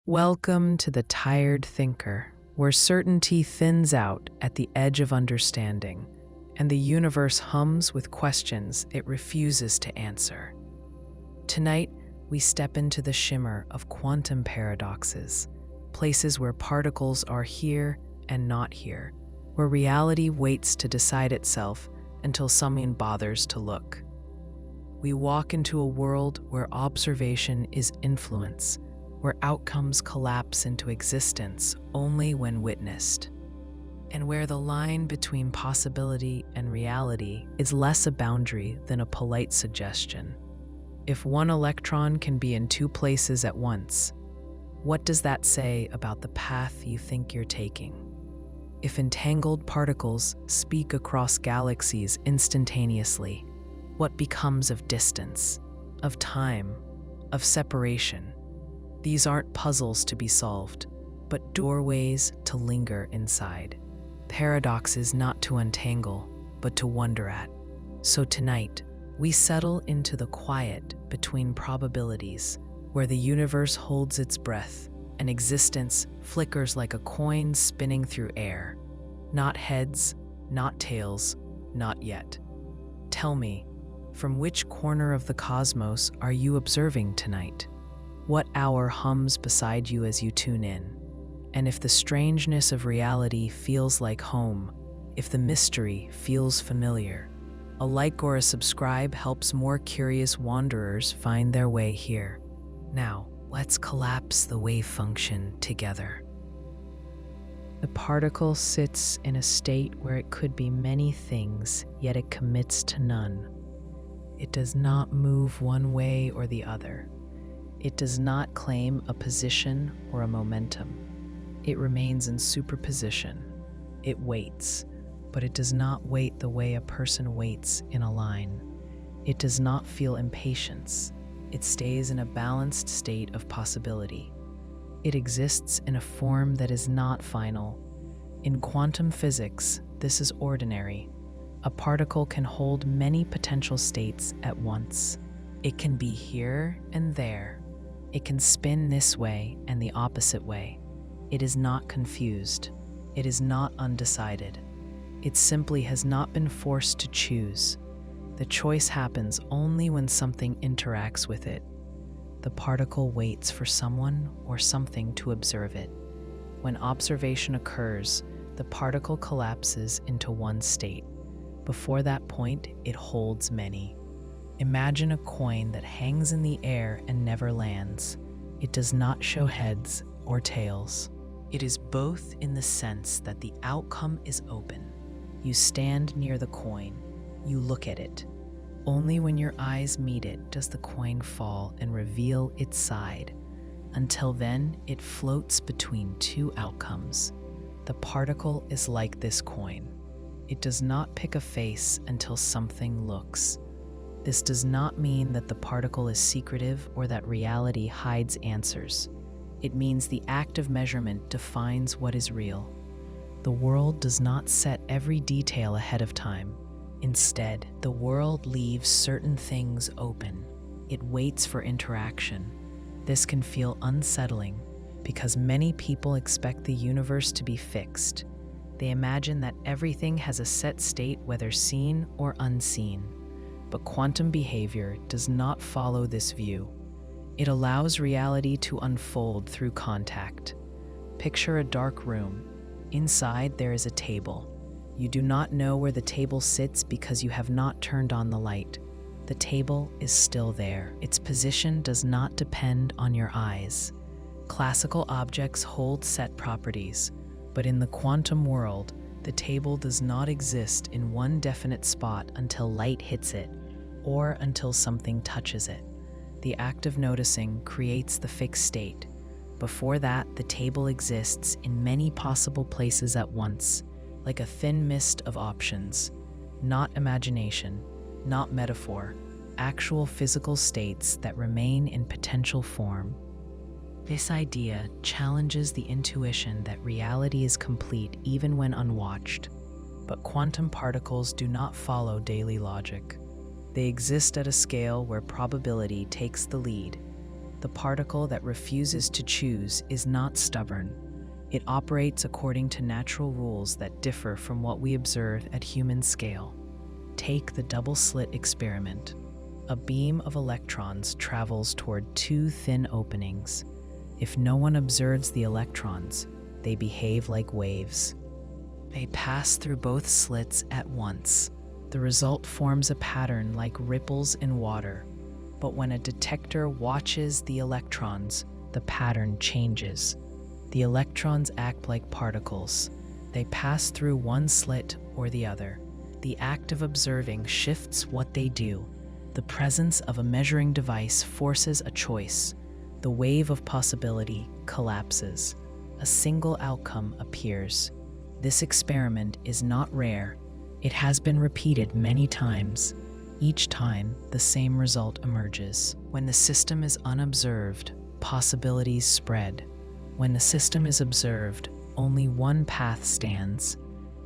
Welcome to the Tired Thinker, where certainty thins out at the edge of understanding, and the universe hums with questions it refuses to answer. Tonight, we step into the shimmer of quantum paradoxes, places where particles are here and not here, where reality waits to decide itself until someone bothers to look. We walk into a world where observation is influence, where outcomes collapse into existence only when witnessed, and where the line between possibility and reality is less a boundary than a polite suggestion. If one electron can be in two places at once, what does that say about the path you think you're taking? If entangled particles speak across galaxies instantaneously, what becomes of distance, of time, of separation? These aren't puzzles to be solved, but doorways to linger inside. Paradoxes not to untangle, but to wonder at. So tonight, we settle into the quiet between probabilities, where the universe holds its breath and existence flickers like a coin spinning through air. Not heads, not tails, not yet. Tell me, from which corner of the cosmos are you observing tonight? What hour hums beside you as you tune in? And if the strangeness of reality feels like home, if the mystery feels familiar, a like or a subscribe helps more curious wanderers find their way here. Now, let's collapse the wave function together. The particle sits in a state where it could be many things, yet it commits to none. It does not move one way or the other. It does not claim a position or a momentum. It remains in superposition. It waits, but it does not wait the way a person waits in a line. It does not feel impatience. It stays in a balanced state of possibility. It exists in a form that is not final. In quantum physics, this is ordinary. A particle can hold many potential states at once. It can be here and there. It can spin this way and the opposite way. It is not confused. It is not undecided. It simply has not been forced to choose. The choice happens only when something interacts with it. The particle waits for someone or something to observe it. When observation occurs, the particle collapses into one state. Before that point, it holds many. Imagine a coin that hangs in the air and never lands. It does not show heads or tails. It is both in the sense that the outcome is open. You stand near the coin. You look at it. Only when your eyes meet it does the coin fall and reveal its side. Until then, it floats between two outcomes. The particle is like this coin. It does not pick a face until something looks. This does not mean that the particle is secretive or that reality hides answers. It means the act of measurement defines what is real. The world does not set every detail ahead of time. Instead, the world leaves certain things open. It waits for interaction. This can feel unsettling because many people expect the universe to be fixed. They imagine that everything has a set state, whether seen or unseen. But quantum behavior does not follow this view. It allows reality to unfold through contact. Picture a dark room. Inside, there is a table. You do not know where the table sits because you have not turned on the light. The table is still there. Its position does not depend on your eyes. Classical objects hold set properties, but in the quantum world, the table does not exist in one definite spot until light hits it, or until something touches it. The act of noticing creates the fixed state. Before that, the table exists in many possible places at once, like a thin mist of options. Not imagination, not metaphor, actual physical states that remain in potential form. This idea challenges the intuition that reality is complete even when unwatched. But quantum particles do not follow daily logic. They exist at a scale where probability takes the lead. The particle that refuses to choose is not stubborn. It operates according to natural rules that differ from what we observe at human scale. Take the double-slit experiment. A beam of electrons travels toward two thin openings. If no one observes the electrons, they behave like waves. They pass through both slits at once. The result forms a pattern like ripples in water. But when a detector watches the electrons, the pattern changes. The electrons act like particles. They pass through one slit or the other. The act of observing shifts what they do. The presence of a measuring device forces a choice. The wave of possibility collapses. A single outcome appears. This experiment is not rare. It has been repeated many times. Each time, the same result emerges. When the system is unobserved, possibilities spread. When the system is observed, only one path stands.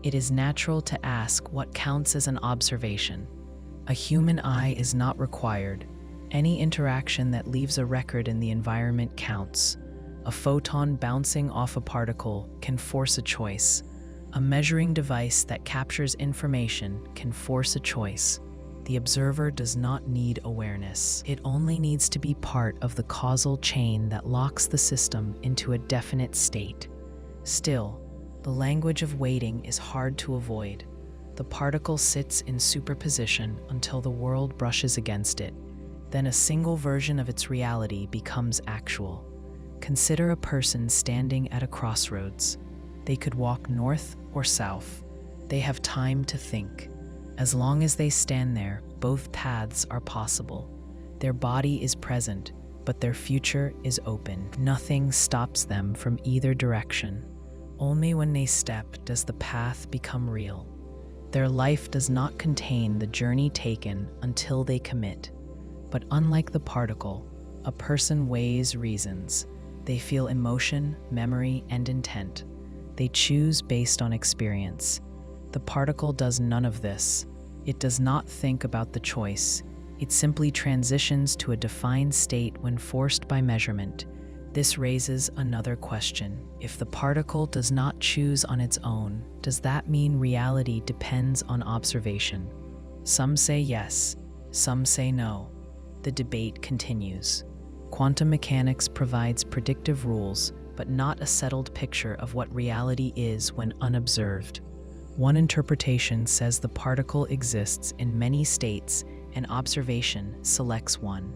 It is natural to ask what counts as an observation. A human eye is not required. Any interaction that leaves a record in the environment counts. A photon bouncing off a particle can force a choice. A measuring device that captures information can force a choice. The observer does not need awareness. It only needs to be part of the causal chain that locks the system into a definite state. Still, the language of waiting is hard to avoid. The particle sits in superposition until the world brushes against it. Then a single version of its reality becomes actual. Consider a person standing at a crossroads. They could walk north or south. They have time to think. As long as they stand there, both paths are possible. Their body is present, but their future is open. Nothing stops them from either direction. Only when they step does the path become real. Their life does not contain the journey taken until they commit. But unlike the particle, a person weighs reasons. They feel emotion, memory, and intent. They choose based on experience. The particle does none of this. It does not think about the choice. It simply transitions to a defined state when forced by measurement. This raises another question. If the particle does not choose on its own, does that mean reality depends on observation? Some say yes, some say no. The debate continues. Quantum mechanics provides predictive rules, but not a settled picture of what reality is when unobserved. One interpretation says the particle exists in many states and observation selects one.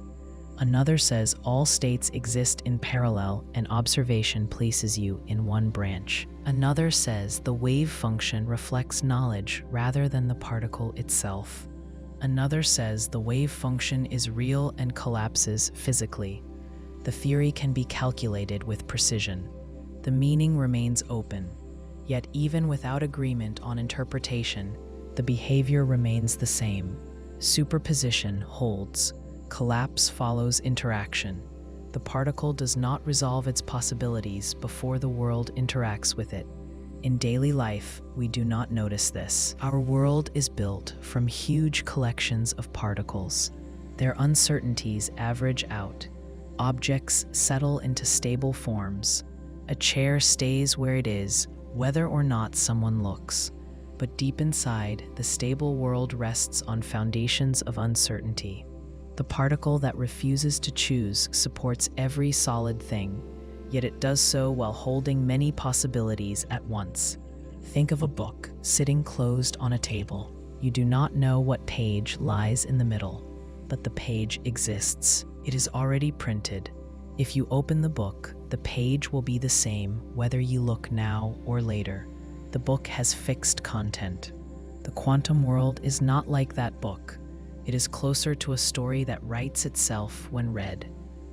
Another says all states exist in parallel and observation places you in one branch. Another says the wave function reflects knowledge rather than the particle itself. Another says the wave function is real and collapses physically. The theory can be calculated with precision. The meaning remains open. Yet even without agreement on interpretation, the behavior remains the same. Superposition holds. Collapse follows interaction. The particle does not resolve its possibilities before the world interacts with it. In daily life, we do not notice this. Our world is built from huge collections of particles. Their uncertainties average out. Objects settle into stable forms. A chair stays where it is, whether or not someone looks. But deep inside, the stable world rests on foundations of uncertainty. The particle that refuses to choose supports every solid thing, yet it does so while holding many possibilities at once. Think of a book sitting closed on a table. You do not know what page lies in the middle, but the page exists. It is already printed. If you open the book, the page will be the same whether you look now or later. The book has fixed content. The quantum world is not like that book. It is closer to a story that writes itself when read.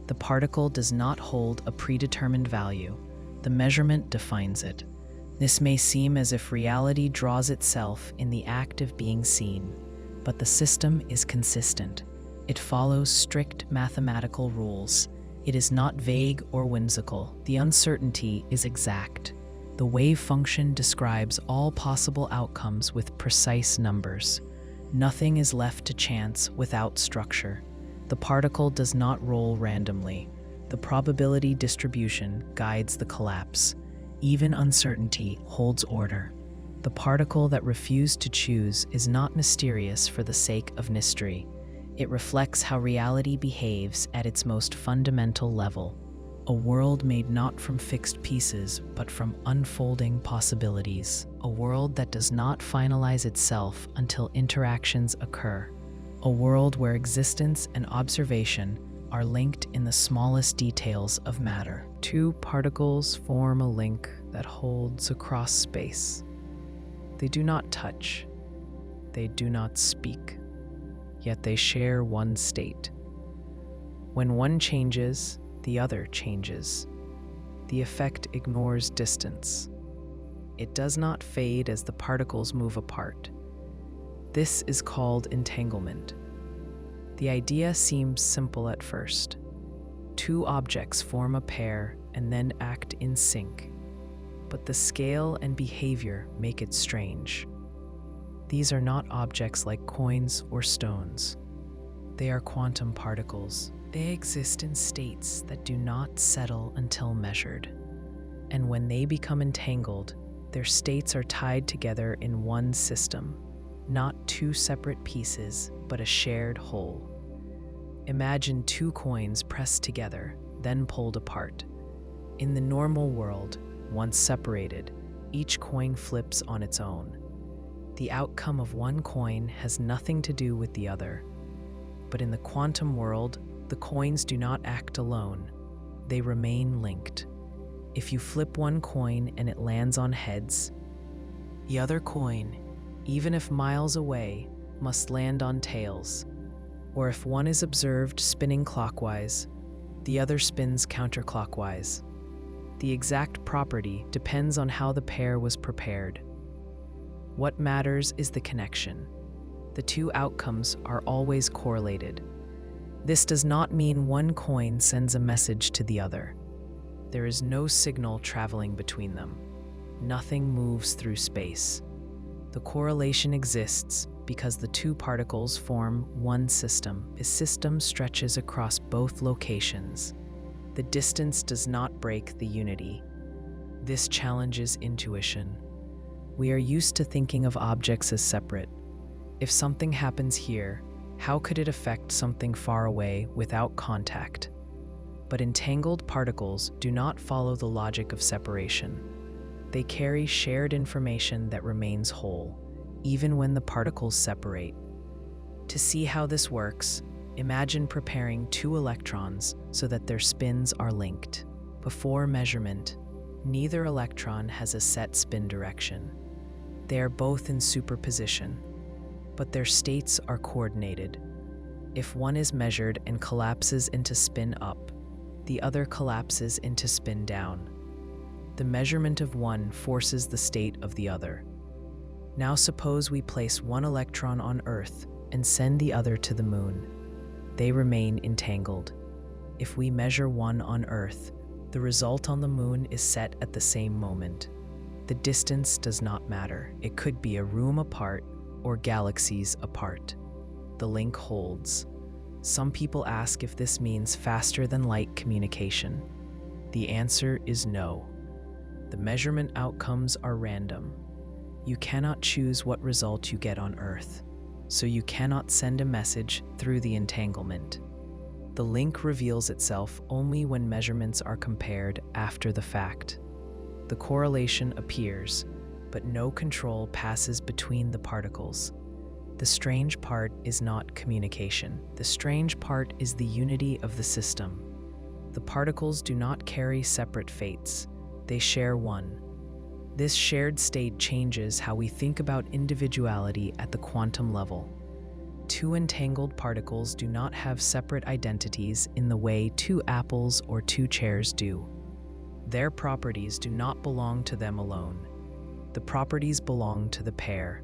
The particle does not hold a predetermined value. The measurement defines it. This may seem as if reality draws itself in the act of being seen, but the system is consistent. It follows strict mathematical rules. It is not vague or whimsical. The uncertainty is exact. The wave function describes all possible outcomes with precise numbers. Nothing is left to chance without structure. The particle does not roll randomly. The probability distribution guides the collapse. Even uncertainty holds order. The particle that refused to choose is not mysterious for the sake of mystery. It reflects how reality behaves at its most fundamental level. A world made not from fixed pieces, but from unfolding possibilities. A world that does not finalize itself until interactions occur. A world where existence and observation are linked in the smallest details of matter. Two particles form a link that holds across space. They do not touch. They do not speak. Yet they share one state. When one changes, the other changes. The effect ignores distance. It does not fade as the particles move apart. This is called entanglement. The idea seems simple at first. Two objects form a pair and then act in sync, but the scale and behavior make it strange. These are not objects like coins or stones. They are quantum particles. They exist in states that do not settle until measured. And when they become entangled, their states are tied together in one system, not two separate pieces, but a shared whole. Imagine two coins pressed together, then pulled apart. In the normal world, once separated, each coin flips on its own. The outcome of one coin has nothing to do with the other. But in the quantum world, the coins do not act alone. They remain linked. If you flip one coin and it lands on heads, the other coin, even if miles away, must land on tails. Or if one is observed spinning clockwise, the other spins counterclockwise. The exact property depends on how the pair was prepared. What matters is the connection. The two outcomes are always correlated. This does not mean one coin sends a message to the other. There is no signal traveling between them. Nothing moves through space. The correlation exists because the two particles form one system. The system stretches across both locations. The distance does not break the unity. This challenges intuition. We are used to thinking of objects as separate. If something happens here, how could it affect something far away without contact? But entangled particles do not follow the logic of separation. They carry shared information that remains whole, even when the particles separate. To see how this works, imagine preparing two electrons so that their spins are linked. Before measurement, neither electron has a set spin direction. They are both in superposition, but their states are coordinated. If one is measured and collapses into spin up, the other collapses into spin down. The measurement of one forces the state of the other. Now suppose we place one electron on Earth and send the other to the Moon. They remain entangled. If we measure one on Earth, the result on the Moon is set at the same moment. The distance does not matter. It could be a room apart or galaxies apart. The link holds. Some people ask if this means faster than light communication. The answer is no. The measurement outcomes are random. You cannot choose what result you get on Earth, so you cannot send a message through the entanglement. The link reveals itself only when measurements are compared after the fact. The correlation appears, but no control passes between the particles. The strange part is not communication. The strange part is the unity of the system. The particles do not carry separate fates. They share one. This shared state changes how we think about individuality at the quantum level. Two entangled particles do not have separate identities in the way two apples or two chairs do. Their properties do not belong to them alone. The properties belong to the pair.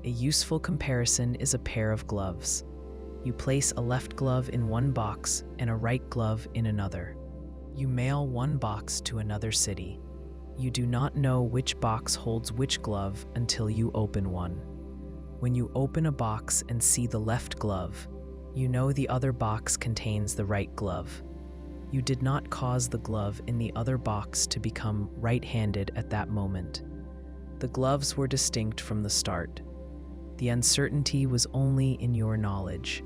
A useful comparison is a pair of gloves. You place a left glove in one box and a right glove in another. You mail one box to another city. You do not know which box holds which glove until you open one. When you open a box and see the left glove, you know the other box contains the right glove. You did not cause the glove in the other box to become right-handed at that moment. The gloves were distinct from the start. The uncertainty was only in your knowledge.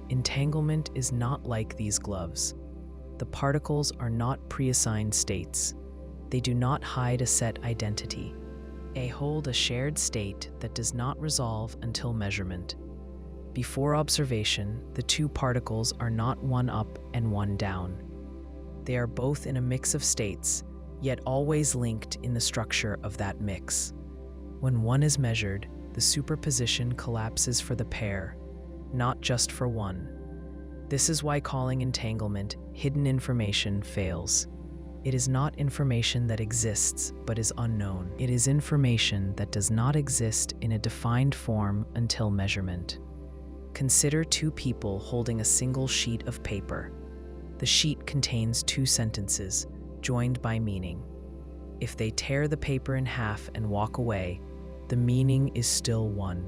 Entanglement is not like these gloves. The particles are not pre-assigned states. They do not hide a set identity. They hold a shared state that does not resolve until measurement. Before observation, the two particles are not one up and one down. They are both in a mix of states, yet always linked in the structure of that mix. When one is measured, the superposition collapses for the pair, not just for one. This is why calling entanglement hidden information fails. It is not information that exists but is unknown. It is information that does not exist in a defined form until measurement. Consider two people holding a single sheet of paper. The sheet contains two sentences, joined by meaning. If they tear the paper in half and walk away, the meaning is still one.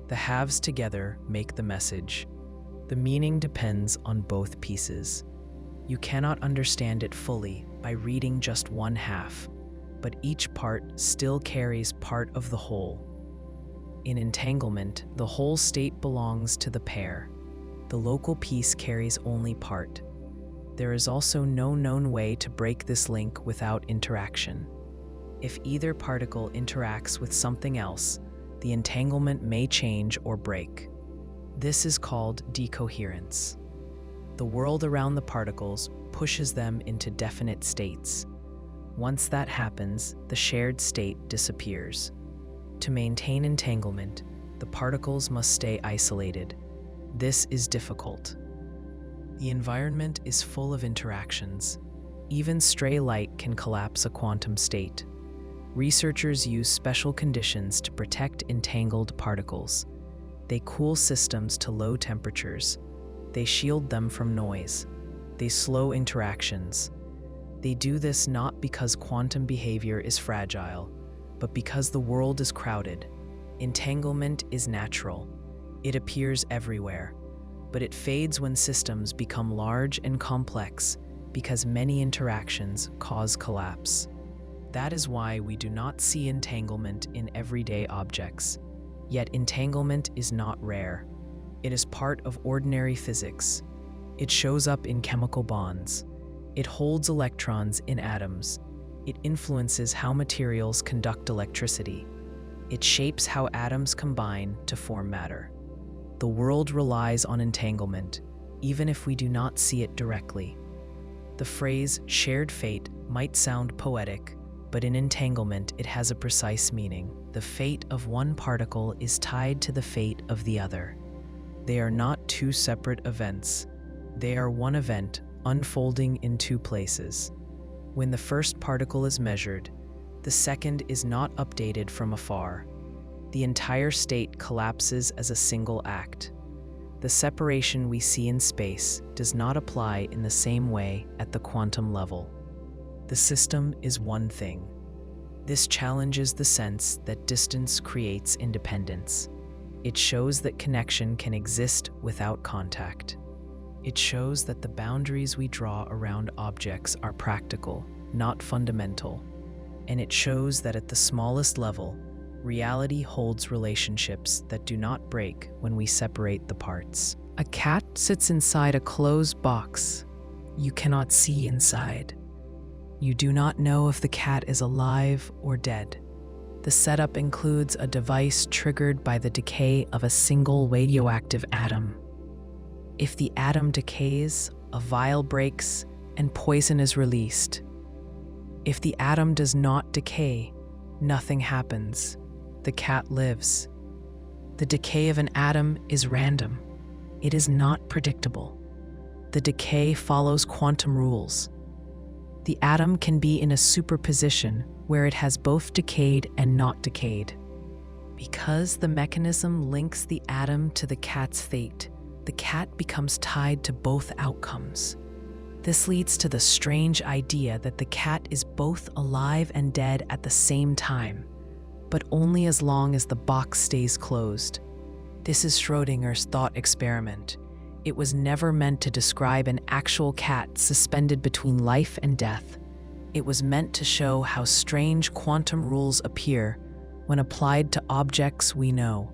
The halves together make the message. The meaning depends on both pieces. You cannot understand it fully by reading just one half, but each part still carries part of the whole. In entanglement, the whole state belongs to the pair. The local piece carries only part. There is also no known way to break this link without interaction. If either particle interacts with something else, the entanglement may change or break. This is called decoherence. The world around the particles pushes them into definite states. Once that happens, the shared state disappears. To maintain entanglement, the particles must stay isolated. This is difficult. The environment is full of interactions. Even stray light can collapse a quantum state. Researchers use special conditions to protect entangled particles. They cool systems to low temperatures. They shield them from noise. They slow interactions. They do this not because quantum behavior is fragile, but because the world is crowded. Entanglement is natural. It appears everywhere, but it fades when systems become large and complex because many interactions cause collapse. That is why we do not see entanglement in everyday objects. Yet entanglement is not rare. It is part of ordinary physics. It shows up in chemical bonds. It holds electrons in atoms. It influences how materials conduct electricity. It shapes how atoms combine to form matter. The world relies on entanglement, even if we do not see it directly. The phrase shared fate might sound poetic, but in entanglement it has a precise meaning. The fate of one particle is tied to the fate of the other. They are not two separate events. They are one event unfolding in two places. When the first particle is measured, the second is not updated from afar. The entire state collapses as a single act. The separation we see in space does not apply in the same way at the quantum level. The system is one thing. This challenges the sense that distance creates independence. It shows that connection can exist without contact. It shows that the boundaries we draw around objects are practical, not fundamental. And it shows that at the smallest level, reality holds relationships that do not break when we separate the parts. A cat sits inside a closed box. You cannot see inside. You do not know if the cat is alive or dead. The setup includes a device triggered by the decay of a single radioactive atom. If the atom decays, a vial breaks and poison is released. If the atom does not decay, nothing happens. The cat lives. The decay of an atom is random. It is not predictable. The decay follows quantum rules. The atom can be in a superposition where it has both decayed and not decayed. Because the mechanism links the atom to the cat's fate, the cat becomes tied to both outcomes. This leads to the strange idea that the cat is both alive and dead at the same time, but only as long as the box stays closed. This is Schrödinger's thought experiment. It was never meant to describe an actual cat suspended between life and death. It was meant to show how strange quantum rules appear when applied to objects we know.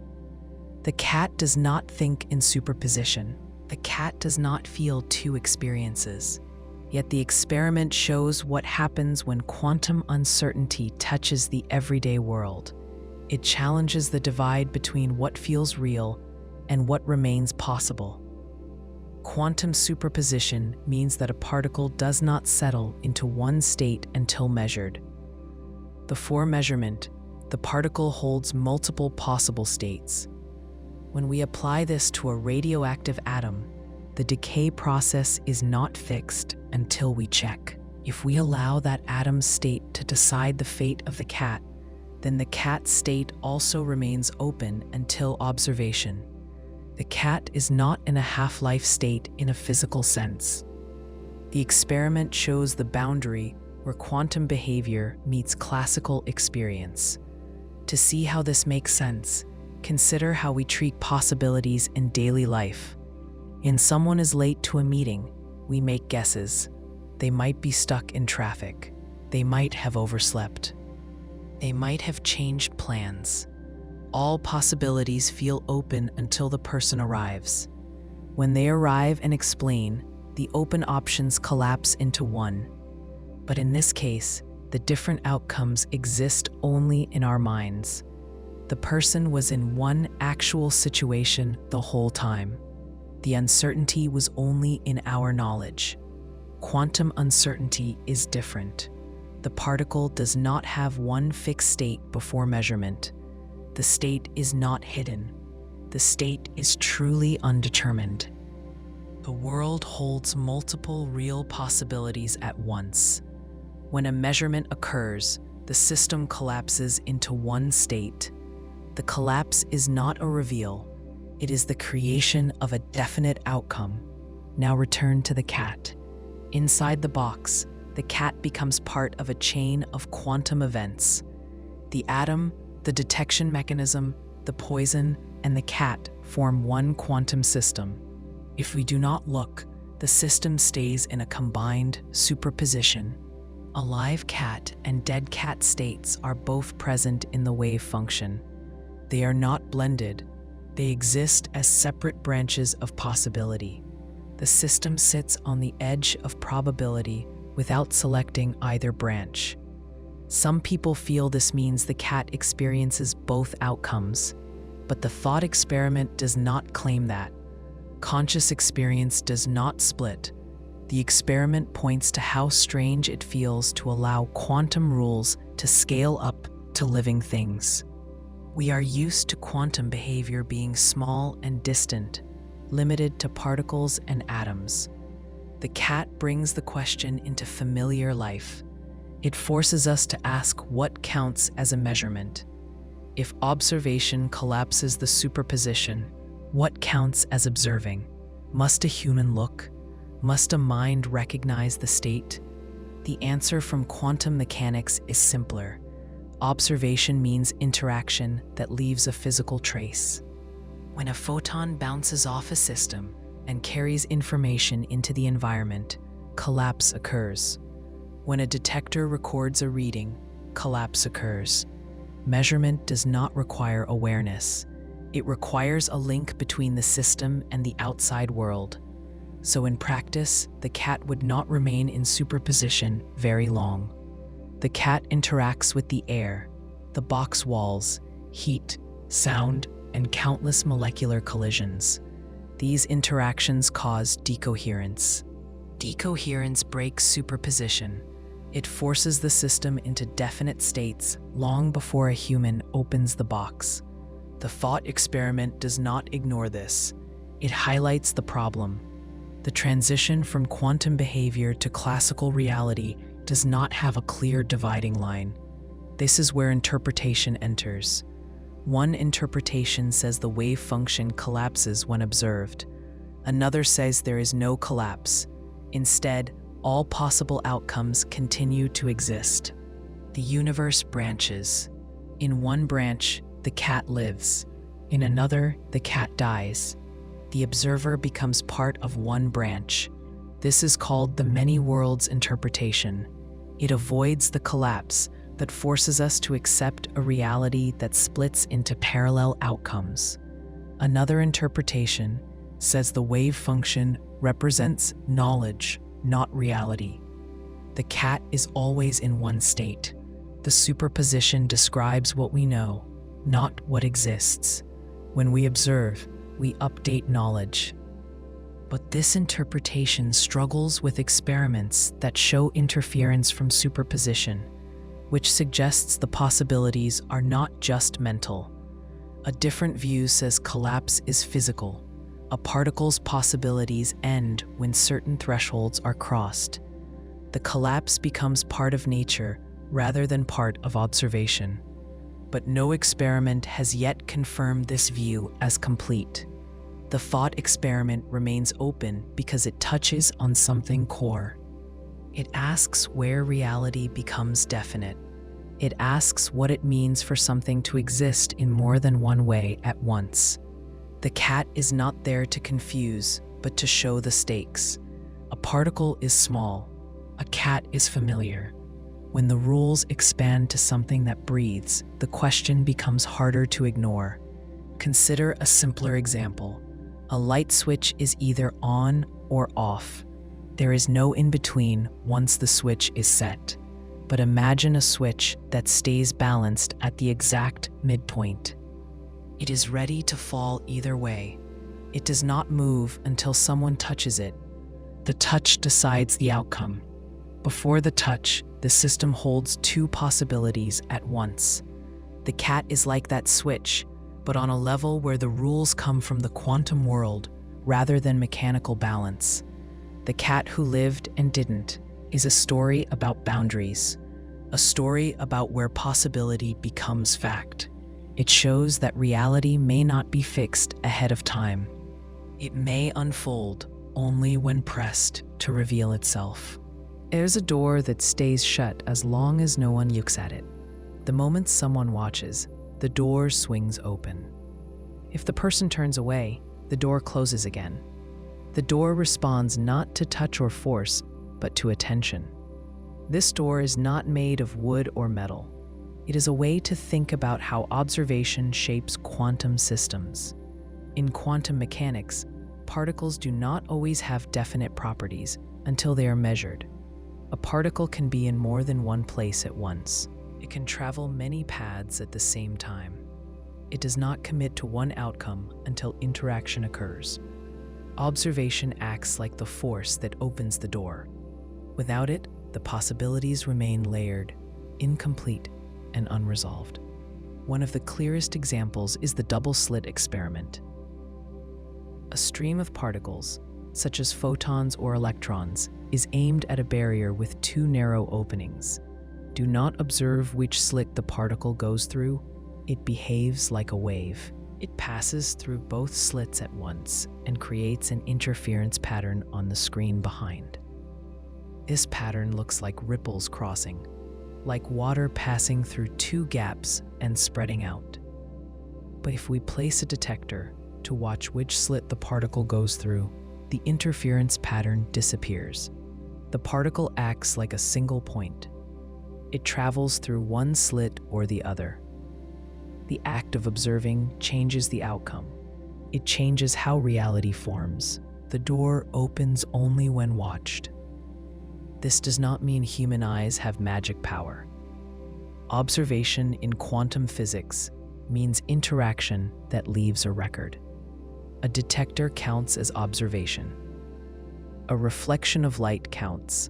The cat does not think in superposition. The cat does not feel two experiences. Yet the experiment shows what happens when quantum uncertainty touches the everyday world. It challenges the divide between what feels real and what remains possible. Quantum superposition means that a particle does not settle into one state until measured. Before measurement, the particle holds multiple possible states. When we apply this to a radioactive atom, the decay process is not fixed until we check. If we allow that atom's state to decide the fate of the cat, then the cat's state also remains open until observation. The cat is not in a half-life state in a physical sense. The experiment shows the boundary where quantum behavior meets classical experience. To see how this makes sense, consider how we treat possibilities in daily life. When someone is late to a meeting, we make guesses. They might be stuck in traffic. They might have overslept. They might have changed plans. All possibilities feel open until the person arrives. When they arrive and explain, the open options collapse into one. But in this case, the different outcomes exist only in our minds. The person was in one actual situation the whole time. The uncertainty was only in our knowledge. Quantum uncertainty is different. The particle does not have one fixed state before measurement. The state is not hidden. The state is truly undetermined. The world holds multiple real possibilities at once. When a measurement occurs, the system collapses into one state. The collapse is not a reveal. It is the creation of a definite outcome. Now return to the cat. Inside the box, the cat becomes part of a chain of quantum events. The atom, the detection mechanism, the poison, and the cat form one quantum system. If we do not look, the system stays in a combined superposition. A live cat and dead cat states are both present in the wave function. They are not blended. They exist as separate branches of possibility. The system sits on the edge of probability without selecting either branch. Some people feel this means the cat experiences both outcomes, but the thought experiment does not claim that. Conscious experience does not split. The experiment points to how strange it feels to allow quantum rules to scale up to living things. We are used to quantum behavior being small and distant, limited to particles and atoms. The cat brings the question into familiar life. It forces us to ask what counts as a measurement. If observation collapses the superposition, what counts as observing? Must a human look? Must a mind recognize the state? The answer from quantum mechanics is simpler. Observation means interaction that leaves a physical trace. When a photon bounces off a system and carries information into the environment, collapse occurs. When a detector records a reading, collapse occurs. Measurement does not require awareness. It requires a link between the system and the outside world. So in practice, the cat would not remain in superposition very long. The cat interacts with the air, the box walls, heat, sound, and countless molecular collisions. These interactions cause decoherence. Decoherence breaks superposition. It forces the system into definite states long before a human opens the box. The thought experiment does not ignore this. It highlights the problem. The transition from quantum behavior to classical reality does not have a clear dividing line. This is where interpretation enters. One interpretation says the wave function collapses when observed. Another says there is no collapse. Instead, all possible outcomes continue to exist. The universe branches. In one branch, the cat lives. In another, the cat dies. The observer becomes part of one branch. This is called the many worlds interpretation. It avoids the collapse that forces us to accept a reality that splits into parallel outcomes. Another interpretation says the wave function represents knowledge, not reality. The cat is always in one state. The superposition describes what we know, not what exists. When we observe, we update knowledge. But this interpretation struggles with experiments that show interference from superposition, which suggests the possibilities are not just mental. A different view says collapse is physical. A particle's possibilities end when certain thresholds are crossed. The collapse becomes part of nature rather than part of observation. But no experiment has yet confirmed this view as complete. The thought experiment remains open because it touches on something core. It asks where reality becomes definite. It asks what it means for something to exist in more than one way at once. The cat is not there to confuse, but to show the stakes. A particle is small. A cat is familiar. When the rules expand to something that breathes, the question becomes harder to ignore. Consider a simpler example. A light switch is either on or off. There is no in-between once the switch is set. But imagine a switch that stays balanced at the exact midpoint. It is ready to fall either way. It does not move until someone touches it. The touch decides the outcome. Before the touch, the system holds two possibilities at once. The cat is like that switch, but on a level where the rules come from the quantum world rather than mechanical balance. The Cat Who Lived and Didn't is a story about boundaries, a story about where possibility becomes fact. It shows that reality may not be fixed ahead of time. It may unfold only when pressed to reveal itself. There's a door that stays shut as long as no one looks at it. The moment someone watches, the door swings open. If the person turns away, the door closes again. The door responds not to touch or force, but to attention. This door is not made of wood or metal. It is a way to think about how observation shapes quantum systems. In quantum mechanics, particles do not always have definite properties until they are measured. A particle can be in more than one place at once. It can travel many paths at the same time. It does not commit to one outcome until interaction occurs. Observation acts like the force that opens the door. Without it, the possibilities remain layered, incomplete, and unresolved. One of the clearest examples is the double-slit experiment. A stream of particles, such as photons or electrons, is aimed at a barrier with two narrow openings. Do not observe which slit the particle goes through. It behaves like a wave. It passes through both slits at once and creates an interference pattern on the screen behind. This pattern looks like ripples crossing, like water passing through two gaps and spreading out. But if we place a detector to watch which slit the particle goes through, the interference pattern disappears. The particle acts like a single point. It travels through one slit or the other. The act of observing changes the outcome. It changes how reality forms. The door opens only when watched. This does not mean human eyes have magic power. Observation in quantum physics means interaction that leaves a record. A detector counts as observation. A reflection of light counts.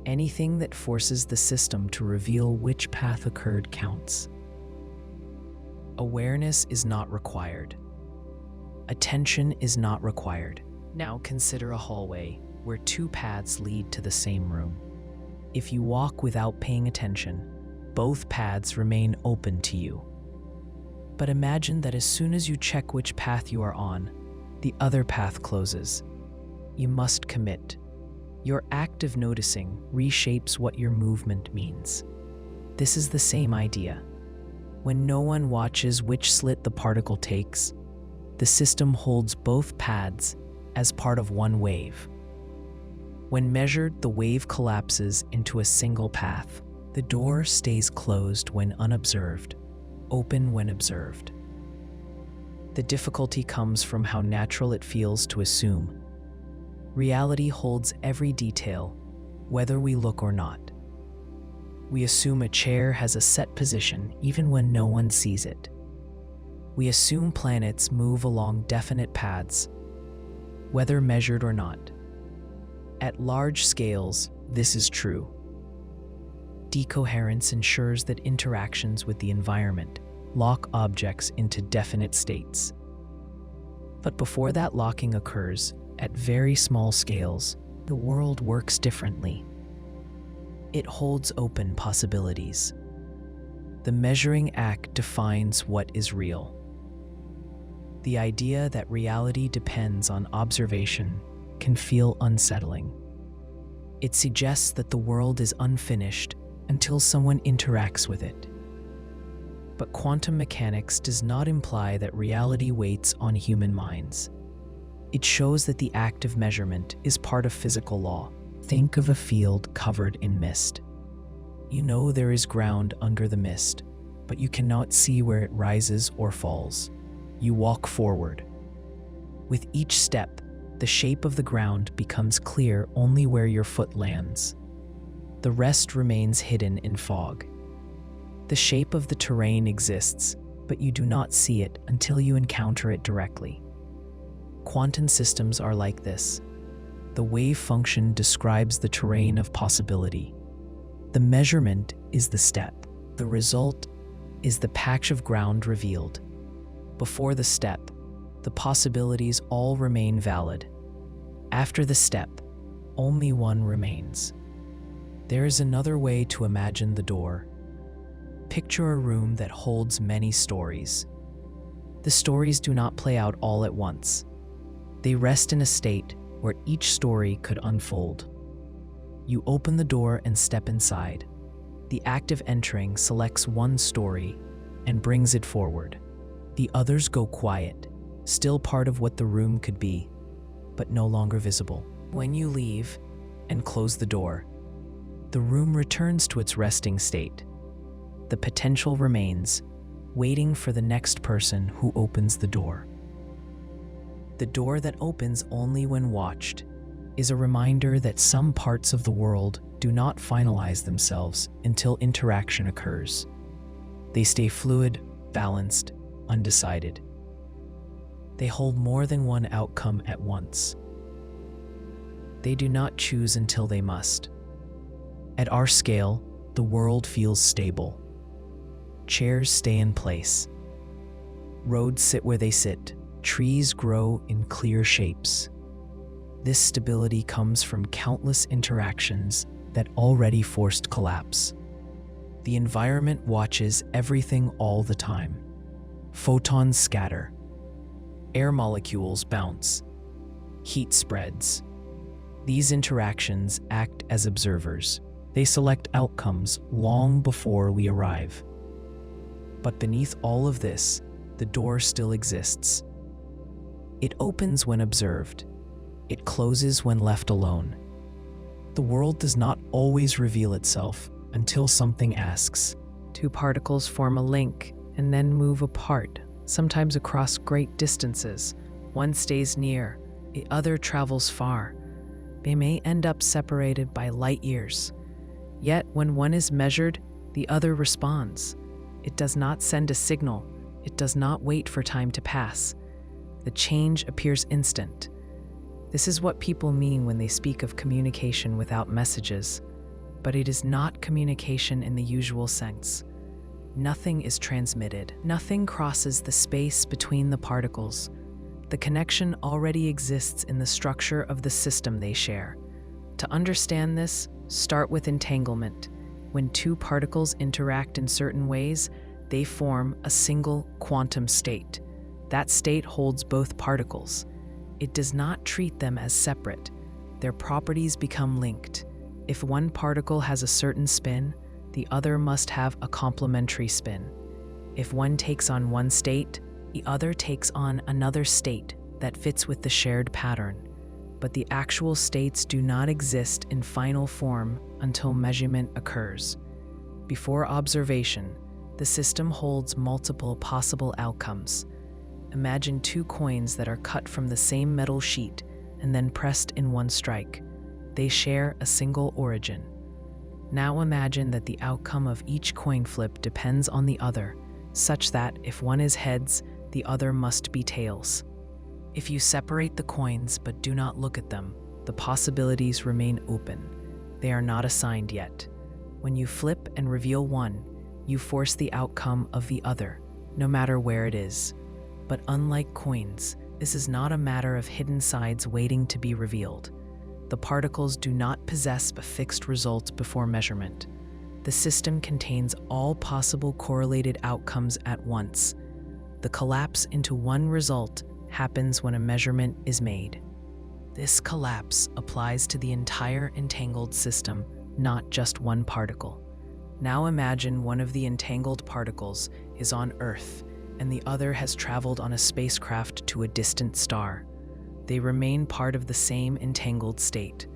Anything that forces the system to reveal which path occurred counts. Awareness is not required. Attention is not required. Now consider a hallway where two paths lead to the same room. If you walk without paying attention, both paths remain open to you. But imagine that as soon as you check which path you are on, the other path closes. You must commit. Your act of noticing reshapes what your movement means. This is the same idea. When no one watches which slit the particle takes, The system holds both paths as part of one wave. When measured, the wave collapses into a single path. The door stays closed when unobserved, open when observed. The difficulty comes from how natural it feels to assume. Reality holds every detail, whether we look or not. We assume a chair has a set position even when no one sees it. We assume planets move along definite paths, whether measured or not. At large scales, this is true. Decoherence ensures that interactions with the environment lock objects into definite states. But before that locking occurs, at very small scales, the world works differently. It holds open possibilities. The measuring act defines what is real. The idea that reality depends on observation can feel unsettling. It suggests that the world is unfinished until someone interacts with it. But quantum mechanics does not imply that reality waits on human minds. It shows that the act of measurement is part of physical law. Think of a field covered in mist. You know there is ground under the mist, but you cannot see where it rises or falls. You walk forward. With each step, the shape of the ground becomes clear only where your foot lands. The rest remains hidden in fog. The shape of the terrain exists, but you do not see it until you encounter it directly. Quantum systems are like this. The wave function describes the terrain of possibility. The measurement is the step. The result is the patch of ground revealed. Before the step, the possibilities all remain valid. After the step, only one remains. There is another way to imagine the door. Picture a room that holds many stories. The stories do not play out all at once. They rest in a state where each story could unfold. You open the door and step inside. The act of entering selects one story and brings it forward. The others go quiet, still part of what the room could be, but no longer visible. When you leave and close the door, the room returns to its resting state. The potential remains, waiting for the next person who opens the door. The door that opens only when watched is a reminder that some parts of the world do not finalize themselves until interaction occurs. They stay fluid, balanced, undecided. They hold more than one outcome at once. They do not choose until they must. At our scale, the world feels stable. Chairs stay in place. Roads sit where they sit. Trees grow in clear shapes. This stability comes from countless interactions that already forced collapse. The environment watches everything all the time. Photons scatter. Air molecules bounce. Heat spreads. These interactions act as observers. They select outcomes long before we arrive. But beneath all of this, the door still exists. It opens when observed. It closes when left alone. The world does not always reveal itself until something asks. Two particles form a link and then move apart, sometimes across great distances. One stays near, the other travels far. They may end up separated by light years. Yet when one is measured, the other responds. It does not send a signal. It does not wait for time to pass. The change appears instant. This is what people mean when they speak of communication without messages. But it is not communication in the usual sense. Nothing is transmitted. Nothing crosses the space between the particles. The connection already exists in the structure of the system they share. To understand this, start with entanglement. When two particles interact in certain ways, they form a single quantum state. That state holds both particles. It does not treat them as separate. Their properties become linked. If one particle has a certain spin, the other must have a complementary spin. If one takes on one state, The other takes on another state that fits with the shared pattern, but the actual states do not exist in final form until measurement occurs. Before observation, the system holds multiple possible outcomes. Imagine two coins that are cut from the same metal sheet and then pressed in one strike. They share a single origin. Now imagine that the outcome of each coin flip depends on the other, such that if one is heads, the other must be tails. If you separate the coins but do not look at them, the possibilities remain open. They are not assigned yet. When you flip and reveal one, you force the outcome of the other, no matter where it is. But unlike coins, this is not a matter of hidden sides waiting to be revealed. The particles do not possess a fixed result before measurement. The system contains all possible correlated outcomes at once. The collapse into one result happens when a measurement is made. This collapse applies to the entire entangled system, not just one particle. Now imagine one of the entangled particles is on Earth and the other has traveled on a spacecraft to a distant star. They remain part of the same entangled state.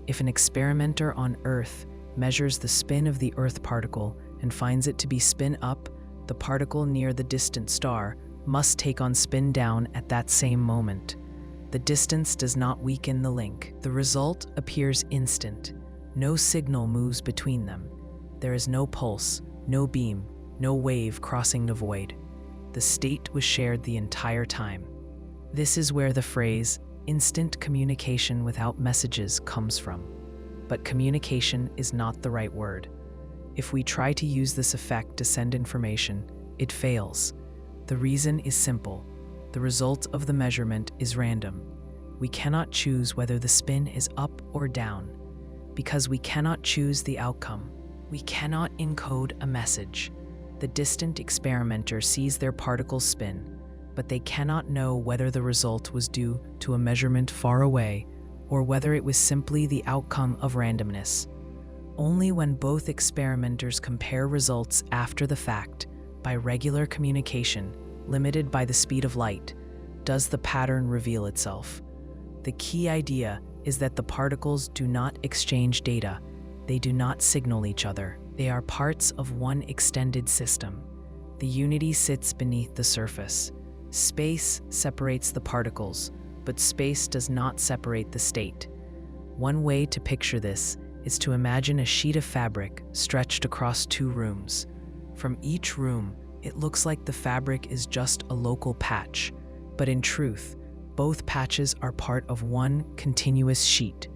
If an experimenter on Earth measures the spin of the Earth particle and finds it to be spin up, the particle near the distant star must take on spin down at that same moment. The distance does not weaken the link. The result appears instant. No signal moves between them. There is no pulse, no beam, no wave crossing the void. The state was shared the entire time. This is where the phrase, instant communication without messages, comes from. But communication is not the right word. If we try to use this effect to send information, it fails. The reason is simple. The result of the measurement is random. We cannot choose whether the spin is up or down. Because we cannot choose the outcome, we cannot encode a message. The distant experimenter sees their particles spin, but they cannot know whether the result was due to a measurement far away or whether it was simply the outcome of randomness. Only when both experimenters compare results after the fact, by regular communication, limited by the speed of light, does the pattern reveal itself. The key idea is that the particles do not exchange data. They do not signal each other. They are parts of one extended system. The unity sits beneath the surface. Space separates the particles, but space does not separate the state. One way to picture this is to imagine a sheet of fabric stretched across two rooms. From each room, it looks like the fabric is just a local patch, but in truth, both patches are part of one continuous sheet.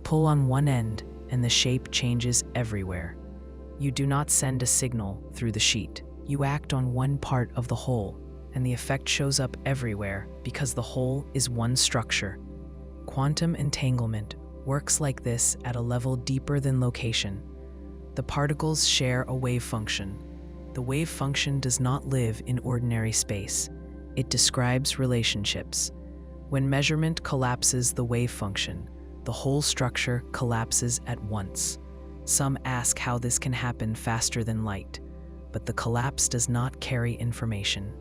Pull on one end, and the shape changes everywhere. You do not send a signal through the sheet. You act on one part of the whole, and the effect shows up everywhere because the whole is one structure. Quantum entanglement works like this at a level deeper than location. The particles share a wave function. The wave function does not live in ordinary space. It describes relationships. When measurement collapses the wave function, the whole structure collapses at once. Some ask how this can happen faster than light, but the collapse does not carry information.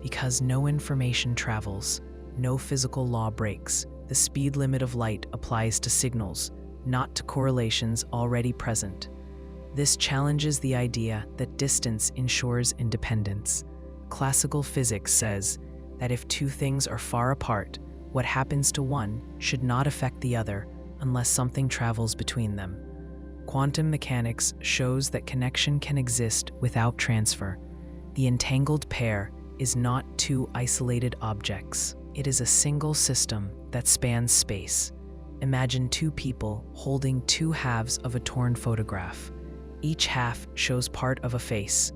Because no information travels, no physical law breaks. The speed limit of light applies to signals, not to correlations already present. This challenges the idea that distance ensures independence. Classical physics says that if two things are far apart, what happens to one should not affect the other unless something travels between them. Quantum mechanics shows that connection can exist without transfer. The entangled pair is not two isolated objects. It is a single system that spans space. Imagine two people holding two halves of a torn photograph. Each half shows part of a face.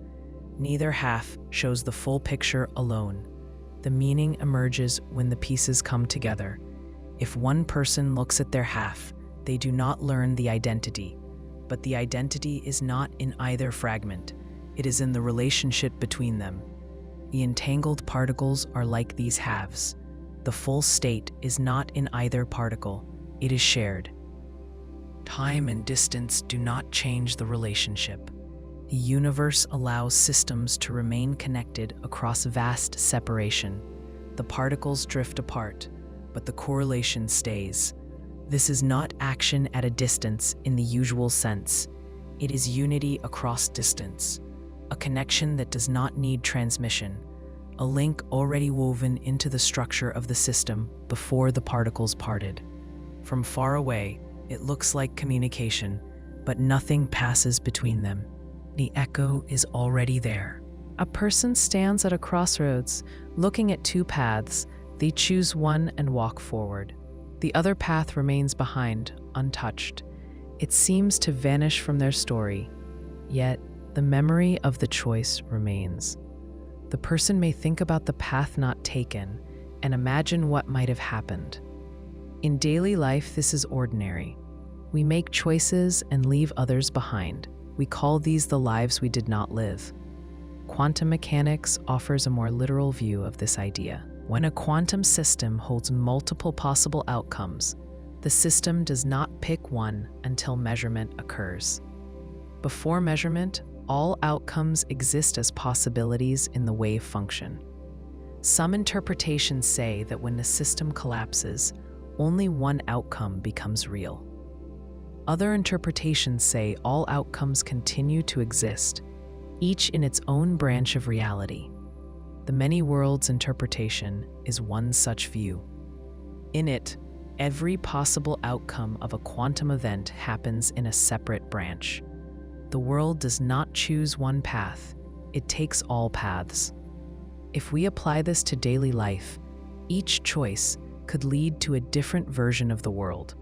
Neither half shows the full picture alone. The meaning emerges when the pieces come together. If one person looks at their half, they do not learn the identity. But the identity is not in either fragment. It is in the relationship between them. The entangled particles are like these halves. The full state is not in either particle. It is shared. Time and distance do not change the relationship. The universe allows systems to remain connected across vast separation. The particles drift apart, but the correlation stays. This is not action at a distance in the usual sense. It is unity across distance, a connection that does not need transmission, a link already woven into the structure of the system before the particles parted. From far away, it looks like communication, but nothing passes between them. The echo is already there. A person stands at a crossroads, looking at two paths. They choose one and walk forward. The other path remains behind, untouched. It seems to vanish from their story, yet the memory of the choice remains. The person may think about the path not taken and imagine what might have happened. In daily life, this is ordinary. We make choices and leave others behind. We call these the lives we did not live. Quantum mechanics offers a more literal view of this idea. When a quantum system holds multiple possible outcomes, the system does not pick one until measurement occurs. Before measurement, all outcomes exist as possibilities in the wave function. Some interpretations say that when the system collapses, only one outcome becomes real. Other interpretations say all outcomes continue to exist, each in its own branch of reality. The many worlds interpretation is one such view. In it, every possible outcome of a quantum event happens in a separate branch. The world does not choose one path, it takes all paths. If we apply this to daily life, each choice could lead to a different version of the world.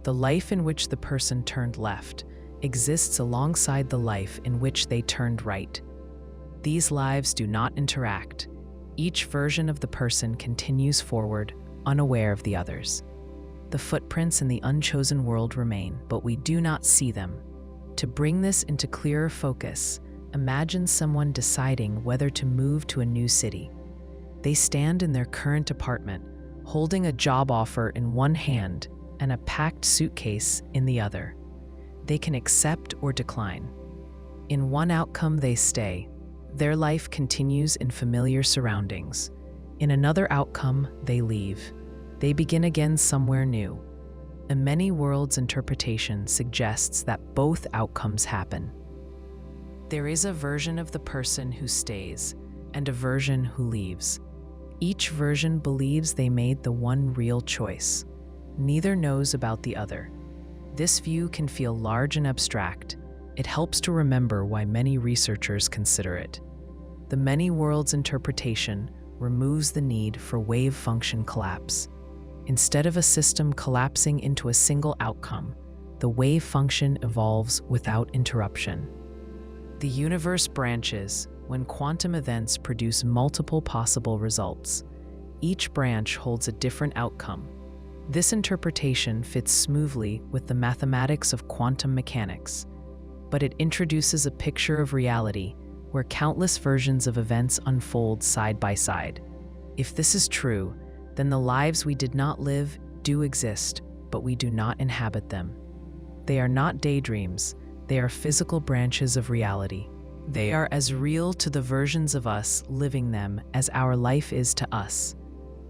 The life in which the person turned left exists alongside the life in which they turned right. These lives do not interact. Each version of the person continues forward, unaware of the others. The footprints in the unchosen world remain, but we do not see them. To bring this into clearer focus, imagine someone deciding whether to move to a new city. They stand in their current apartment, holding a job offer in one hand and a packed suitcase in the other. They can accept or decline. In one outcome, they stay. Their life continues in familiar surroundings. In another outcome, they leave. They begin again somewhere new. A many worlds interpretation suggests that both outcomes happen. There is a version of the person who stays and a version who leaves. Each version believes they made the one real choice. Neither knows about the other. This view can feel large and abstract. It helps to remember why many researchers consider it. The many worlds interpretation removes the need for wave function collapse. Instead of a system collapsing into a single outcome, the wave function evolves without interruption. The universe branches when quantum events produce multiple possible results. Each branch holds a different outcome. This interpretation fits smoothly with the mathematics of quantum mechanics, but it introduces a picture of reality where countless versions of events unfold side by side. If this is true, then the lives we did not live do exist, but we do not inhabit them. They are not daydreams, they are physical branches of reality. They are as real to the versions of us living them as our life is to us.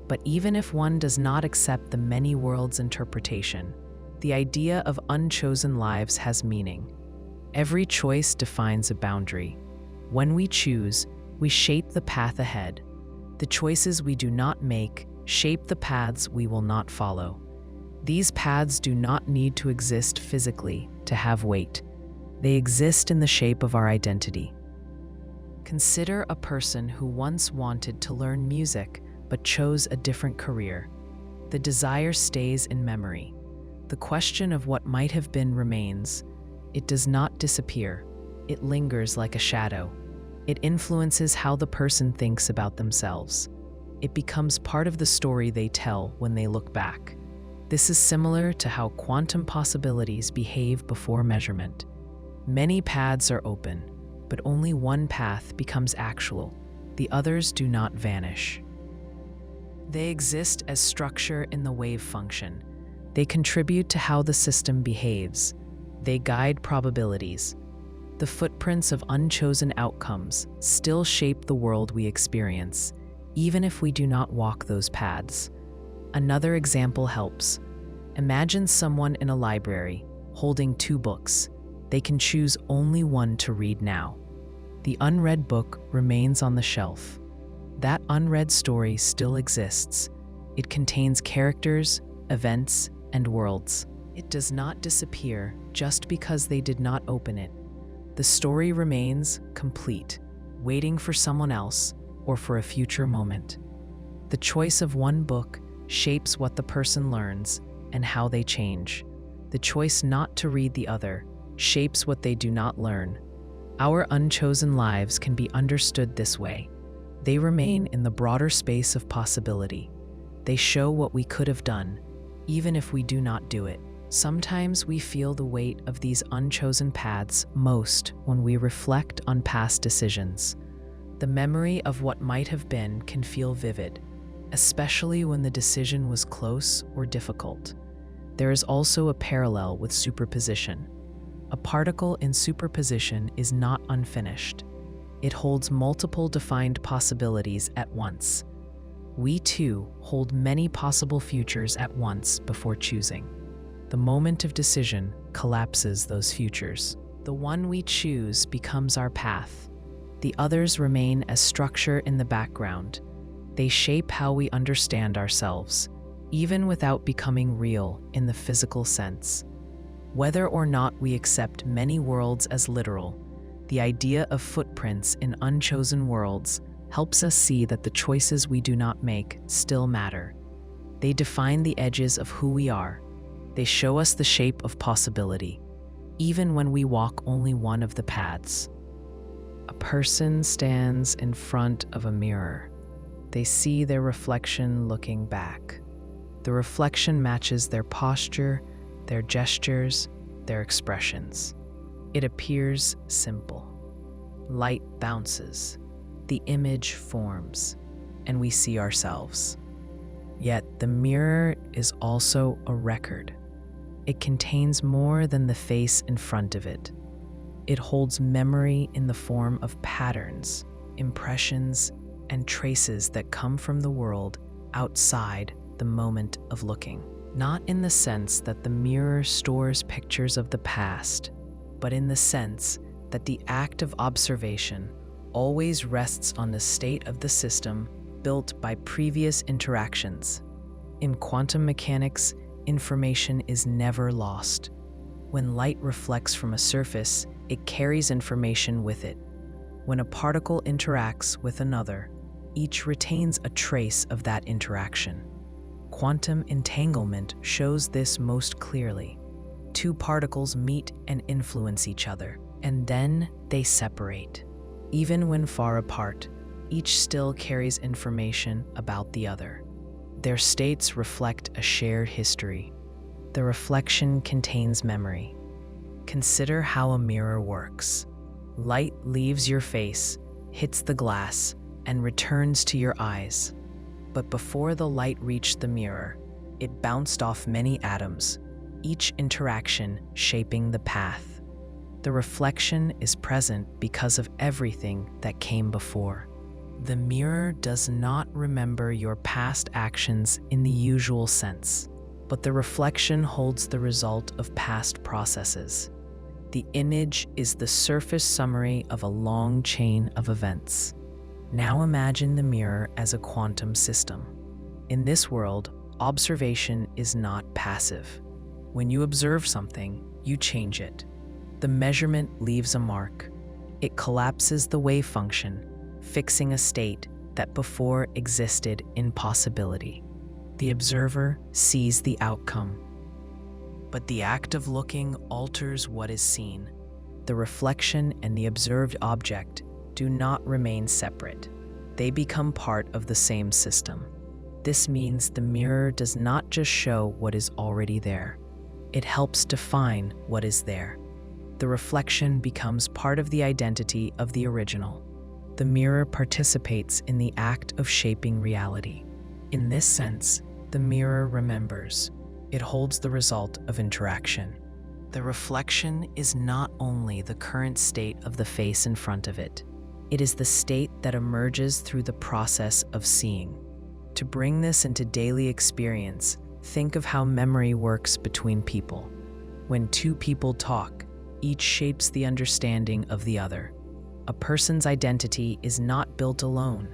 But even if one does not accept the many worlds interpretation, the idea of unchosen lives has meaning. Every choice defines a boundary. When we choose, we shape the path ahead. The choices we do not make shape the paths we will not follow. These paths do not need to exist physically to have weight. They exist in the shape of our identity. Consider a person who once wanted to learn music but chose a different career. The desire stays in memory. The question of what might have been remains. It does not disappear. It lingers like a shadow. It influences how the person thinks about themselves. It becomes part of the story they tell when they look back. This is similar to how quantum possibilities behave before measurement. Many paths are open, but only one path becomes actual. The others do not vanish. They exist as structure in the wave function. They contribute to how the system behaves. They guide probabilities. The footprints of unchosen outcomes still shape the world we experience, even if we do not walk those paths. Another example helps. Imagine someone in a library holding two books. They can choose only one to read now. The unread book remains on the shelf. That unread story still exists. It contains characters, events, and worlds. It does not disappear just because they did not open it. The story remains complete, waiting for someone else or for a future moment. The choice of one book shapes what the person learns and how they change. The choice not to read the other shapes what they do not learn. Our unchosen lives can be understood this way. They remain in the broader space of possibility. They show what we could have done, even if we do not do it. Sometimes we feel the weight of these unchosen paths most when we reflect on past decisions. The memory of what might have been can feel vivid, especially when the decision was close or difficult. There is also a parallel with superposition. A particle in superposition is not unfinished. It holds multiple defined possibilities at once. We too hold many possible futures at once before choosing. The moment of decision collapses those futures. The one we choose becomes our path. The others remain as structure in the background. They shape how we understand ourselves, even without becoming real in the physical sense. Whether or not we accept many worlds as literal, the idea of footprints in unchosen worlds helps us see that the choices we do not make still matter. They define the edges of who we are. They show us the shape of possibility, even when we walk only one of the paths. A person stands in front of a mirror. They see their reflection looking back. The reflection matches their posture, their gestures, their expressions. It appears simple. Light bounces, the image forms, and we see ourselves. Yet the mirror is also a record. It contains more than the face in front of it. It holds memory in the form of patterns, impressions, and traces that come from the world outside the moment of looking. Not in the sense that the mirror stores pictures of the past, but in the sense that the act of observation always rests on the state of the system built by previous interactions. In quantum mechanics, information is never lost. When light reflects from a surface, it carries information with it. When a particle interacts with another, each retains a trace of that interaction. Quantum entanglement shows this most clearly. Two particles meet and influence each other, and then they separate. Even when far apart, each still carries information about the other. Their states reflect a shared history. The reflection contains memory. Consider how a mirror works. Light leaves your face, hits the glass, and returns to your eyes. But before the light reached the mirror, it bounced off many atoms, each interaction shaping the path. The reflection is present because of everything that came before. The mirror does not remember your past actions in the usual sense, but the reflection holds the result of past processes. The image is the surface summary of a long chain of events. Now imagine the mirror as a quantum system. In this world, observation is not passive. When you observe something, you change it. The measurement leaves a mark. It collapses the wave function, fixing a state that before existed in possibility. The observer sees the outcome. But the act of looking alters what is seen. The reflection and the observed object do not remain separate. They become part of the same system. This means the mirror does not just show what is already there. It helps define what is there. The reflection becomes part of the identity of the original. The mirror participates in the act of shaping reality. In this sense, the mirror remembers. It holds the result of interaction. The reflection is not only the current state of the face in front of it, it is the state that emerges through the process of seeing. To bring this into daily experience, think of how memory works between people. When two people talk, each shapes the understanding of the other. A person's identity is not built alone.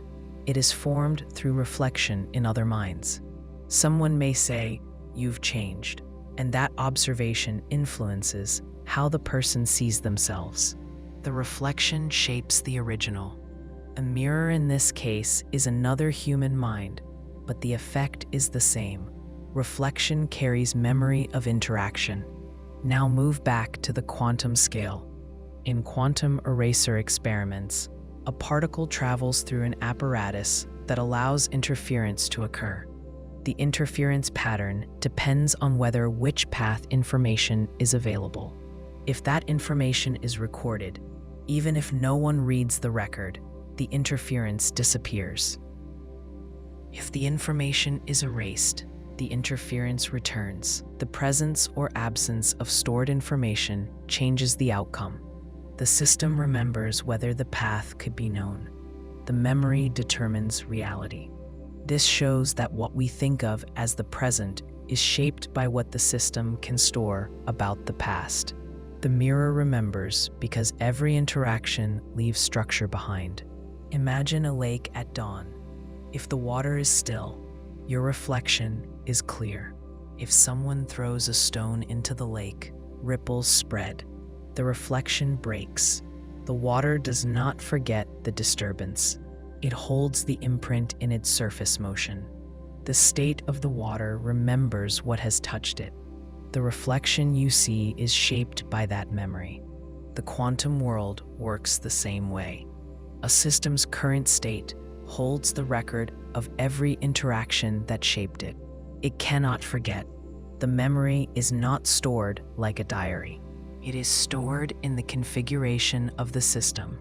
It is formed through reflection in other minds. Someone may say, "You've changed," and that observation influences how the person sees themselves. The reflection shapes the original. A mirror in this case is another human mind, but the effect is the same. Reflection carries memory of interaction. Now move back to the quantum scale. In quantum eraser experiments, a particle travels through an apparatus that allows interference to occur. The interference pattern depends on which path information is available. If that information is recorded, even if no one reads the record, the interference disappears. If the information is erased, the interference returns. The presence or absence of stored information changes the outcome. The system remembers whether the path could be known. The memory determines reality. This shows that what we think of as the present is shaped by what the system can store about the past. The mirror remembers because every interaction leaves structure behind. Imagine a lake at dawn. If the water is still, your reflection is clear. If someone throws a stone into the lake, ripples spread. The reflection breaks. The water does not forget the disturbance. It holds the imprint in its surface motion. The state of the water remembers what has touched it. The reflection you see is shaped by that memory. The quantum world works the same way. A system's current state holds the record of every interaction that shaped it. It cannot forget. The memory is not stored like a diary. It is stored in the configuration of the system.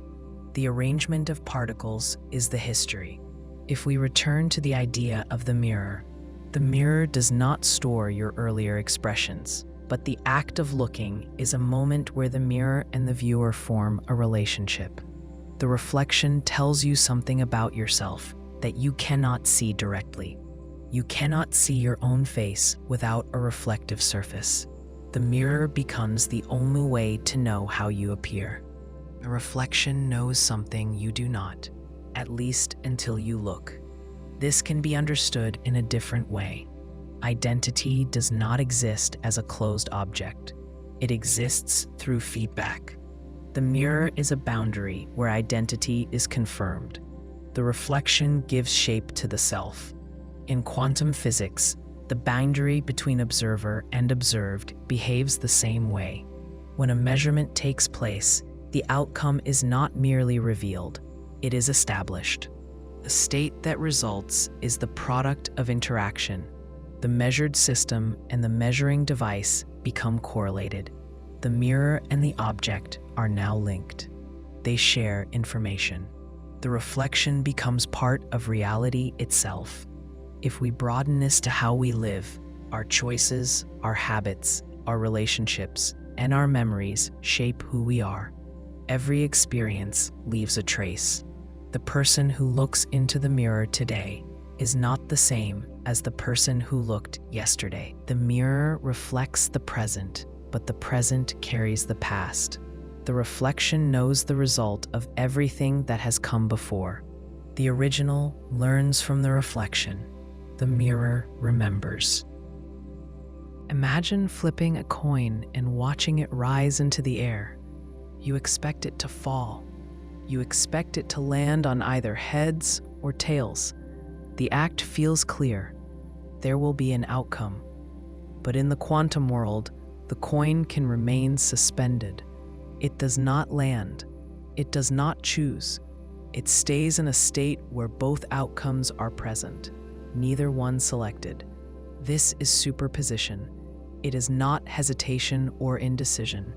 The arrangement of particles is the history. If we return to the idea of the mirror does not store your earlier expressions, but the act of looking is a moment where the mirror and the viewer form a relationship. The reflection tells you something about yourself that you cannot see directly. You cannot see your own face without a reflective surface. The mirror becomes the only way to know how you appear. The reflection knows something you do not, at least until you look. This can be understood in a different way. Identity does not exist as a closed object. It exists through feedback. The mirror is a boundary where identity is confirmed. The reflection gives shape to the self. In quantum physics, the boundary between observer and observed behaves the same way. When a measurement takes place, the outcome is not merely revealed, it is established. The state that results is the product of interaction. The measured system and the measuring device become correlated. The mirror and the object are now linked. They share information. The reflection becomes part of reality itself. If we broaden this to how we live, our choices, our habits, our relationships, and our memories shape who we are. Every experience leaves a trace. The person who looks into the mirror today is not the same as the person who looked yesterday. The mirror reflects the present, but the present carries the past. The reflection knows the result of everything that has come before. The original learns from the reflection. The mirror remembers. Imagine flipping a coin and watching it rise into the air. You expect it to fall. You expect it to land on either heads or tails. The act feels clear. There will be an outcome. But in the quantum world, the coin can remain suspended. It does not land. It does not choose. It stays in a state where both outcomes are present, neither one selected. This is superposition. It is not hesitation or indecision.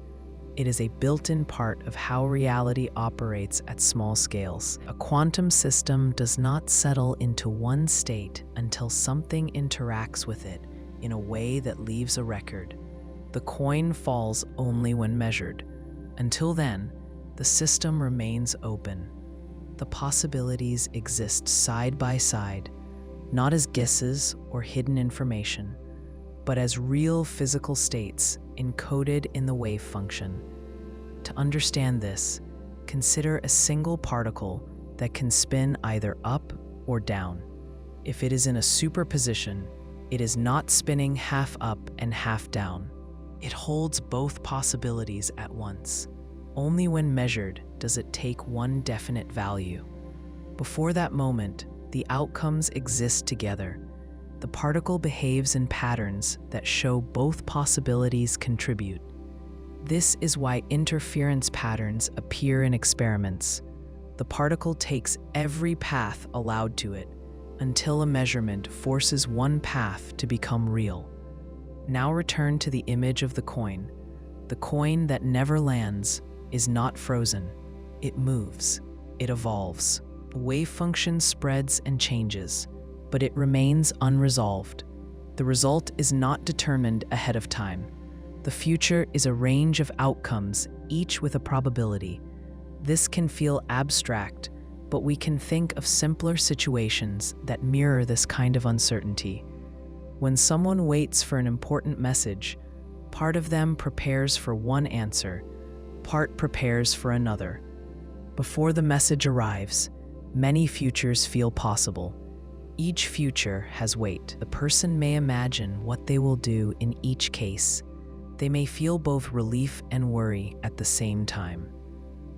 It is a built-in part of how reality operates at small scales. A quantum system does not settle into one state until something interacts with it in a way that leaves a record. The coin falls only when measured. Until then, the system remains open. The possibilities exist side by side, not as guesses or hidden information, but as real physical states encoded in the wave function. To understand this, consider a single particle that can spin either up or down. If it is in a superposition, it is not spinning half up and half down. It holds both possibilities at once. Only when measured does it take one definite value. Before that moment, the outcomes exist together. The particle behaves in patterns that show both possibilities contribute. This is why interference patterns appear in experiments. The particle takes every path allowed to it until a measurement forces one path to become real. Now return to the image of the coin. The coin that never lands is not frozen. It moves. It evolves. The wave function spreads and changes, but it remains unresolved. The result is not determined ahead of time. The future is a range of outcomes, each with a probability. This can feel abstract, but we can think of simpler situations that mirror this kind of uncertainty. When someone waits for an important message, part of them prepares for one answer, part prepares for another. Before the message arrives, many futures feel possible. Each future has weight. The person may imagine what they will do in each case. They may feel both relief and worry at the same time.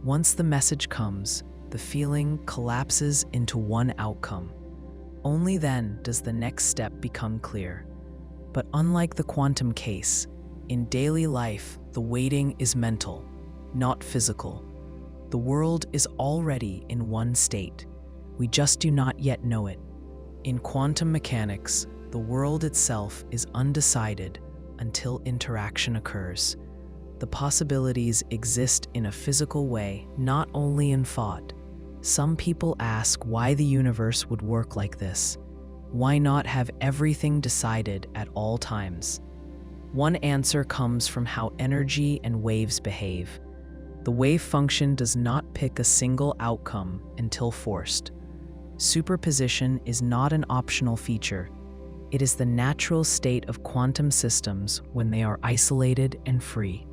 Once the message comes, the feeling collapses into one outcome. Only then does the next step become clear. But unlike the quantum case, in daily life, the waiting is mental, not physical. The world is already in one state. We just do not yet know it. In quantum mechanics, the world itself is undecided until interaction occurs. The possibilities exist in a physical way, not only in thought. Some people ask why the universe would work like this. Why not have everything decided at all times? One answer comes from how energy and waves behave. The wave function does not pick a single outcome until forced. Superposition is not an optional feature. It is the natural state of quantum systems when they are isolated and free.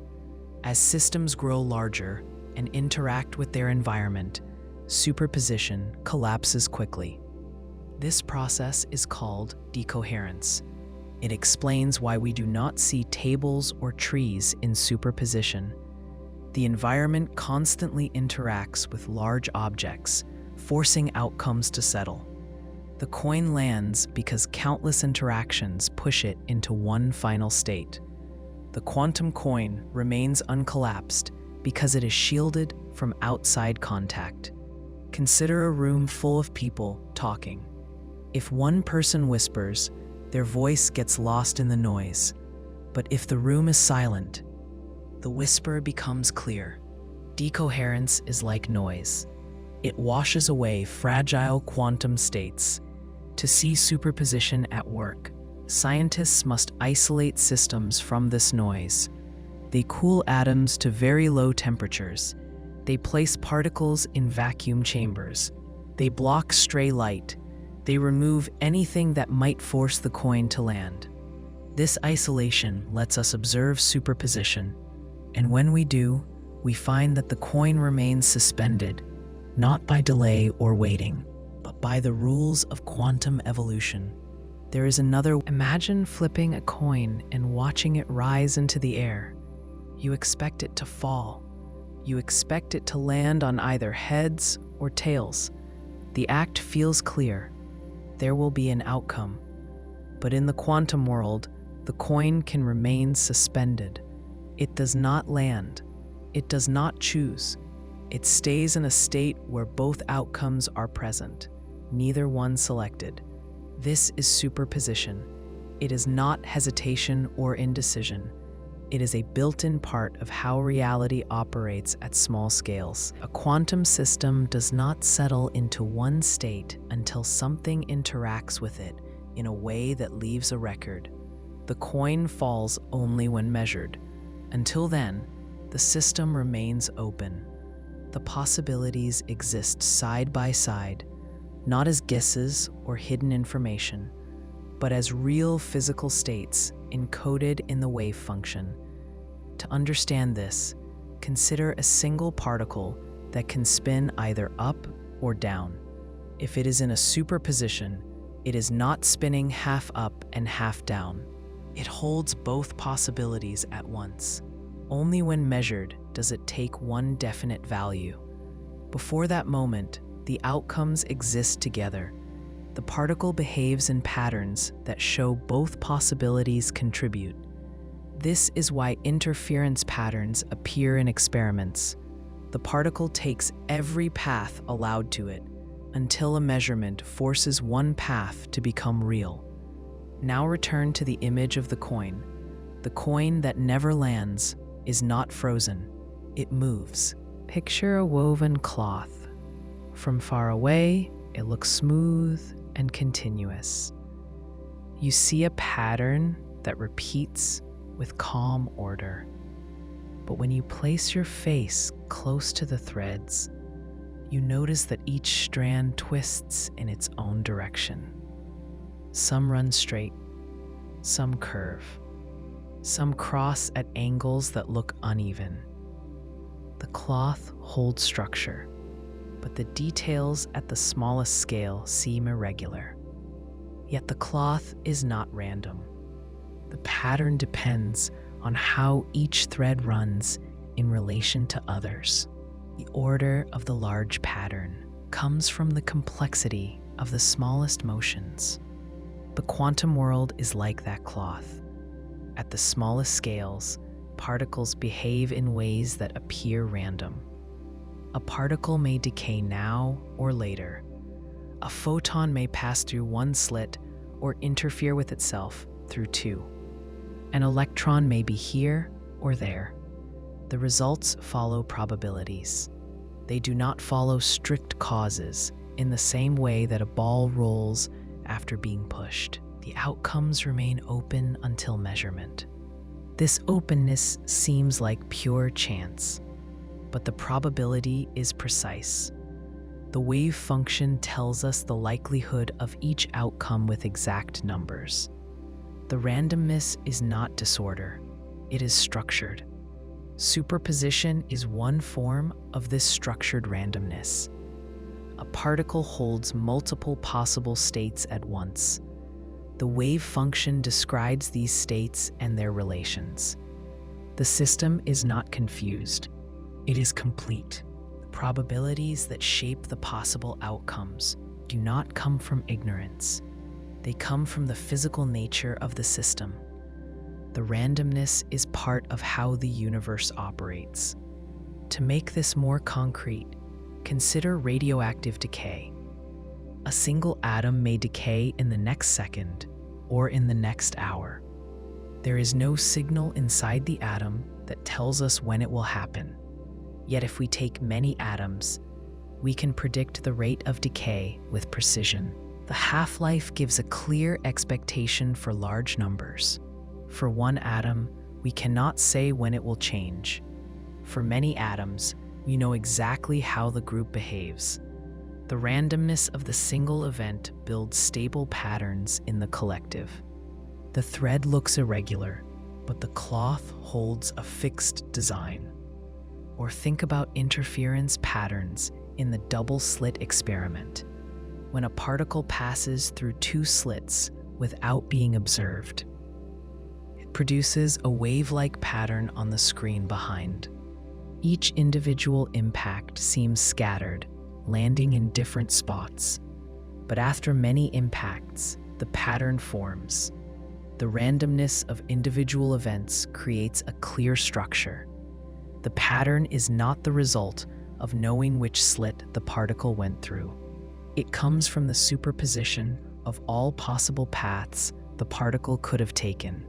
As systems grow larger and interact with their environment, superposition collapses quickly. This process is called decoherence. It explains why we do not see tables or trees in superposition. The environment constantly interacts with large objects, forcing outcomes to settle. The coin lands because countless interactions push it into one final state. The quantum coin remains uncollapsed because it is shielded from outside contact. Consider a room full of people talking. If one person whispers, their voice gets lost in the noise. But if the room is silent, the whisper becomes clear. Decoherence is like noise. It washes away fragile quantum states. To see superposition at work, scientists must isolate systems from this noise. They cool atoms to very low temperatures. They place particles in vacuum chambers. They block stray light. They remove anything that might force the coin to land. This isolation lets us observe superposition. And when we do, we find that the coin remains suspended, not by delay or waiting, but by the rules of quantum evolution. There is another. Imagine flipping a coin and watching it rise into the air. You expect it to fall. You expect it to land on either heads or tails. The act feels clear. There will be an outcome. But in the quantum world, the coin can remain suspended. It does not land. It does not choose. It stays in a state where both outcomes are present, neither one selected. This is superposition. It is not hesitation or indecision. It is a built-in part of how reality operates at small scales. A quantum system does not settle into one state until something interacts with it in a way that leaves a record. The coin falls only when measured. Until then, the system remains open. The possibilities exist side by side, not as guesses or hidden information, but as real physical states encoded in the wave function. To understand this, consider a single particle that can spin either up or down. If it is in a superposition, it is not spinning half up and half down. It holds both possibilities at once. Only when measured does it take one definite value. Before that moment, the outcomes exist together. The particle behaves in patterns that show both possibilities contribute. This is why interference patterns appear in experiments. The particle takes every path allowed to it until a measurement forces one path to become real. Now return to the image of the coin. The coin that never lands is not frozen. It moves. Picture a woven cloth. From far away, it looks smooth and continuous. You see a pattern that repeats with calm order. But when you place your face close to the threads, you notice that each strand twists in its own direction. Some run straight, some curve, some cross at angles that look uneven. The cloth holds structure, but the details at the smallest scale seem irregular. Yet the cloth is not random. The pattern depends on how each thread runs in relation to others. The order of the large pattern comes from the complexity of the smallest motions. The quantum world is like that cloth. At the smallest scales, particles behave in ways that appear random. A particle may decay now or later. A photon may pass through one slit or interfere with itself through two. An electron may be here or there. The results follow probabilities. They do not follow strict causes in the same way that a ball rolls after being pushed. The outcomes remain open until measurement. This openness seems like pure chance, but the probability is precise. The wave function tells us the likelihood of each outcome with exact numbers. The randomness is not disorder, it is structured. Superposition is one form of this structured randomness. A particle holds multiple possible states at once. The wave function describes these states and their relations. The system is not confused. It is complete. The probabilities that shape the possible outcomes do not come from ignorance. They come from the physical nature of the system. The randomness is part of how the universe operates. To make this more concrete, consider radioactive decay. A single atom may decay in the next second or in the next hour. There is no signal inside the atom that tells us when it will happen. Yet if we take many atoms, we can predict the rate of decay with precision. The half-life gives a clear expectation for large numbers. For one atom, we cannot say when it will change. For many atoms, we know exactly how the group behaves. The randomness of the single event builds stable patterns in the collective. The thread looks irregular, but the cloth holds a fixed design. Or think about interference patterns in the double-slit experiment. When a particle passes through two slits without being observed, it produces a wave-like pattern on the screen behind. Each individual impact seems scattered, landing in different spots. But after many impacts, the pattern forms. The randomness of individual events creates a clear structure. The pattern is not the result of knowing which slit the particle went through. It comes from the superposition of all possible paths the particle could have taken.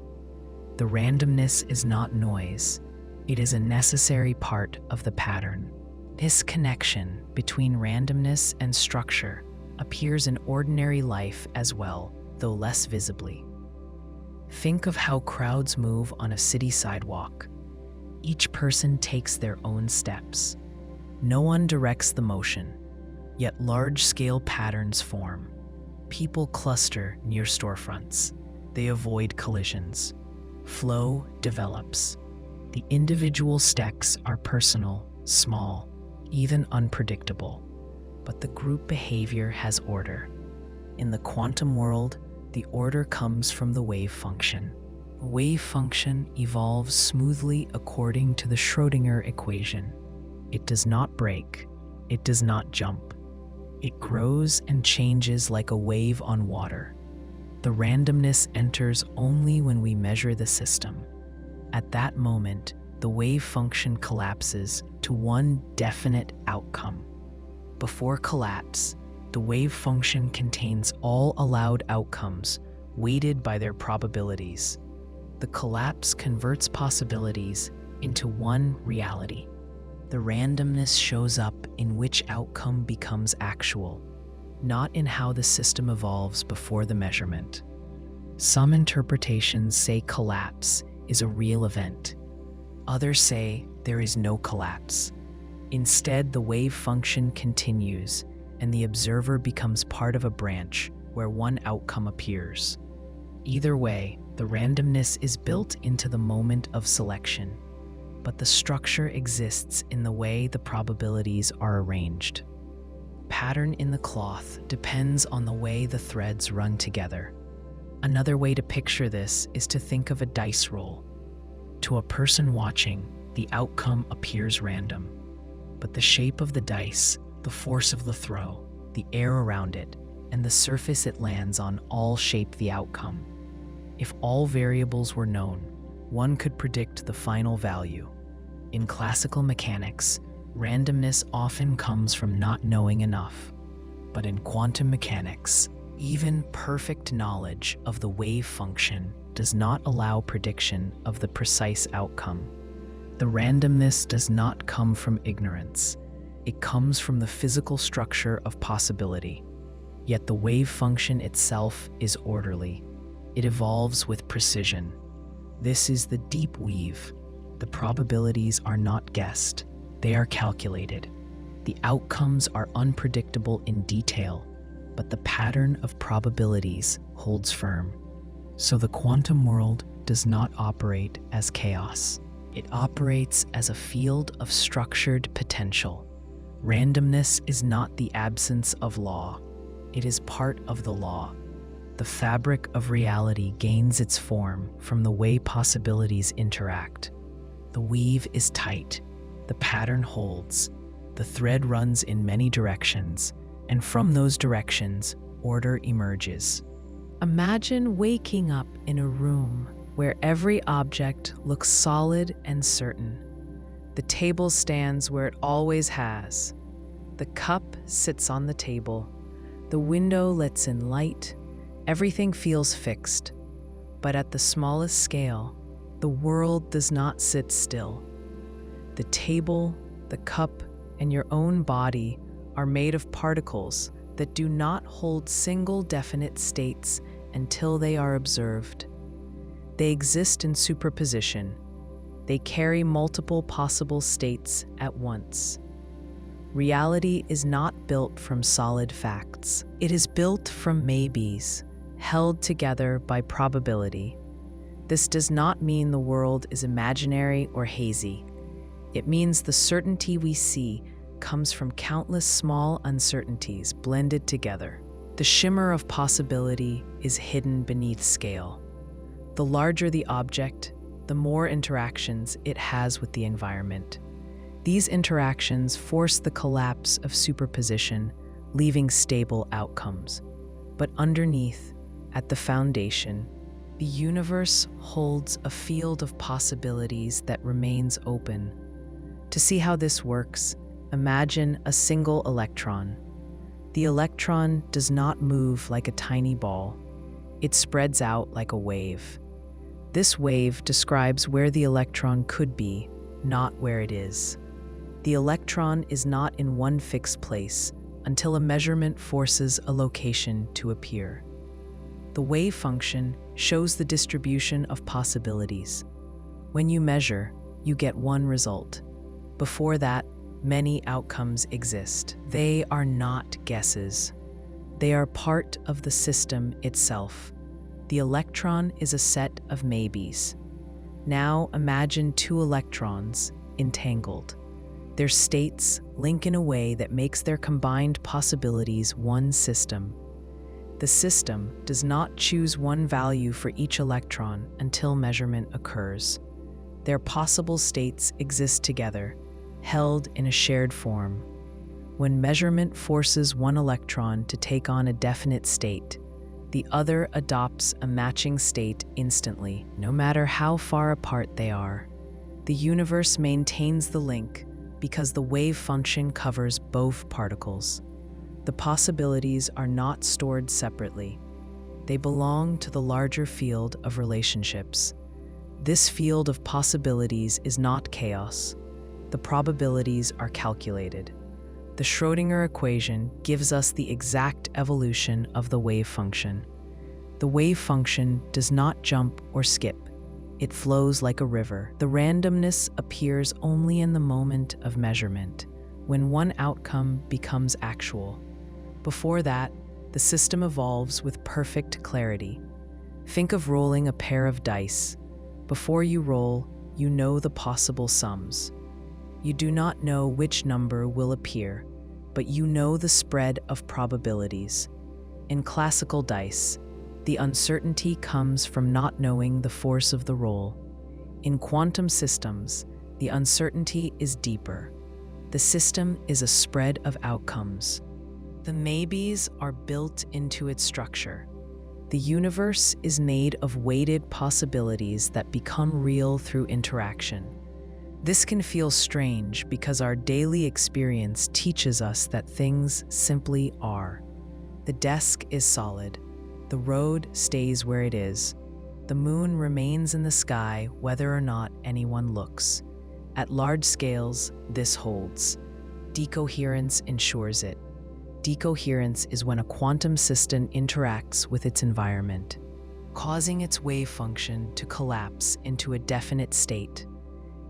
The randomness is not noise. It is a necessary part of the pattern. This connection between randomness and structure appears in ordinary life as well, though less visibly. Think of how crowds move on a city sidewalk. Each person takes their own steps. No one directs the motion, yet large-scale patterns form. People cluster near storefronts. They avoid collisions. Flow develops. The individual steps are personal, small, even unpredictable. But the group behavior has order. In the quantum world, the order comes from the wave function. A wave function evolves smoothly according to the Schrödinger equation. It does not break. It does not jump. It grows and changes like a wave on water. The randomness enters only when we measure the system. At that moment, the wave function collapses to one definite outcome. Before collapse, the wave function contains all allowed outcomes, weighted by their probabilities. The collapse converts possibilities into one reality. The randomness shows up in which outcome becomes actual, not in how the system evolves before the measurement. Some interpretations say collapse is a real event. Others say there is no collapse. Instead, the wave function continues, and the observer becomes part of a branch where one outcome appears. Either way, the randomness is built into the moment of selection, but the structure exists in the way the probabilities are arranged. Pattern in the cloth depends on the way the threads run together. Another way to picture this is to think of a dice roll. To a person watching, the outcome appears random, but the shape of the dice, the force of the throw, the air around it, and the surface it lands on all shape the outcome. If all variables were known, one could predict the final value. In classical mechanics, randomness often comes from not knowing enough. But in quantum mechanics, even perfect knowledge of the wave function does not allow prediction of the precise outcome. The randomness does not come from ignorance. It comes from the physical structure of possibility. Yet the wave function itself is orderly. It evolves with precision. This is the deep weave. The probabilities are not guessed. They are calculated. The outcomes are unpredictable in detail, but the pattern of probabilities holds firm. So the quantum world does not operate as chaos. It operates as a field of structured potential. Randomness is not the absence of law. It is part of the law. The fabric of reality gains its form from the way possibilities interact. The weave is tight. The pattern holds. The thread runs in many directions, and from those directions, order emerges. Imagine waking up in a room where every object looks solid and certain. The table stands where it always has. The cup sits on the table. The window lets in light. Everything feels fixed. But at the smallest scale, the world does not sit still. The table, the cup, and your own body are made of particles that do not hold single definite states until they are observed. They exist in superposition. They carry multiple possible states at once. Reality is not built from solid facts. It is built from maybes, held together by probability. This does not mean the world is imaginary or hazy. It means the certainty we see comes from countless small uncertainties blended together. The shimmer of possibility is hidden beneath scale. The larger the object, the more interactions it has with the environment. These interactions force the collapse of superposition, leaving stable outcomes. But underneath, at the foundation, the universe holds a field of possibilities that remains open. To see how this works, imagine a single electron. The electron does not move like a tiny ball. It spreads out like a wave. This wave describes where the electron could be, not where it is. The electron is not in one fixed place until a measurement forces a location to appear. The wave function shows the distribution of possibilities. When you measure, you get one result. Before that, many outcomes exist. They are not guesses. They are part of the system itself. The electron is a set of maybes. Now imagine two electrons entangled. Their states link in a way that makes their combined possibilities one system. The system does not choose one value for each electron until measurement occurs. Their possible states exist together, held in a shared form. When measurement forces one electron to take on a definite state, the other adopts a matching state instantly, no matter how far apart they are. The universe maintains the link because the wave function covers both particles. The possibilities are not stored separately. They belong to the larger field of relationships. This field of possibilities is not chaos. The probabilities are calculated. The Schrödinger equation gives us the exact evolution of the wave function. The wave function does not jump or skip. It flows like a river. The randomness appears only in the moment of measurement, when one outcome becomes actual. Before that, the system evolves with perfect clarity. Think of rolling a pair of dice. Before you roll, you know the possible sums. You do not know which number will appear, but you know the spread of probabilities. In classical dice, the uncertainty comes from not knowing the force of the roll. In quantum systems, the uncertainty is deeper. The system is a spread of outcomes. The maybes are built into its structure. The universe is made of weighted possibilities that become real through interaction. This can feel strange because our daily experience teaches us that things simply are. The desk is solid. The road stays where it is. The moon remains in the sky whether or not anyone looks. At large scales, this holds. Decoherence ensures it. Decoherence is when a quantum system interacts with its environment, causing its wave function to collapse into a definite state.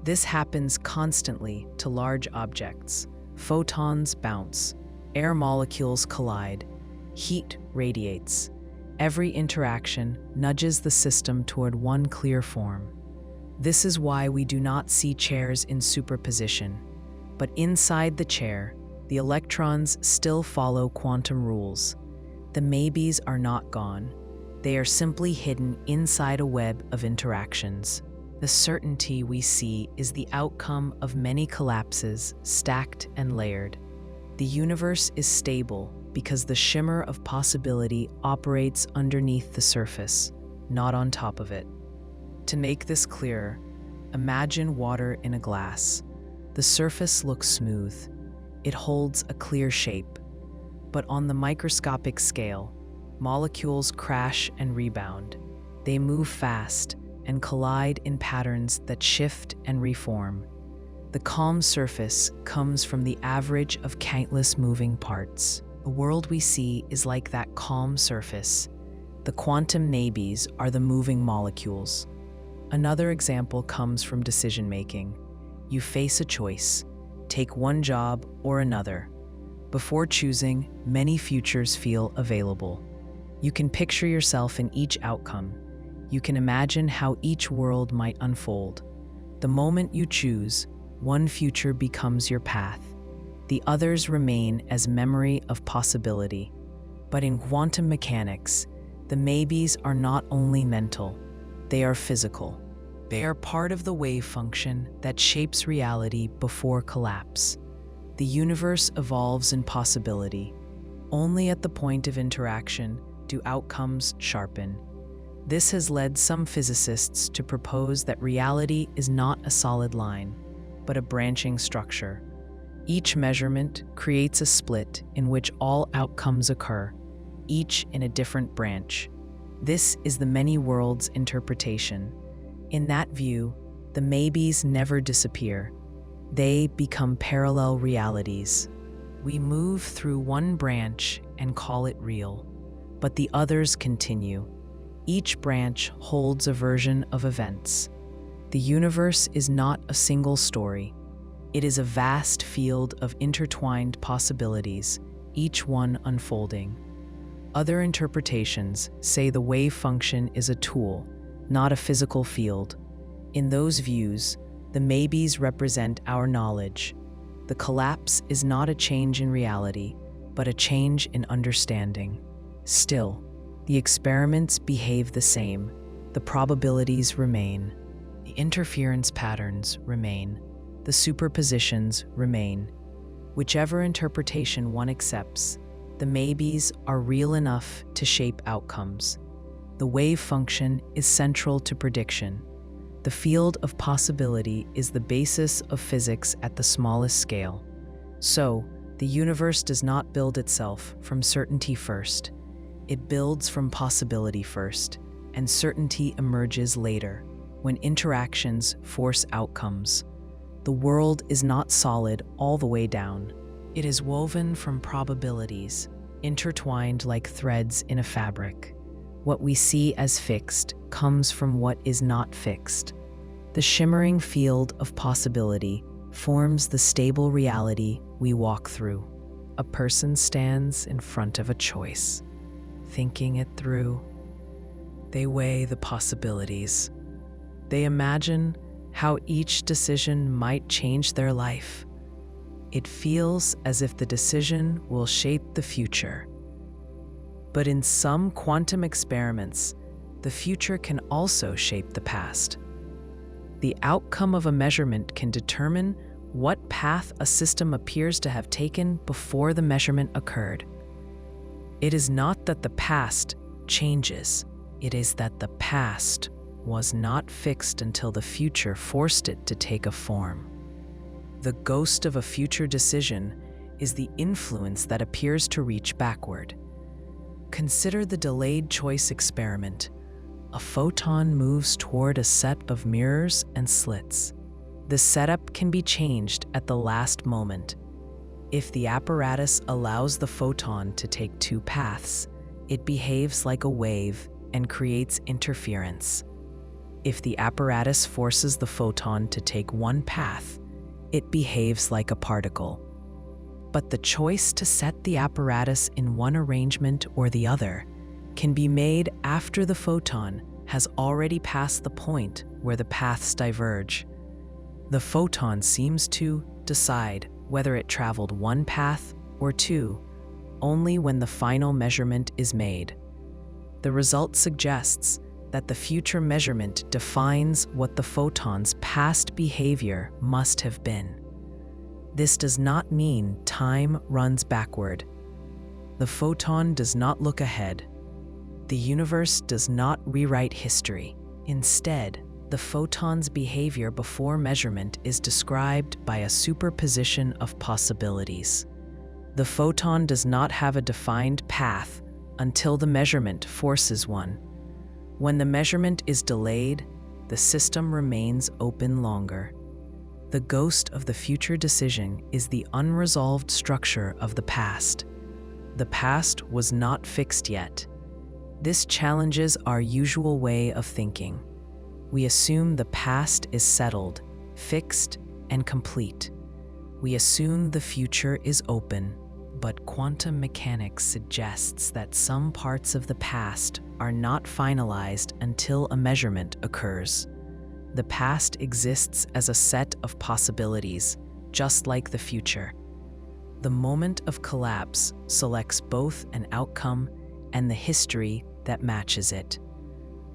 This happens constantly to large objects. Photons bounce, air molecules collide, heat radiates. Every interaction nudges the system toward one clear form. This is why we do not see chairs in superposition, but inside the chair, the electrons still follow quantum rules. The maybes are not gone. They are simply hidden inside a web of interactions. The certainty we see is the outcome of many collapses, stacked and layered. The universe is stable because the shimmer of possibility operates underneath the surface, not on top of it. To make this clearer, imagine water in a glass. The surface looks smooth. It holds a clear shape. But on the microscopic scale, molecules crash and rebound. They move fast and collide in patterns that shift and reform. The calm surface comes from the average of countless moving parts. The world we see is like that calm surface. The quantum maybes are the moving molecules. Another example comes from decision-making. You face a choice. Take one job or another. Before choosing, many futures feel available. You can picture yourself in each outcome. You can imagine how each world might unfold. The moment you choose, one future becomes your path. The others remain as memory of possibility. But in quantum mechanics, the maybes are not only mental, they are physical. They are part of the wave function that shapes reality before collapse. The universe evolves in possibility. Only at the point of interaction do outcomes sharpen. This has led some physicists to propose that reality is not a solid line, but a branching structure. Each measurement creates a split in which all outcomes occur, each in a different branch. This is the many worlds interpretation. In that view, the maybes never disappear. They become parallel realities. We move through one branch and call it real, but the others continue. Each branch holds a version of events. The universe is not a single story. It is a vast field of intertwined possibilities, each one unfolding. Other interpretations say the wave function is a tool, not a physical field. In those views, the maybes represent our knowledge. The collapse is not a change in reality, but a change in understanding. Still, the experiments behave the same. The probabilities remain. The interference patterns remain. The superpositions remain. Whichever interpretation one accepts, the maybes are real enough to shape outcomes. The wave function is central to prediction. The field of possibility is the basis of physics at the smallest scale. So, the universe does not build itself from certainty first. It builds from possibility first, and certainty emerges later, when interactions force outcomes. The world is not solid all the way down. It is woven from probabilities, intertwined like threads in a fabric. What we see as fixed comes from what is not fixed. The shimmering field of possibility forms the stable reality we walk through. A person stands in front of a choice, thinking it through. They weigh the possibilities. They imagine how each decision might change their life. It feels as if the decision will shape the future. But in some quantum experiments, the future can also shape the past. The outcome of a measurement can determine what path a system appears to have taken before the measurement occurred. It is not that the past changes, it is that the past was not fixed until the future forced it to take a form. The ghost of a future decision is the influence that appears to reach backward. Consider the delayed choice experiment. A photon moves toward a set of mirrors and slits. The setup can be changed at the last moment. If the apparatus allows the photon to take two paths, it behaves like a wave and creates interference. If the apparatus forces the photon to take one path, it behaves like a particle. But the choice to set the apparatus in one arrangement or the other can be made after the photon has already passed the point where the paths diverge. The photon seems to decide whether it traveled one path or two, only when the final measurement is made. The result suggests that the future measurement defines what the photon's past behavior must have been. This does not mean time runs backward. The photon does not look ahead. The universe does not rewrite history. Instead, the photon's behavior before measurement is described by a superposition of possibilities. The photon does not have a defined path until the measurement forces one. When the measurement is delayed, the system remains open longer. The ghost of the future decision is the unresolved structure of the past. The past was not fixed yet. This challenges our usual way of thinking. We assume the past is settled, fixed, and complete. We assume the future is open, but quantum mechanics suggests that some parts of the past are not finalized until a measurement occurs. The past exists as a set of possibilities, just like the future. The moment of collapse selects both an outcome and the history that matches it.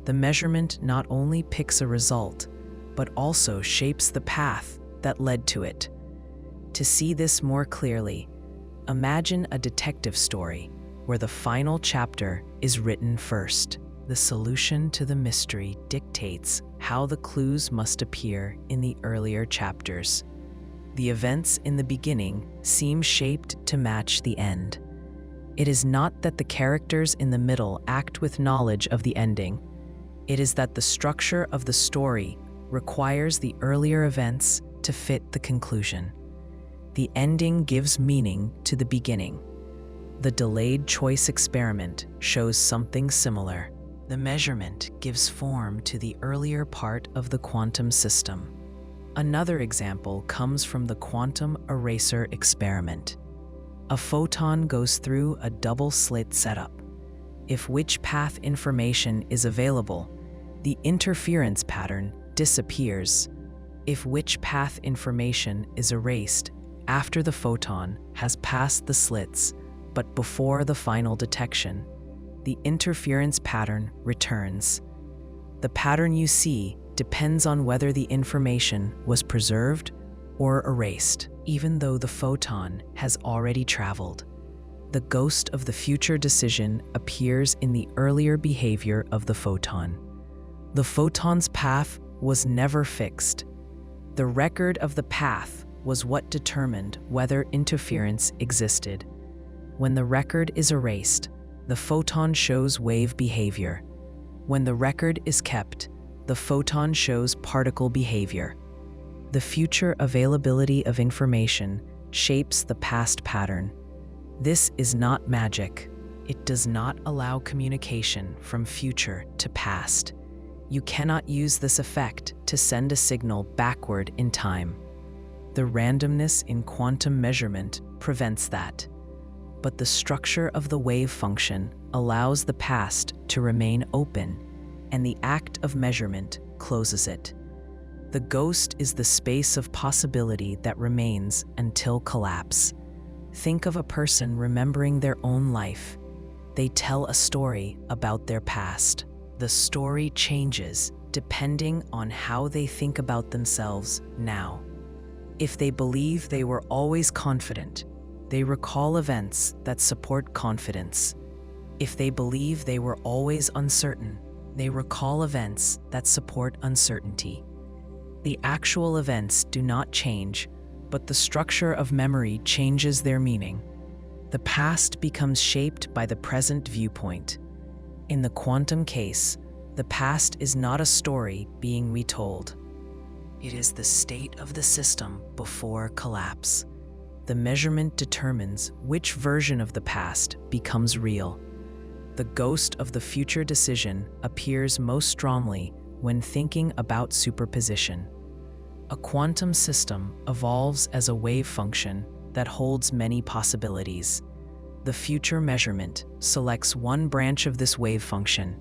The measurement not only picks a result, but also shapes the path that led to it. To see this more clearly, imagine a detective story where the final chapter is written first. The solution to the mystery dictates how the clues must appear in the earlier chapters. The events in the beginning seem shaped to match the end. It is not that the characters in the middle act with knowledge of the ending. It is that the structure of the story requires the earlier events to fit the conclusion. The ending gives meaning to the beginning. The delayed choice experiment shows something similar. The measurement gives form to the earlier part of the quantum system. Another example comes from the quantum eraser experiment. A photon goes through a double-slit setup. If which path information is available, the interference pattern disappears. If which path information is erased after the photon has passed the slits, but before the final detection, the interference pattern returns. The pattern you see depends on whether the information was preserved or erased, even though the photon has already traveled. The ghost of the future decision appears in the earlier behavior of the photon. The photon's path was never fixed. The record of the path was what determined whether interference existed. When the record is erased, the photon shows wave behavior. When the record is kept, the photon shows particle behavior. The future availability of information shapes the past pattern. This is not magic. It does not allow communication from future to past. You cannot use this effect to send a signal backward in time. The randomness in quantum measurement prevents that. But the structure of the wave function allows the past to remain open, and the act of measurement closes it. The ghost is the space of possibility that remains until collapse. Think of a person remembering their own life. They tell a story about their past. The story changes depending on how they think about themselves now. If they believe they were always confident, they recall events that support confidence. If they believe they were always uncertain, they recall events that support uncertainty. The actual events do not change, but the structure of memory changes their meaning. The past becomes shaped by the present viewpoint. In the quantum case, the past is not a story being retold. It is the state of the system before collapse. The measurement determines which version of the past becomes real. The ghost of the future decision appears most strongly when thinking about superposition. A quantum system evolves as a wave function that holds many possibilities. The future measurement selects one branch of this wave function.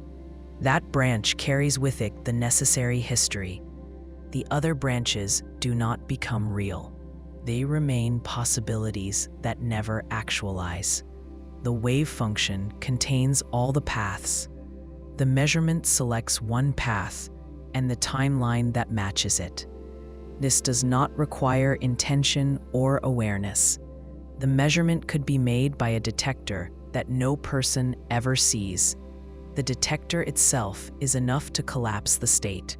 That branch carries with it the necessary history. The other branches do not become real. They remain possibilities that never actualize. The wave function contains all the paths. The measurement selects one path and the timeline that matches it. This does not require intention or awareness. The measurement could be made by a detector that no person ever sees. The detector itself is enough to collapse the state.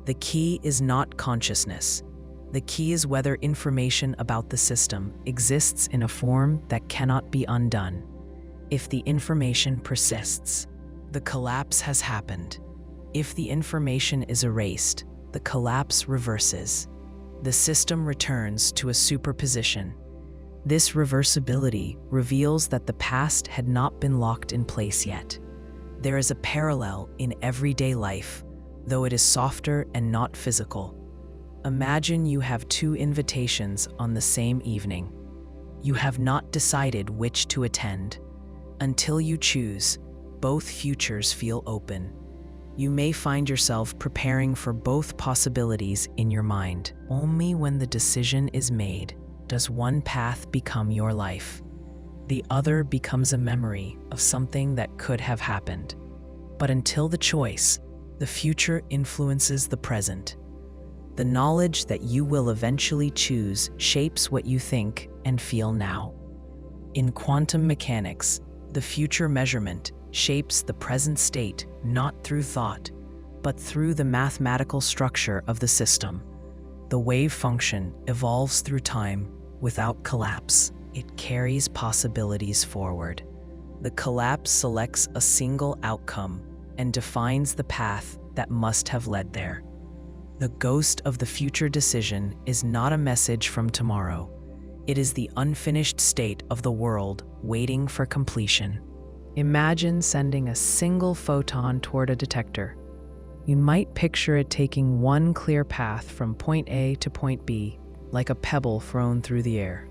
The key is not consciousness. The key is whether information about the system exists in a form that cannot be undone. If the information persists, the collapse has happened. If the information is erased, the collapse reverses. The system returns to a superposition. This reversibility reveals that the past had not been locked in place yet. There is a parallel in everyday life, though it is softer and not physical. Imagine you have two invitations on the same evening. You have not decided which to attend. Until you choose, both futures feel open. You may find yourself preparing for both possibilities in your mind. Only when the decision is made does one path become your life. The other becomes a memory of something that could have happened. But until the choice, the future influences the present. The knowledge that you will eventually choose shapes what you think and feel now. In quantum mechanics, the future measurement shapes the present state not through thought, but through the mathematical structure of the system. The wave function evolves through time without collapse. It carries possibilities forward. The collapse selects a single outcome and defines the path that must have led there. The ghost of the future decision is not a message from tomorrow. It is the unfinished state of the world waiting for completion. Imagine sending a single photon toward a detector. You might picture it taking one clear path from point A to point B, like a pebble thrown through the air.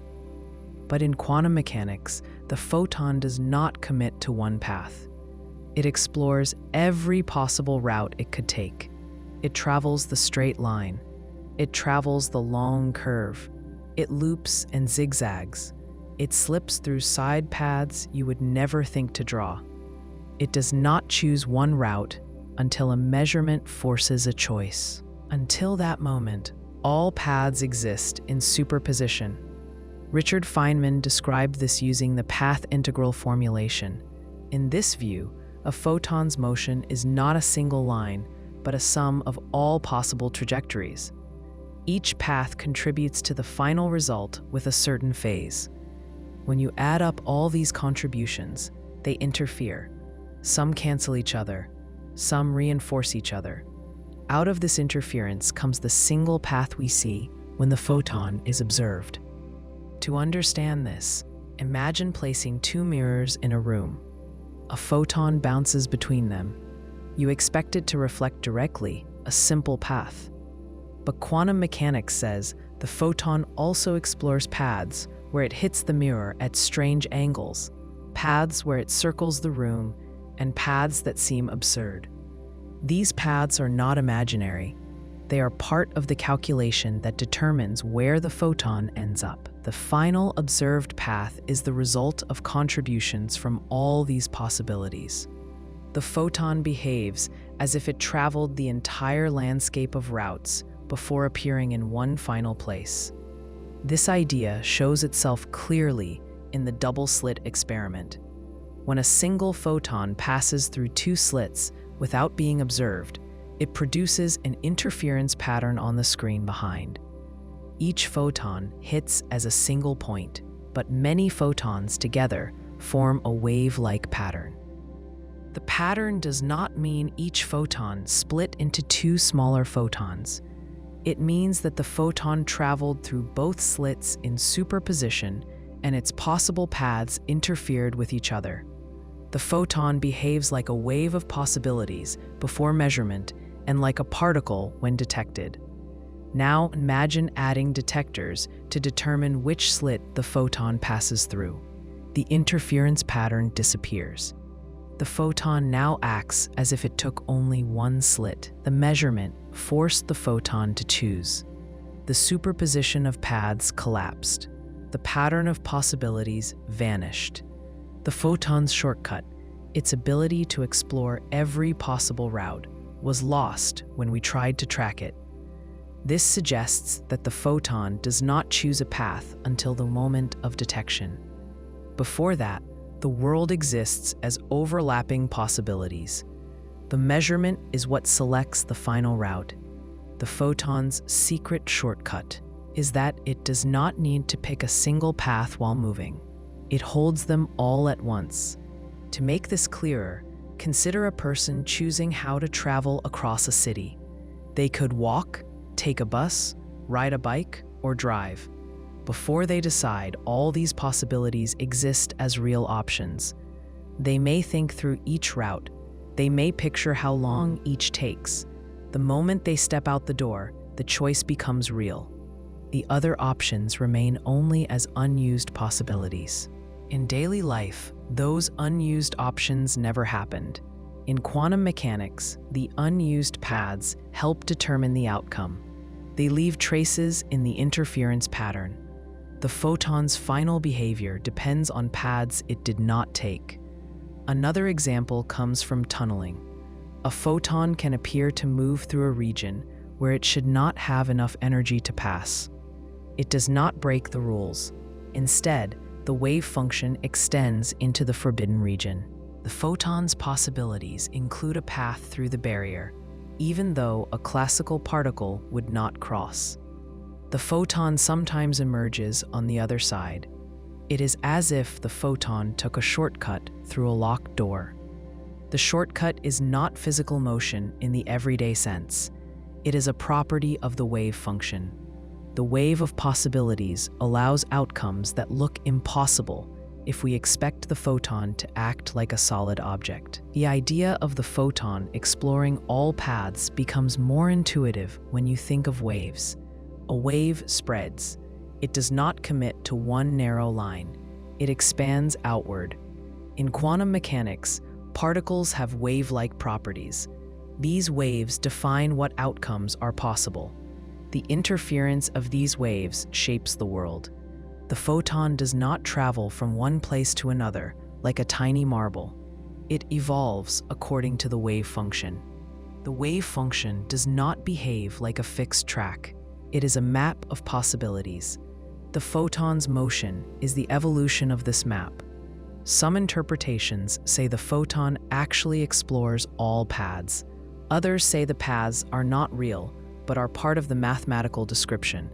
But in quantum mechanics, the photon does not commit to one path. It explores every possible route it could take. It travels the straight line. It travels the long curve. It loops and zigzags. It slips through side paths you would never think to draw. It does not choose one route until a measurement forces a choice. Until that moment, all paths exist in superposition. Richard Feynman described this using the path integral formulation. In this view, a photon's motion is not a single line, but a sum of all possible trajectories. Each path contributes to the final result with a certain phase. When you add up all these contributions, they interfere. Some cancel each other, some reinforce each other. Out of this interference comes the single path we see when the photon is observed. To understand this, imagine placing two mirrors in a room. A photon bounces between them. You expect it to reflect directly, a simple path. But quantum mechanics says the photon also explores paths where it hits the mirror at strange angles, paths where it circles the room, and paths that seem absurd. These paths are not imaginary. They are part of the calculation that determines where the photon ends up. The final observed path is the result of contributions from all these possibilities. The photon behaves as if it traveled the entire landscape of routes before appearing in one final place. This idea shows itself clearly in the double-slit experiment. When a single photon passes through two slits without being observed, it produces an interference pattern on the screen behind. Each photon hits as a single point, but many photons together form a wave-like pattern. The pattern does not mean each photon split into two smaller photons. It means that the photon traveled through both slits in superposition and its possible paths interfered with each other. The photon behaves like a wave of possibilities before measurement and like a particle when detected. Now imagine adding detectors to determine which slit the photon passes through. The interference pattern disappears. The photon now acts as if it took only one slit. The measurement forced the photon to choose. The superposition of paths collapsed. The pattern of possibilities vanished. The photon's shortcut, its ability to explore every possible route, was lost when we tried to track it. This suggests that the photon does not choose a path until the moment of detection. Before that, the world exists as overlapping possibilities. The measurement is what selects the final route. The photon's secret shortcut is that it does not need to pick a single path while moving. It holds them all at once. To make this clearer, consider a person choosing how to travel across a city. They could walk, take a bus, ride a bike, or drive. Before they decide, all these possibilities exist as real options. They may think through each route. They may picture how long each takes. The moment they step out the door, the choice becomes real. The other options remain only as unused possibilities. In daily life, those unused options never happened. In quantum mechanics, the unused paths help determine the outcome. They leave traces in the interference pattern. The photon's final behavior depends on paths it did not take. Another example comes from tunneling. A photon can appear to move through a region where it should not have enough energy to pass. It does not break the rules. Instead, the wave function extends into the forbidden region. The photon's possibilities include a path through the barrier, even though a classical particle would not cross. The photon sometimes emerges on the other side. It is as if the photon took a shortcut through a locked door. The shortcut is not physical motion in the everyday sense. It is a property of the wave function. The wave of possibilities allows outcomes that look impossible, if we expect the photon to act like a solid object. The idea of the photon exploring all paths becomes more intuitive when you think of waves. A wave spreads. It does not commit to one narrow line. It expands outward. In quantum mechanics, particles have wave-like properties. These waves define what outcomes are possible. The interference of these waves shapes the world. The photon does not travel from one place to another like a tiny marble. It evolves according to the wave function. The wave function does not behave like a fixed track. It is a map of possibilities. The photon's motion is the evolution of this map. Some interpretations say the photon actually explores all paths. Others say the paths are not real, but are part of the mathematical description.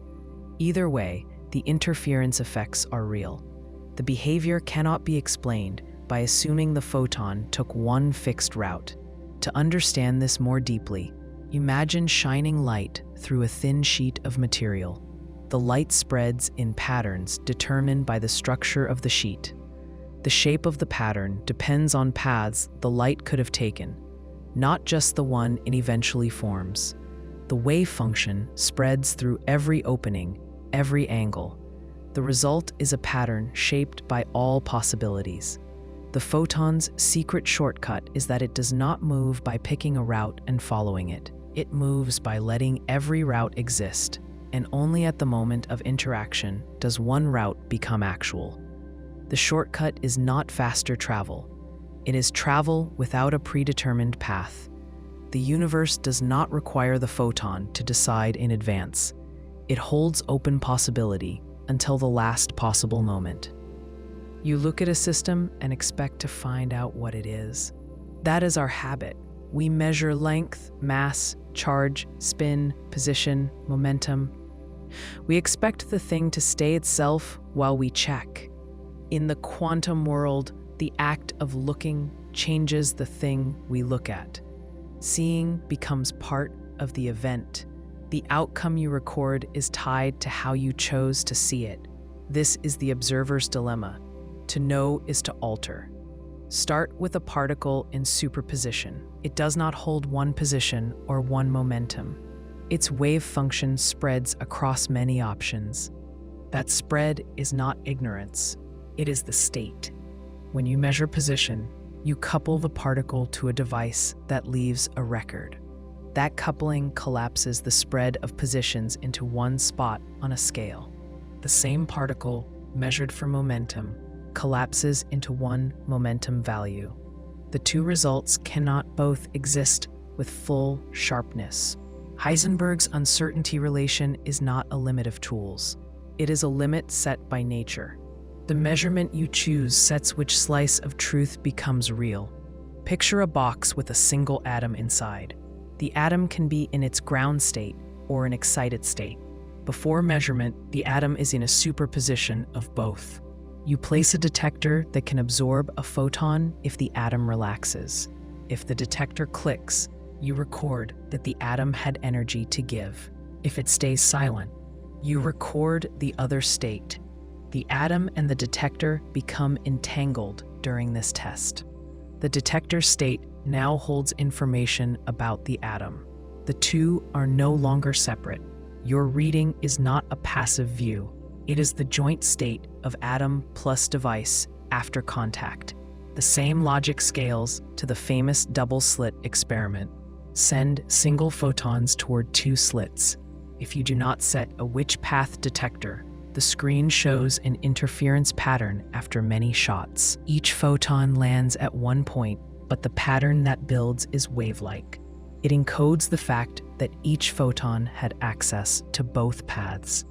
Either way, the interference effects are real. The behavior cannot be explained by assuming the photon took one fixed route. To understand this more deeply, imagine shining light through a thin sheet of material. The light spreads in patterns determined by the structure of the sheet. The shape of the pattern depends on paths the light could have taken, not just the one it eventually forms. The wave function spreads through every opening, every angle. The result is a pattern shaped by all possibilities. The photon's secret shortcut is that it does not move by picking a route and following it. It moves by letting every route exist, and only at the moment of interaction does one route become actual. The shortcut is not faster travel. It is travel without a predetermined path. The universe does not require the photon to decide in advance. It holds open possibility until the last possible moment. You look at a system and expect to find out what it is. That is our habit. We measure length, mass, charge, spin, position, momentum. We expect the thing to stay itself while we check. In the quantum world, the act of looking changes the thing we look at. Seeing becomes part of the event. The outcome you record is tied to how you chose to see it. This is the observer's dilemma. To know is to alter. Start with a particle in superposition. It does not hold one position or one momentum. Its wave function spreads across many options. That spread is not ignorance. It is the state. When you measure position, you couple the particle to a device that leaves a record. That coupling collapses the spread of positions into one spot on a scale. The same particle, measured for momentum, collapses into one momentum value. The two results cannot both exist with full sharpness. Heisenberg's uncertainty relation is not a limit of tools. It is a limit set by nature. The measurement you choose sets which slice of truth becomes real. Picture a box with a single atom inside. The atom can be in its ground state or an excited state. Before measurement, the atom is in a superposition of both. You place a detector that can absorb a photon if the atom relaxes. If the detector clicks, you record that the atom had energy to give. If it stays silent, you record the other state. The atom and the detector become entangled during this test. The detector state now holds information about the atom. The two are no longer separate. Your reading is not a passive view. It is the joint state of atom plus device after contact. The same logic scales to the famous double-slit experiment. Send single photons toward two slits. If you do not set a which path detector, the screen shows an interference pattern after many shots. Each photon lands at one point, but the pattern that builds is wave-like. It encodes the fact that each photon had access to both paths.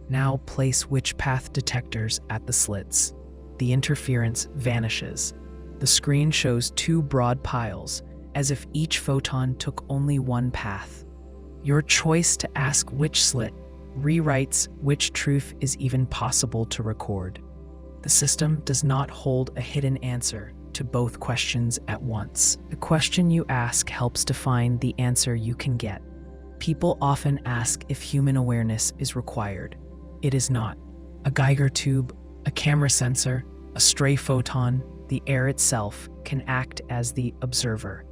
Now place which path detectors at the slits. The interference vanishes. The screen shows two broad piles, as if each photon took only one path. Your choice to ask which slit rewrites which truth is even possible to record. The system does not hold a hidden answer to both questions at once. The question you ask helps define the answer you can get. People often ask if human awareness is required. It is not. A Geiger tube, a camera sensor, A stray photon, the air itself, can act as the observer.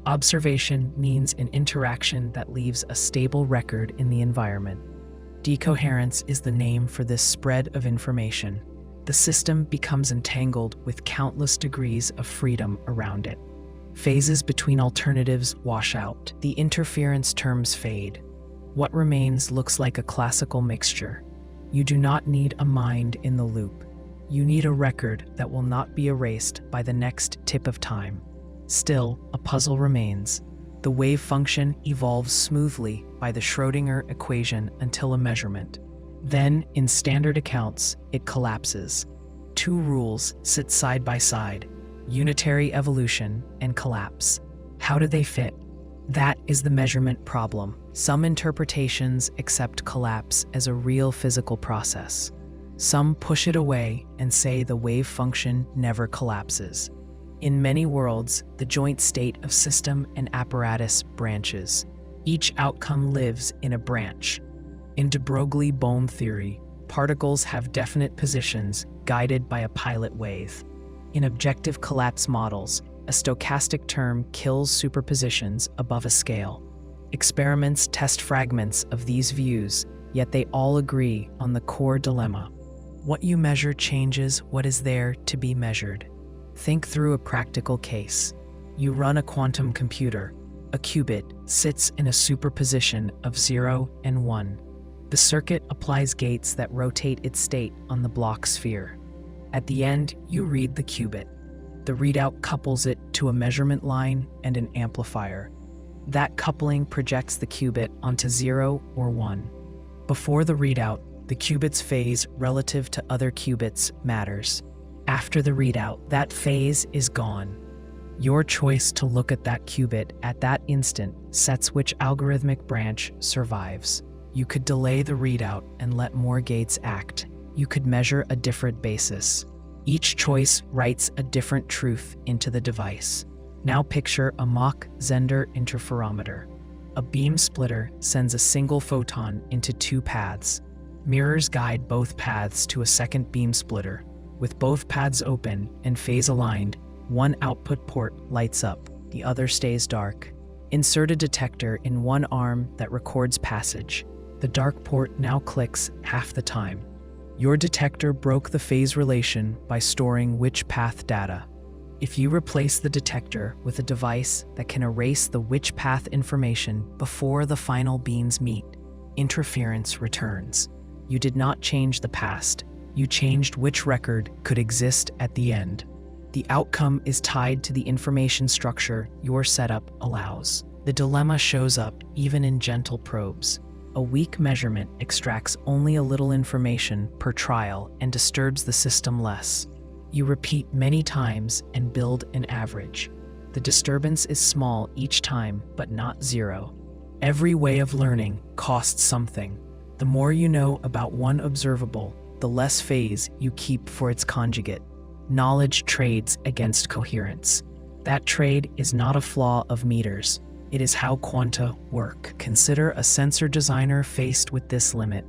Observation means an interaction that leaves a stable record in the environment. Decoherence is the name for this spread of information. The system becomes entangled with countless degrees of freedom around it. Phases between alternatives wash out. The interference terms fade. What remains looks like a classical mixture. You do not need a mind in the loop. You need a record that will not be erased by the next tip of time. Still, a puzzle remains. The wave function evolves smoothly by the Schrödinger equation until a measurement. Then, in standard accounts, it collapses. Two rules sit side by side: unitary evolution and collapse. How do they fit? That is the measurement problem. Some interpretations accept collapse as a real physical process. Some push it away and say the wave function never collapses. In many worlds, the joint state of system and apparatus branches. Each outcome lives in a branch. In de Broglie-Bohm theory, particles have definite positions guided by a pilot wave. In objective collapse models, a stochastic term kills superpositions above a scale. Experiments test fragments of these views, yet they all agree on the core dilemma. What you measure changes what is there to be measured. Think through a practical case. You run a quantum computer. A qubit sits in a superposition of 0 and 1. The circuit applies gates that rotate its state on the block sphere. At the end, you read the qubit. The readout couples it to a measurement line and an amplifier. That coupling projects the qubit onto 0 or 1. Before the readout, the qubit's phase relative to other qubits matters. After the readout, that phase is gone. Your choice to look at that qubit at that instant sets which algorithmic branch survives. You could delay the readout and let more gates act. You could measure a different basis. Each choice writes a different truth into the device. Now picture a Mach-Zehnder interferometer. A beam splitter sends a single photon into two paths. Mirrors guide both paths to a second beam splitter. With both paths open and phase aligned, one output port lights up, the other stays dark. Insert a detector in one arm that records passage. The dark port now clicks half the time. Your detector broke the phase relation by storing which path data. If you replace the detector with a device that can erase the which path information before the final beams meet, interference returns. You did not change the past. You changed which record could exist at the end. The outcome is tied to the information structure your setup allows. The dilemma shows up even in gentle probes. A weak measurement extracts only a little information per trial and disturbs the system less. You repeat many times and build an average. The disturbance is small each time, but not zero. Every way of learning costs something. The more you know about one observable, the less phase you keep for its conjugate. Knowledge trades against coherence. That trade is not a flaw of meters. It is how quanta work. Consider a sensor designer faced with this limit.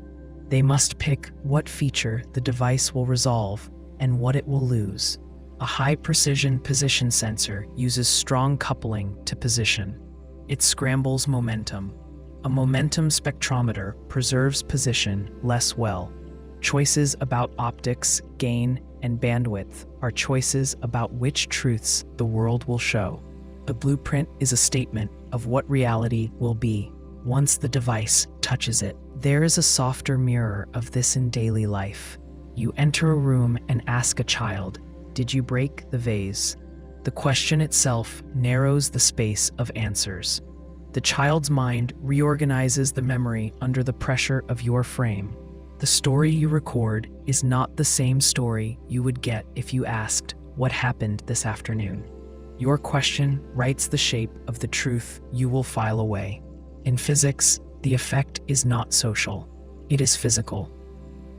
They must pick what feature the device will resolve and what it will lose. A high-precision position sensor uses strong coupling to position. It scrambles momentum. A momentum spectrometer preserves position less well. Choices about optics, gain, and bandwidth are choices about which truths the world will show. A blueprint is a statement of what reality will be once the device touches it. There is a softer mirror of this in daily life. You enter a room and ask a child, "Did you break the vase?" The question itself narrows the space of answers. The child's mind reorganizes the memory under the pressure of your frame. The story you record is not the same story you would get if you asked, "What happened this afternoon?" Your question writes the shape of the truth you will file away. In physics, the effect is not social. It is physical.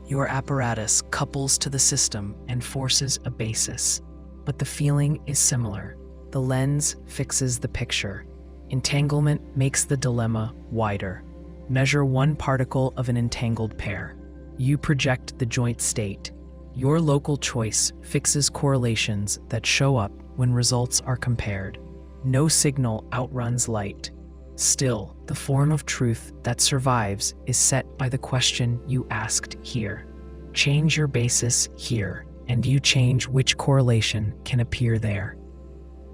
Your apparatus couples to the system and forces a basis. But the feeling is similar. The lens fixes the picture. Entanglement makes the dilemma wider. Measure one particle of an entangled pair. You project the joint state. Your local choice fixes correlations that show up when results are compared. No signal outruns light. Still, the form of truth that survives is set by the question you asked here. Change your basis here, and you change which correlation can appear there.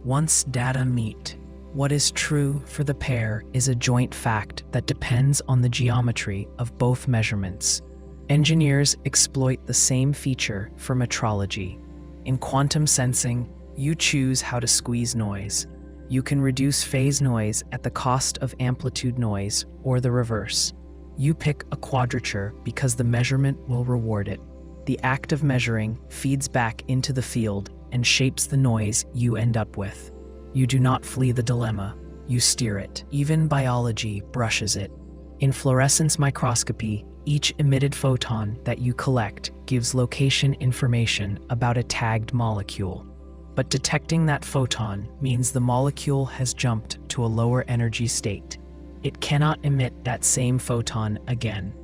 Once data meet, what is true for the pair is a joint fact that depends on the geometry of both measurements. Engineers exploit the same feature for metrology. In quantum sensing, you choose how to squeeze noise. You can reduce phase noise at the cost of amplitude noise, or the reverse. You pick a quadrature because the measurement will reward it. The act of measuring feeds back into the field and shapes the noise you end up with. You do not flee the dilemma, you steer it. Even biology brushes it. In fluorescence microscopy, each emitted photon that you collect gives location information about a tagged molecule. But detecting that photon means the molecule has jumped to a lower energy state. It cannot emit that same photon again.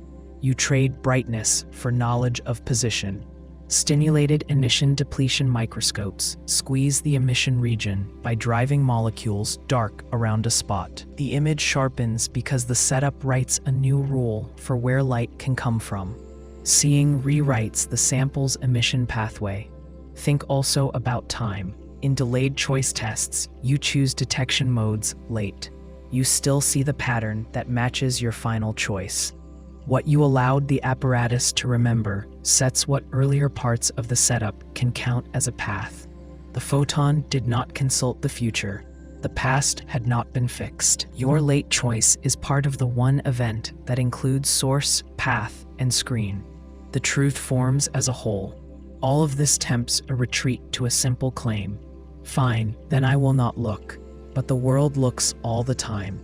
You trade brightness for knowledge of position. Stimulated emission depletion microscopes squeeze the emission region by driving molecules dark around a spot. The image sharpens because the setup writes a new rule for where light can come from. Seeing rewrites the sample's emission pathway. Think also about time. In delayed choice tests, you choose detection modes late. You still see the pattern that matches your final choice. What you allowed the apparatus to remember sets what earlier parts of the setup can count as a path. The photon did not consult the future. The past had not been fixed. Your late choice is part of the one event that includes source, path, and screen. The truth forms as a whole. All of this tempts a retreat to a simple claim. Fine, then I will not look. But the world looks all the time.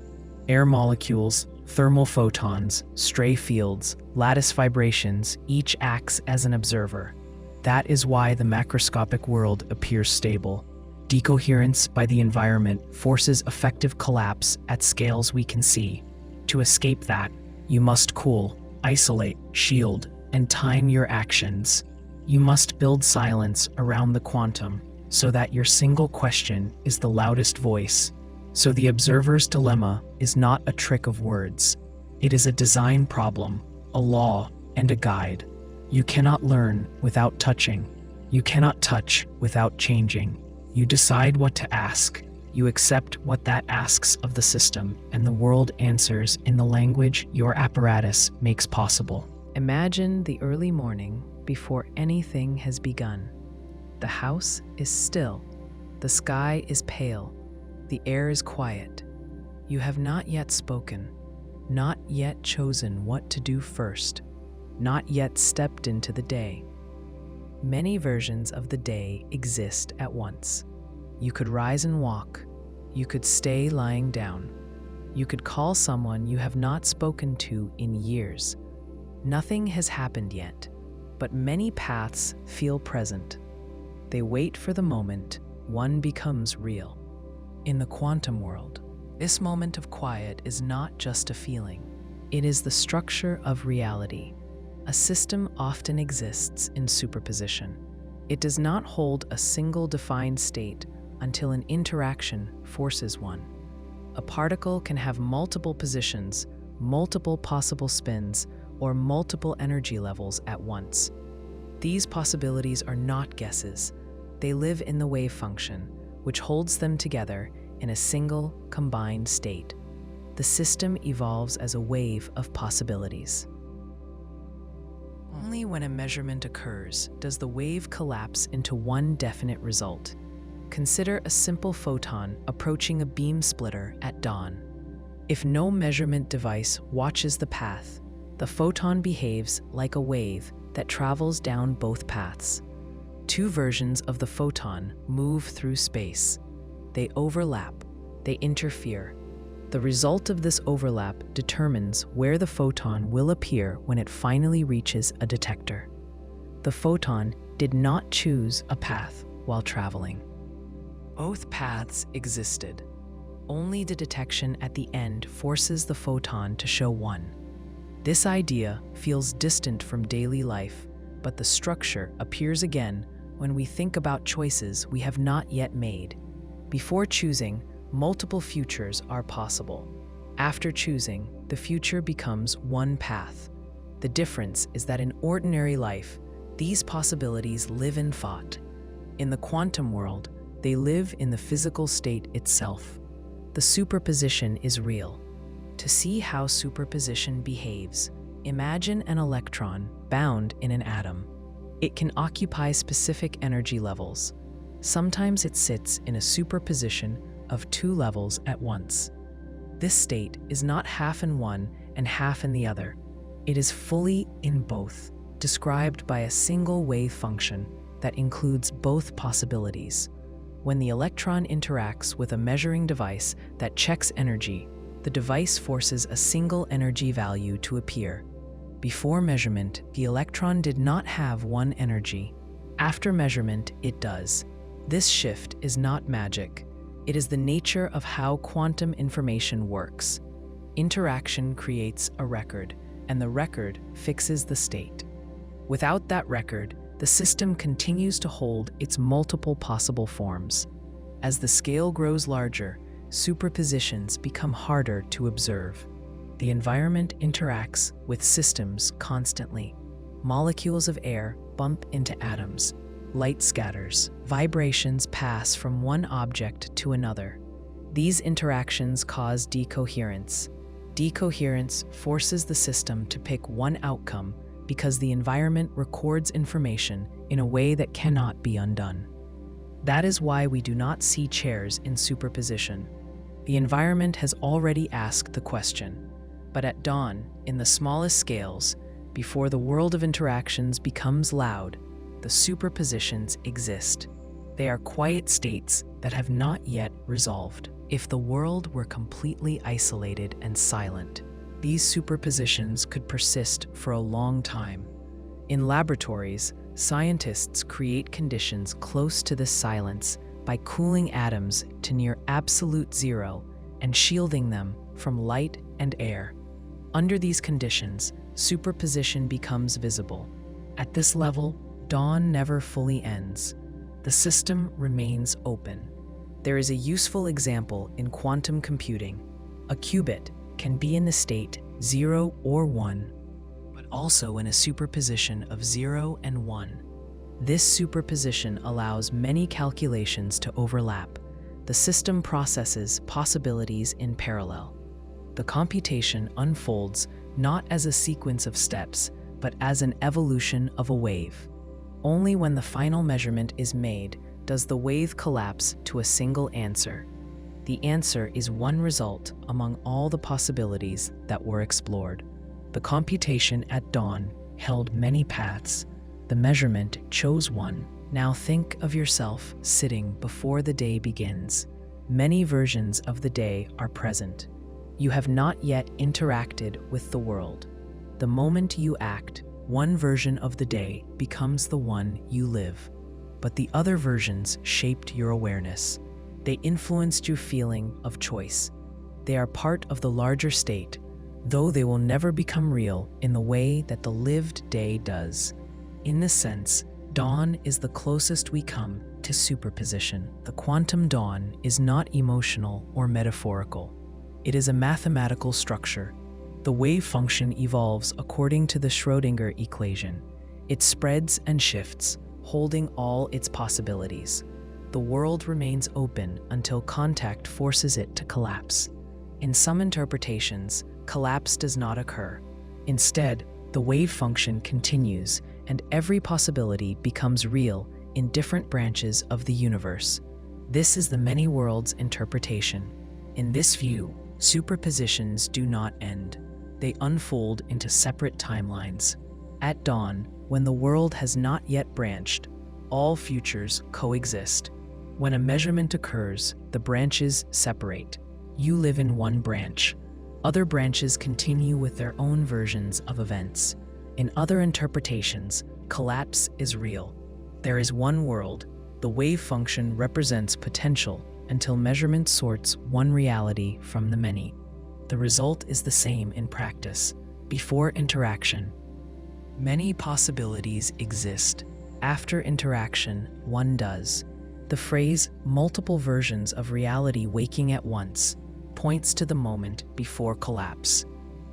Air molecules, thermal photons, stray fields, lattice vibrations, each acts as an observer. That is why the macroscopic world appears stable. Decoherence by the environment forces effective collapse at scales we can see. To escape that, you must cool, isolate, shield, and time your actions. You must build silence around the quantum so that your single question is the loudest voice. So the observer's dilemma is not a trick of words. It is a design problem, a law, and a guide. You cannot learn without touching. You cannot touch without changing. You decide what to ask. You accept what that asks of the system, and the world answers in the language your apparatus makes possible. Imagine the early morning before anything has begun. The house is still. The sky is pale. The air is quiet. You have not yet spoken, not yet chosen what to do first, not yet stepped into the day. Many versions of the day exist at once. You could rise and walk. You could stay lying down. You could call someone you have not spoken to in years. Nothing has happened yet, but many paths feel present. They wait for the moment one becomes real. In the quantum world, this moment of quiet is not just a feeling. It is the structure of reality. A system often exists in superposition. It does not hold a single defined state until an interaction forces one. A particle can have multiple positions, multiple possible spins, or multiple energy levels at once. These possibilities are not guesses. They live in the wave function, which holds them together in a single, combined state. The system evolves as a wave of possibilities. Only when a measurement occurs does the wave collapse into one definite result. Consider a simple photon approaching a beam splitter at dawn. If no measurement device watches the path, the photon behaves like a wave that travels down both paths. Two versions of the photon move through space. They overlap, they interfere. The result of this overlap determines where the photon will appear when it finally reaches a detector. The photon did not choose a path while traveling. Both paths existed. Only the detection at the end forces the photon to show one. This idea feels distant from daily life, but the structure appears again when we think about choices we have not yet made. Before choosing, multiple futures are possible. After choosing, the future becomes one path. The difference is that in ordinary life, these possibilities live in thought. In the quantum world, they live in the physical state itself. The superposition is real. To see how superposition behaves, imagine an electron bound in an atom. It can occupy specific energy levels. Sometimes it sits in a superposition of two levels at once. This state is not half in one and half in the other. It is fully in both, described by a single wave function that includes both possibilities. When the electron interacts with a measuring device that checks energy, the device forces a single energy value to appear. Before measurement, the electron did not have one energy. After measurement, it does. This shift is not magic. It is the nature of how quantum information works. Interaction creates a record, and the record fixes the state. Without that record, the system continues to hold its multiple possible forms. As the scale grows larger, superpositions become harder to observe. The environment interacts with systems constantly. Molecules of air bump into atoms. Light scatters. Vibrations pass from one object to another. These interactions cause decoherence. Decoherence forces the system to pick one outcome because the environment records information in a way that cannot be undone. That is why we do not see chairs in superposition. The environment has already asked the question. But at dawn, in the smallest scales, before the world of interactions becomes loud, the superpositions exist. They are quiet states that have not yet resolved. If the world were completely isolated and silent, these superpositions could persist for a long time. In laboratories, scientists create conditions close to this silence by cooling atoms to near absolute zero and shielding them from light and air. Under these conditions, superposition becomes visible. At this level, dawn never fully ends. The system remains open. There is a useful example in quantum computing. A qubit can be in the state 0 or 1, but also in a superposition of 0 and 1. This superposition allows many calculations to overlap. The system processes possibilities in parallel. The computation unfolds not as a sequence of steps, but as an evolution of a wave. Only when the final measurement is made does the wave collapse to a single answer. The answer is one result among all the possibilities that were explored. The computation at dawn held many paths. The measurement chose one. Now think of yourself sitting before the day begins. Many versions of the day are present. You have not yet interacted with the world. The moment you act, one version of the day becomes the one you live. But the other versions shaped your awareness. They influenced your feeling of choice. They are part of the larger state, though they will never become real in the way that the lived day does. In this sense, dawn is the closest we come to superposition. The quantum dawn is not emotional or metaphorical. It is a mathematical structure. The wave function evolves according to the Schrödinger equation. It spreads and shifts, holding all its possibilities. The world remains open until contact forces it to collapse. In some interpretations, collapse does not occur. Instead, the wave function continues, and every possibility becomes real in different branches of the universe. This is the many worlds interpretation. In this view, superpositions do not end. They unfold into separate timelines. At dawn, when the world has not yet branched, all futures coexist. When a measurement occurs, the branches separate. You live in one branch. Other branches continue with their own versions of events. In other interpretations, collapse is real. There is one world. The wave function represents potential until measurement sorts one reality from the many. The result is the same in practice. Before interaction, Many possibilities exist. After interaction, one does. The phrase multiple versions of reality waking at once points to the moment before collapse.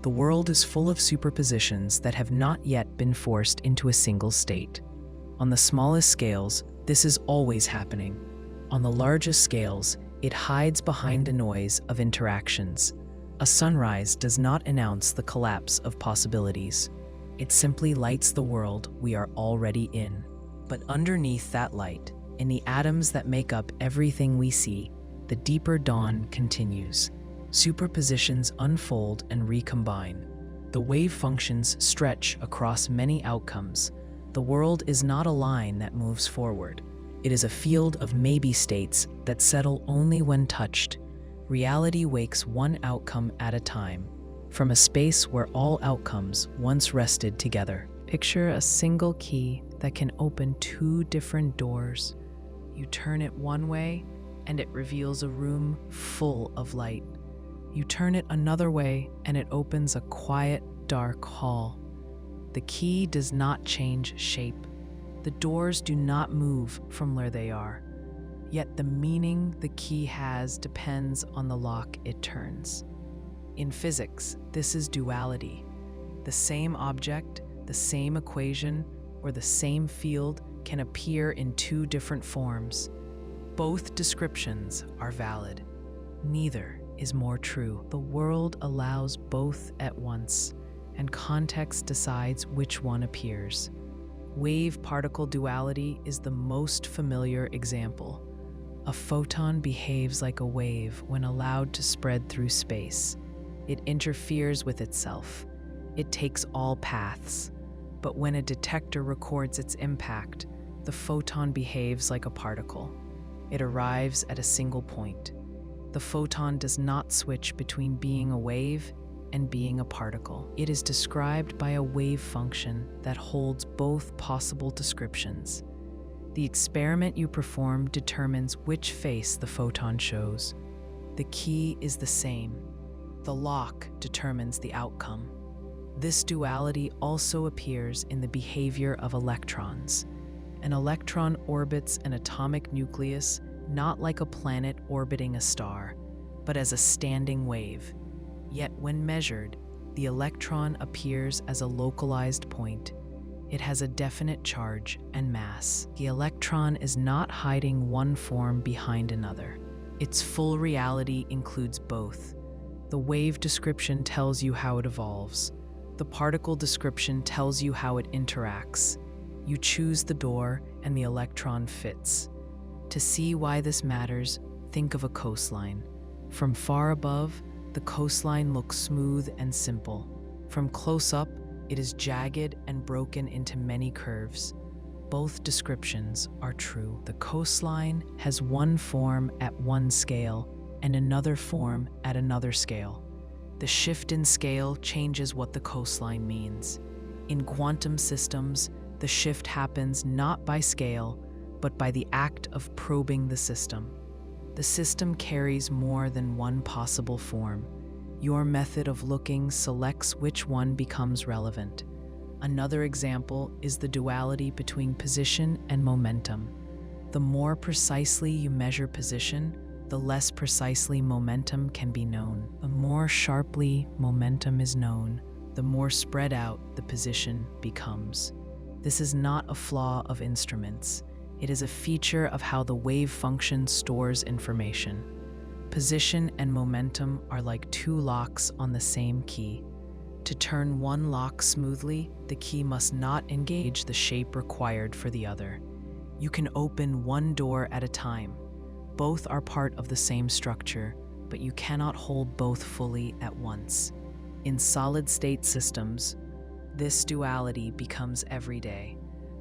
The world is full of superpositions that have not yet been forced into a single state. On the smallest scales, this is always happening. On the largest scales, it hides behind the noise of interactions. A sunrise does not announce the collapse of possibilities. It simply lights the world we are already in. But underneath that light, in the atoms that make up everything we see, the deeper dawn continues. Superpositions unfold and recombine. The wave functions stretch across many outcomes. The world is not a line that moves forward. It is a field of maybe states that settle only when touched. Reality wakes one outcome at a time, from a space where all outcomes once rested together. Picture a single key that can open two different doors. You turn it one way, and it reveals a room full of light. You turn it another way, and it opens a quiet, dark hall. The key does not change shape. The doors do not move from where they are. Yet the meaning the key has depends on the lock it turns. In physics, this is duality. The same object, the same equation, or the same field can appear in two different forms. Both descriptions are valid. Neither is more true. The world allows both at once, and context decides which one appears. Wave-particle duality is the most familiar example. A photon behaves like a wave when allowed to spread through space. It interferes with itself. It takes all paths. But when a detector records its impact, the photon behaves like a particle. It arrives at a single point. The photon does not switch between being a wave and being a particle. It is described by a wave function that holds both possible descriptions. The experiment you perform determines which face the photon shows. The key is the same. The lock determines the outcome. This duality also appears in the behavior of electrons. An electron orbits an atomic nucleus not like a planet orbiting a star, but as a standing wave. Yet when measured, the electron appears as a localized point. It has a definite charge and mass. The electron is not hiding one form behind another. Its full reality includes both. The wave description tells you how it evolves. The particle description tells you how it interacts. You choose the door and the electron fits. To see why this matters, think of a coastline. From far above, the coastline looks smooth and simple. From close up, it is jagged and broken into many curves. Both descriptions are true. The coastline has one form at one scale and another form at another scale. The shift in scale changes what the coastline means. In quantum systems, the shift happens not by scale, but by the act of probing the system. The system carries more than one possible form. Your method of looking selects which one becomes relevant. Another example is the duality between position and momentum. The more precisely you measure position, the less precisely momentum can be known. The more sharply momentum is known, the more spread out the position becomes. This is not a flaw of instruments. It is a feature of how the wave function stores information. Position and momentum are like two locks on the same key. To turn one lock smoothly, the key must not engage the shape required for the other. You can open one door at a time. Both are part of the same structure, but you cannot hold both fully at once. In solid-state systems, this duality becomes everyday.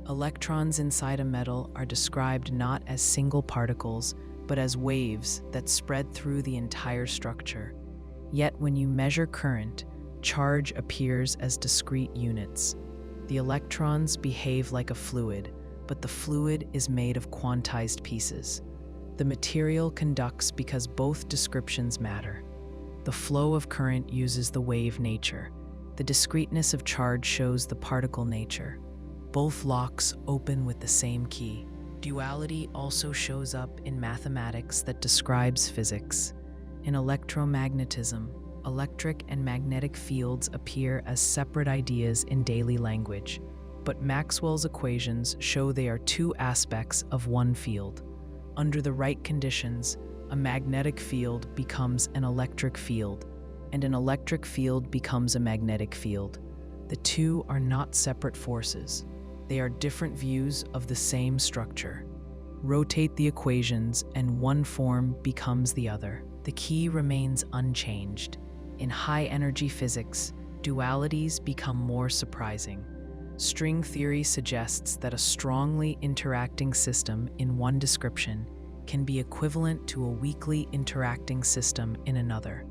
Electrons inside a metal are described not as single particles, but as waves that spread through the entire structure. Yet when you measure current, charge appears as discrete units. The electrons behave like a fluid, but the fluid is made of quantized pieces. The material conducts because both descriptions matter. The flow of current uses the wave nature. The discreteness of charge shows the particle nature. Both locks open with the same key. Duality also shows up in mathematics that describes physics. In electromagnetism, electric and magnetic fields appear as separate ideas in daily language, but Maxwell's equations show they are two aspects of one field. Under the right conditions, a magnetic field becomes an electric field, and an electric field becomes a magnetic field. The two are not separate forces. They are different views of the same structure. Rotate the equations, and one form becomes the other. The key remains unchanged. In high-energy physics, dualities become more surprising. String theory suggests that a strongly interacting system in one description can be equivalent to a weakly interacting system in another.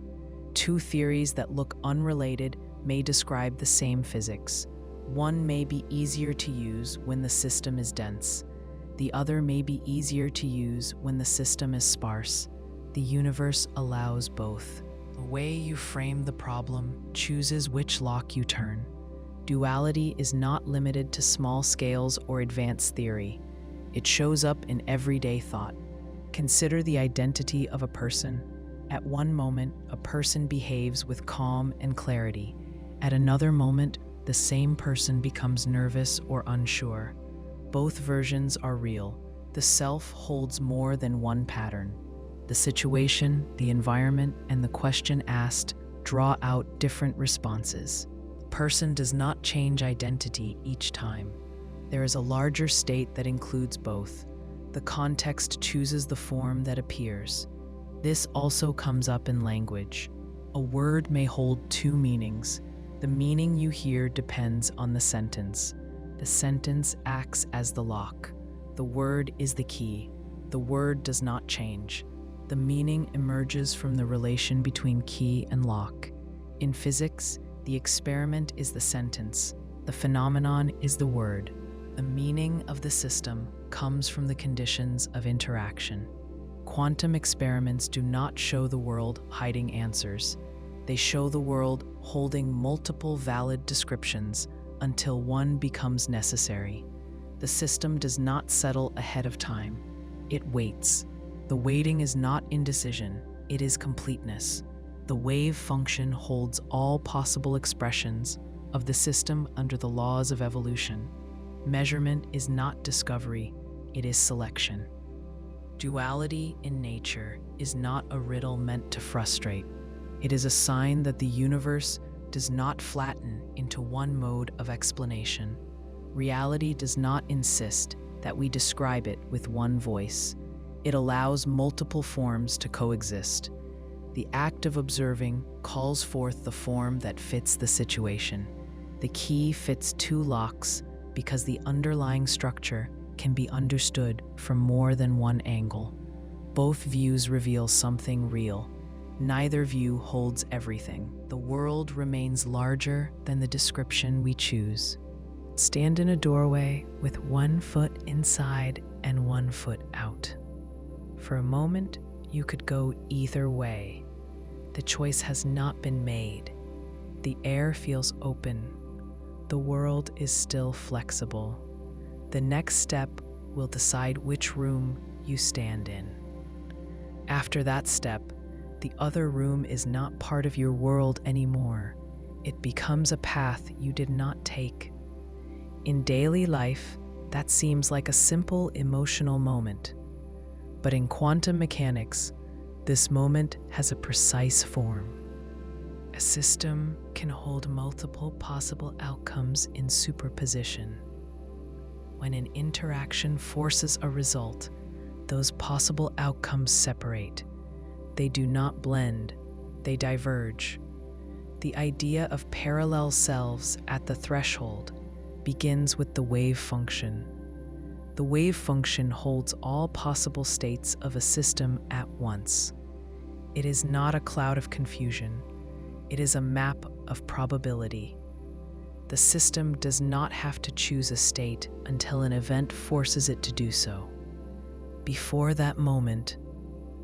Two theories that look unrelated may describe the same physics. One may be easier to use when the system is dense. The other may be easier to use when the system is sparse. The universe allows both. The way you frame the problem chooses which lock you turn. Duality is not limited to small scales or advanced theory. It shows up in everyday thought. Consider the identity of a person. At one moment, a person behaves with calm and clarity. At another moment, the same person becomes nervous or unsure. Both versions are real. The self holds more than one pattern. The situation, the environment, and the question asked draw out different responses. The person does not change identity each time. There is a larger state that includes both. The context chooses the form that appears. This also comes up in language. A word may hold two meanings. The meaning you hear depends on the sentence. The sentence acts as the lock. The word is the key. The word does not change. The meaning emerges from the relation between key and lock. In physics, the experiment is the sentence. The phenomenon is the word. The meaning of the system comes from the conditions of interaction. Quantum experiments do not show the world hiding answers. They show the world holding multiple valid descriptions until one becomes necessary. The system does not settle ahead of time. It waits. The waiting is not indecision, it is completeness. The wave function holds all possible expressions of the system under the laws of evolution. Measurement is not discovery, it is selection. Duality in nature is not a riddle meant to frustrate. It is a sign that the universe does not flatten into one mode of explanation. Reality does not insist that we describe it with one voice. It allows multiple forms to coexist. The act of observing calls forth the form that fits the situation. The key fits two locks because the underlying structure can be understood from more than one angle. Both views reveal something real. Neither view holds everything. The world remains larger than the description we choose. Stand in a doorway with one foot inside and one foot out. For a moment, you could go either way. The choice has not been made. The air feels open. The world is still flexible. The next step will decide which room you stand in. After that step, the other room is not part of your world anymore. It becomes a path you did not take. In daily life, that seems like a simple emotional moment. But in quantum mechanics, this moment has a precise form. A system can hold multiple possible outcomes in superposition. When an interaction forces a result, those possible outcomes separate. They do not blend, they diverge. The idea of parallel selves at the threshold begins with the wave function. The wave function holds all possible states of a system at once. It is not a cloud of confusion. It is a map of probability. The system does not have to choose a state until an event forces it to do so. Before that moment,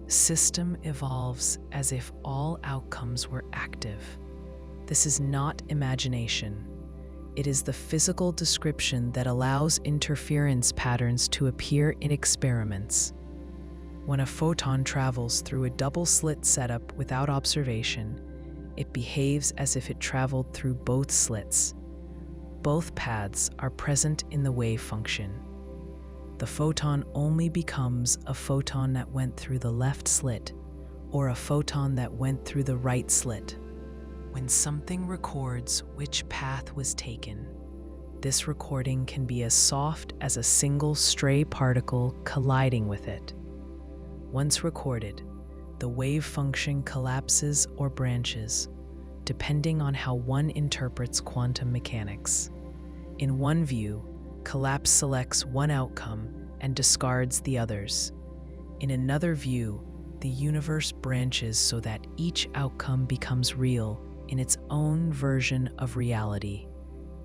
system evolves as if all outcomes were active. This is not imagination. It is the physical description that allows interference patterns to appear in experiments. When a photon travels through a double-slit setup without observation, it behaves as if it traveled through both slits. Both paths are present in the wave function. The photon only becomes a photon that went through the left slit or a photon that went through the right slit. When something records which path was taken, this recording can be as soft as a single stray particle colliding with it. Once recorded, the wave function collapses or branches, depending on how one interprets quantum mechanics. In one view, collapse selects one outcome and discards the others. In another view, the universe branches so that each outcome becomes real in its own version of reality.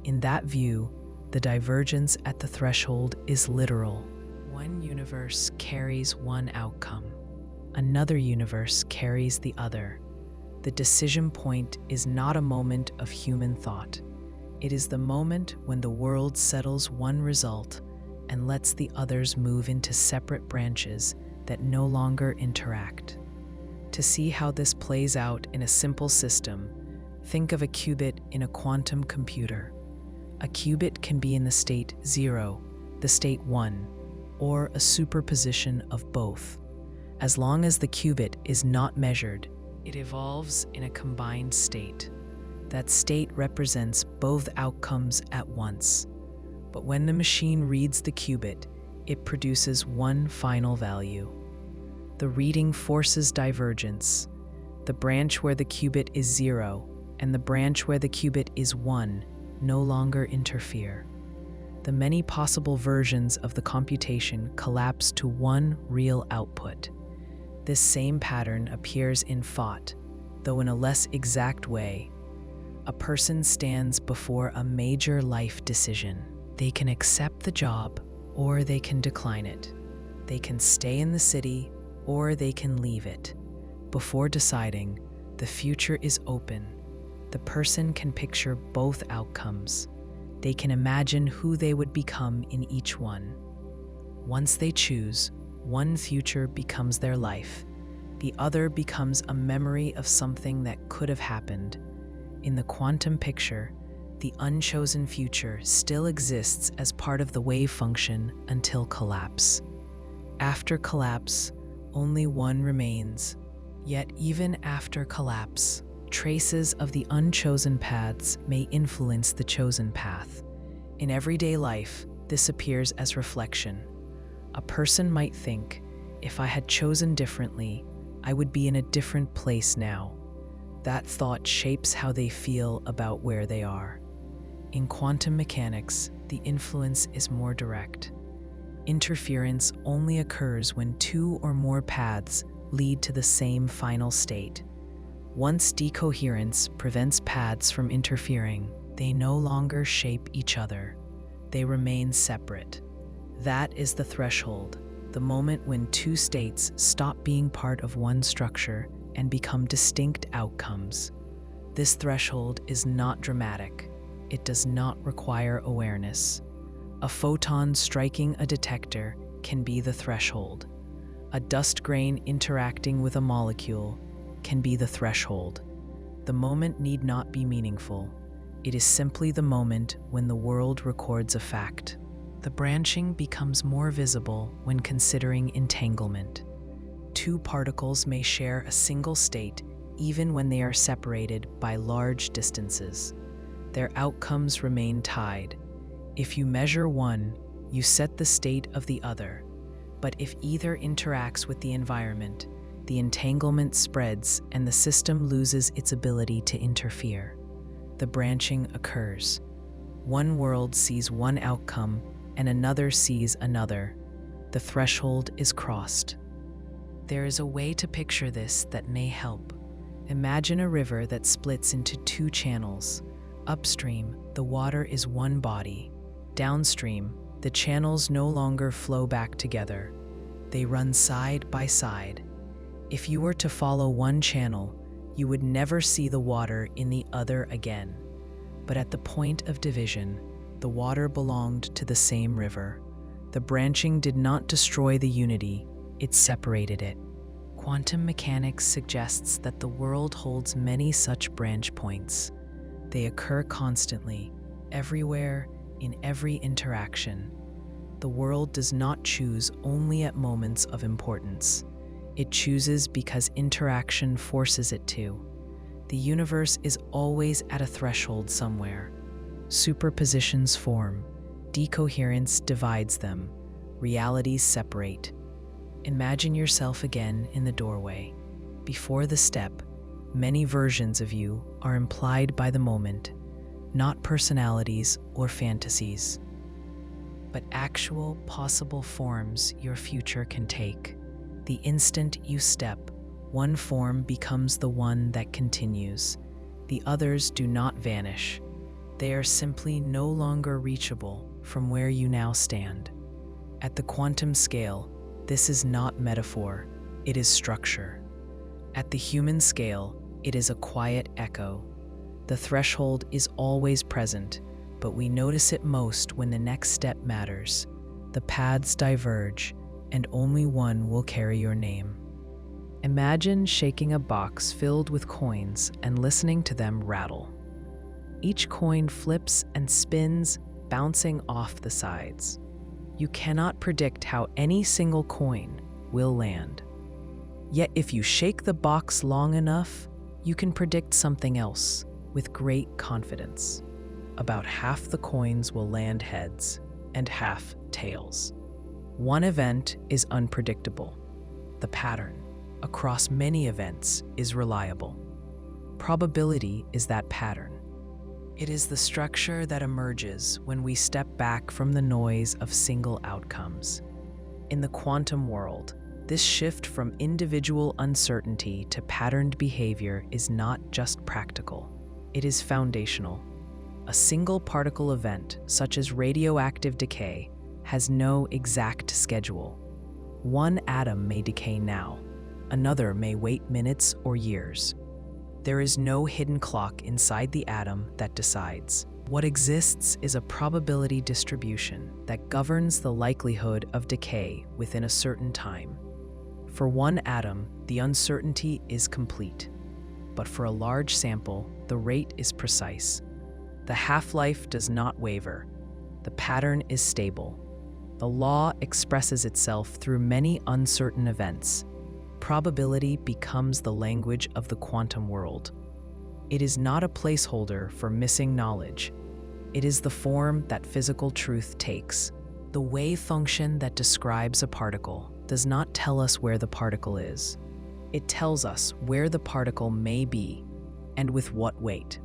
In that view, the divergence at the threshold is literal. One universe carries one outcome. Another universe carries the other. The decision point is not a moment of human thought. It is the moment when the world settles one result and lets the others move into separate branches that no longer interact. To see how this plays out in a simple system, think of a qubit in a quantum computer. A qubit can be in the state 0, the state 1, or a superposition of both. As long as the qubit is not measured, it evolves in a combined state. That state represents both outcomes at once. But when the machine reads the qubit, it produces one final value. The reading forces divergence. The branch where the qubit is 0 and the branch where the qubit is 1 no longer interfere. The many possible versions of the computation collapse to one real output. This same pattern appears in thought, though in a less exact way. A person stands before a major life decision. They can accept the job, or they can decline it. They can stay in the city, or they can leave it. Before deciding, the future is open. The person can picture both outcomes. They can imagine who they would become in each one. Once they choose, one future becomes their life. The other becomes a memory of something that could have happened. In the quantum picture, the unchosen future still exists as part of the wave function until collapse. After collapse, only one remains. Yet even after collapse, traces of the unchosen paths may influence the chosen path. In everyday life, this appears as reflection. A person might think, if I had chosen differently, I would be in a different place now. That thought shapes how they feel about where they are. In quantum mechanics, the influence is more direct. Interference only occurs when two or more paths lead to the same final state. Once decoherence prevents paths from interfering, they no longer shape each other. They remain separate. That is the threshold, the moment when two states stop being part of one structure and become distinct outcomes. This threshold is not dramatic. It does not require awareness. A photon striking a detector can be the threshold. A dust grain interacting with a molecule can be the threshold. The moment need not be meaningful. It is simply the moment when the world records a fact. The branching becomes more visible when considering entanglement. Two particles may share a single state even when they are separated by large distances. Their outcomes remain tied. If you measure one, you set the state of the other. But if either interacts with the environment, the entanglement spreads and the system loses its ability to interfere. The branching occurs. One world sees one outcome and another sees another. The threshold is crossed. There is a way to picture this that may help. Imagine a river that splits into two channels. Upstream, the water is one body. Downstream, the channels no longer flow back together. They run side by side. If you were to follow one channel, You would never see the water in the other again. But at the point of division, the water belonged to the same river. The branching did not destroy the unity, it separated it. Quantum mechanics suggests that the world holds many such branch points. They occur constantly, everywhere, in every interaction. The world does not choose only at moments of importance. It chooses because interaction forces it to. The universe is always at a threshold somewhere. Superpositions form, decoherence divides them, realities separate. Imagine yourself again in the doorway. Before the step, many versions of you are implied by the moment, not personalities or fantasies, but actual possible forms your future can take. The instant you step, one form becomes the one that continues. The others do not vanish. They are simply no longer reachable from where you now stand. At the quantum scale, this is not metaphor, it is structure. At the human scale, it is a quiet echo. The threshold is always present, but we notice it most when the next step matters. The paths diverge, and only one will carry your name. Imagine shaking a box filled with coins and listening to them rattle. Each coin flips and spins, bouncing off the sides. You cannot predict how any single coin will land. Yet if you shake the box long enough, you can predict something else with great confidence. About half the coins will land heads and half tails. One event is unpredictable. The pattern across many events is reliable. Probability is that pattern. It is the structure that emerges when we step back from the noise of single outcomes. In the quantum world, this shift from individual uncertainty to patterned behavior is not just practical, it is foundational. A single particle event, such as radioactive decay, has no exact schedule. One atom may decay now, another may wait minutes or years. There is no hidden clock inside the atom that decides. What exists is a probability distribution that governs the likelihood of decay within a certain time. For one atom, the uncertainty is complete. But for a large sample, the rate is precise. The half-life does not waver. The pattern is stable. The law expresses itself through many uncertain events. Probability becomes the language of the quantum world. It is not a placeholder for missing knowledge. It is the form that physical truth takes. The wave function that describes a particle does not tell us where the particle is. It tells us where the particle may be and with what weight.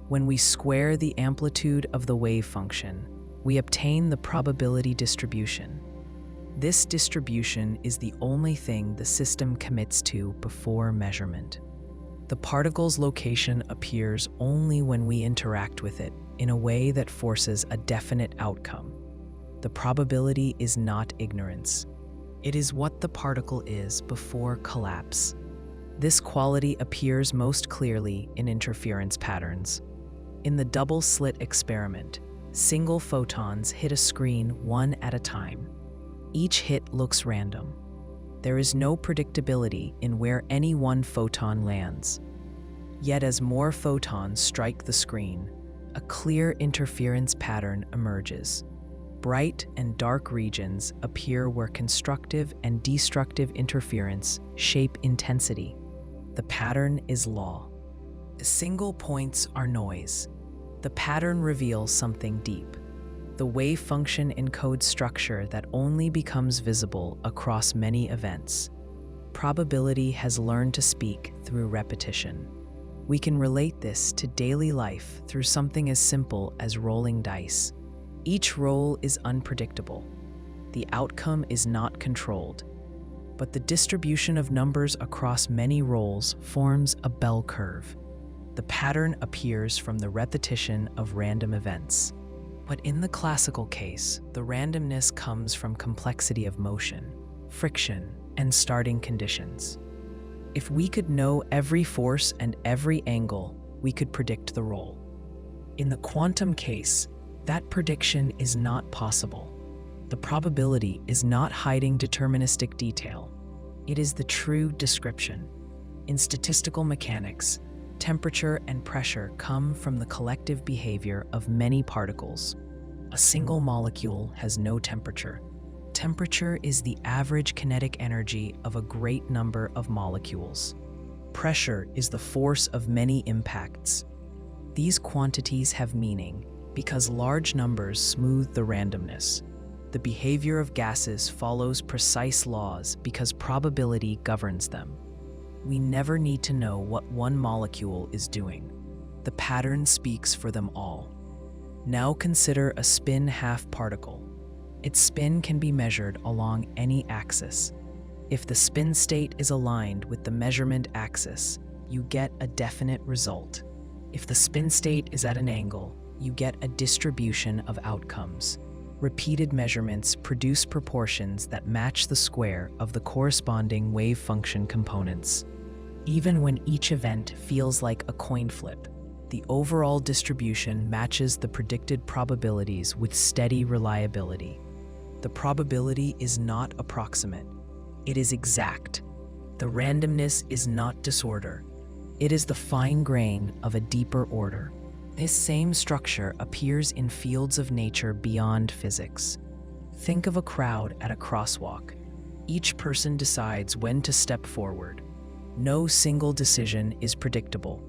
When we square the amplitude of the wave function, we obtain the probability distribution. This distribution is the only thing the system commits to before measurement. The particle's location appears only when we interact with it in a way that forces a definite outcome. The probability is not ignorance. It is what the particle is before collapse. This quality appears most clearly in interference patterns. In the double-slit experiment, single photons hit a screen one at a time. Each hit looks random. There is no predictability in where any one photon lands. Yet as more photons strike the screen, a clear interference pattern emerges. Bright and dark regions appear where constructive and destructive interference shape intensity. The pattern is law. Single points are noise. The pattern reveals something deep. The wave function encodes structure that only becomes visible across many events. Probability has learned to speak through repetition. We can relate this to daily life through something as simple as rolling dice. Each roll is unpredictable. The outcome is not controlled, but the distribution of numbers across many rolls forms a bell curve. The pattern appears from the repetition of random events. But in the classical case, the randomness comes from complexity of motion, friction, and starting conditions. If we could know every force and every angle, we could predict the roll. In the quantum case, that prediction is not possible. The probability is not hiding deterministic detail. It is the true description. In statistical mechanics, temperature and pressure come from the collective behavior of many particles. A single molecule has no temperature. Temperature is the average kinetic energy of a great number of molecules. Pressure is the force of many impacts. These quantities have meaning because large numbers smooth the randomness. The behavior of gases follows precise laws because probability governs them. We never need to know what one molecule is doing. The pattern speaks for them all. Now consider a spin half particle. Its spin can be measured along any axis. If the spin state is aligned with the measurement axis, you get a definite result. If the spin state is at an angle, you get a distribution of outcomes. Repeated measurements produce proportions that match the square of the corresponding wave function components. Even when each event feels like a coin flip, the overall distribution matches the predicted probabilities with steady reliability. The probability is not approximate. It is exact. The randomness is not disorder. It is the fine grain of a deeper order. This same structure appears in fields of nature beyond physics. Think of a crowd at a crosswalk. Each person decides when to step forward. No single decision is predictable,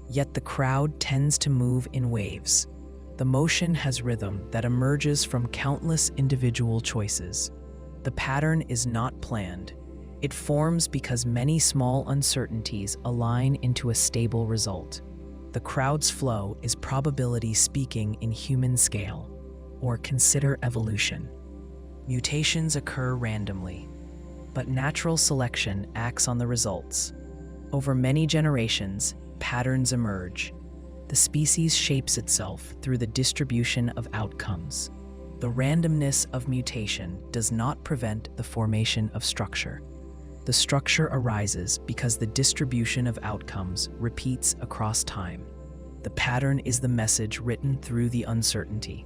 yet the crowd tends to move in waves. The motion has rhythm that emerges from countless individual choices. The pattern is not planned. It forms because many small uncertainties align into a stable result. The crowd's flow is probability speaking in human scale, or consider evolution. Mutations occur randomly, but natural selection acts on the results. Over many generations, patterns emerge. The species shapes itself through the distribution of outcomes. The randomness of mutation does not prevent the formation of structure. The structure arises because the distribution of outcomes repeats across time. The pattern is the message written through the uncertainty.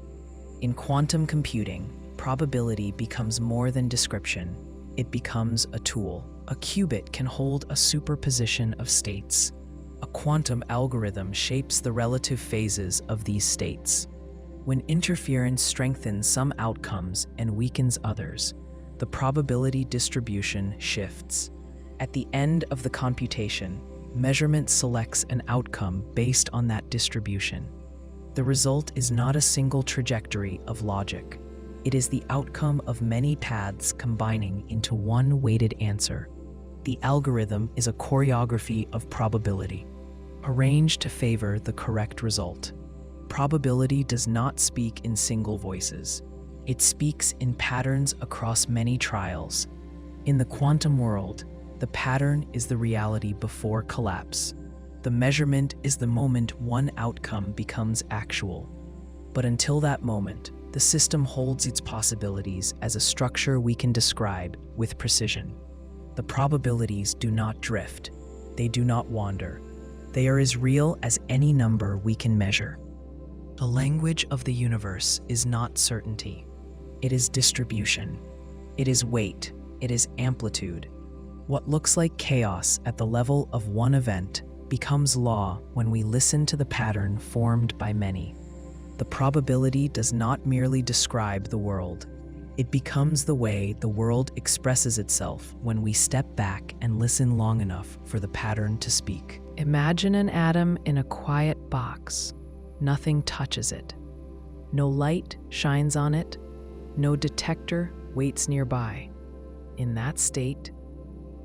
In quantum computing, probability becomes more than description. It becomes a tool. A qubit can hold a superposition of states. A quantum algorithm shapes the relative phases of these states. When interference strengthens some outcomes and weakens others, the probability distribution shifts. At the end of the computation, measurement selects an outcome based on that distribution. The result is not a single trajectory of logic. It is the outcome of many paths combining into one weighted answer. The algorithm is a choreography of probability, arranged to favor the correct result. Probability does not speak in single voices. It speaks in patterns across many trials. In the quantum world, the pattern is the reality before collapse. The measurement is the moment one outcome becomes actual. But until that moment, the system holds its possibilities as a structure we can describe with precision. The probabilities do not drift. They do not wander. They are as real as any number we can measure. The language of the universe is not certainty. It is distribution. It is weight. It is amplitude. What looks like chaos at the level of one event becomes law when we listen to the pattern formed by many. The probability does not merely describe the world. It becomes the way the world expresses itself when we step back and listen long enough for the pattern to speak. Imagine an atom in a quiet box. Nothing touches it. No light shines on it. No detector waits nearby. In that state,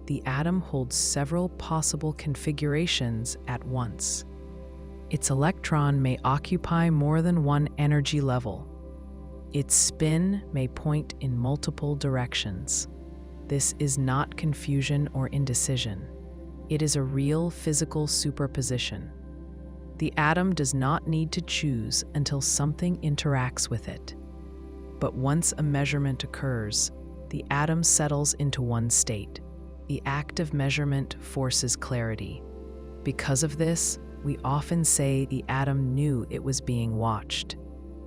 the atom holds several possible configurations at once. Its electron may occupy more than one energy level. Its spin may point in multiple directions. This is not confusion or indecision. It is a real physical superposition. The atom does not need to choose until something interacts with it. But once a measurement occurs, the atom settles into one state. The act of measurement forces clarity. Because of this, we often say the atom knew it was being watched.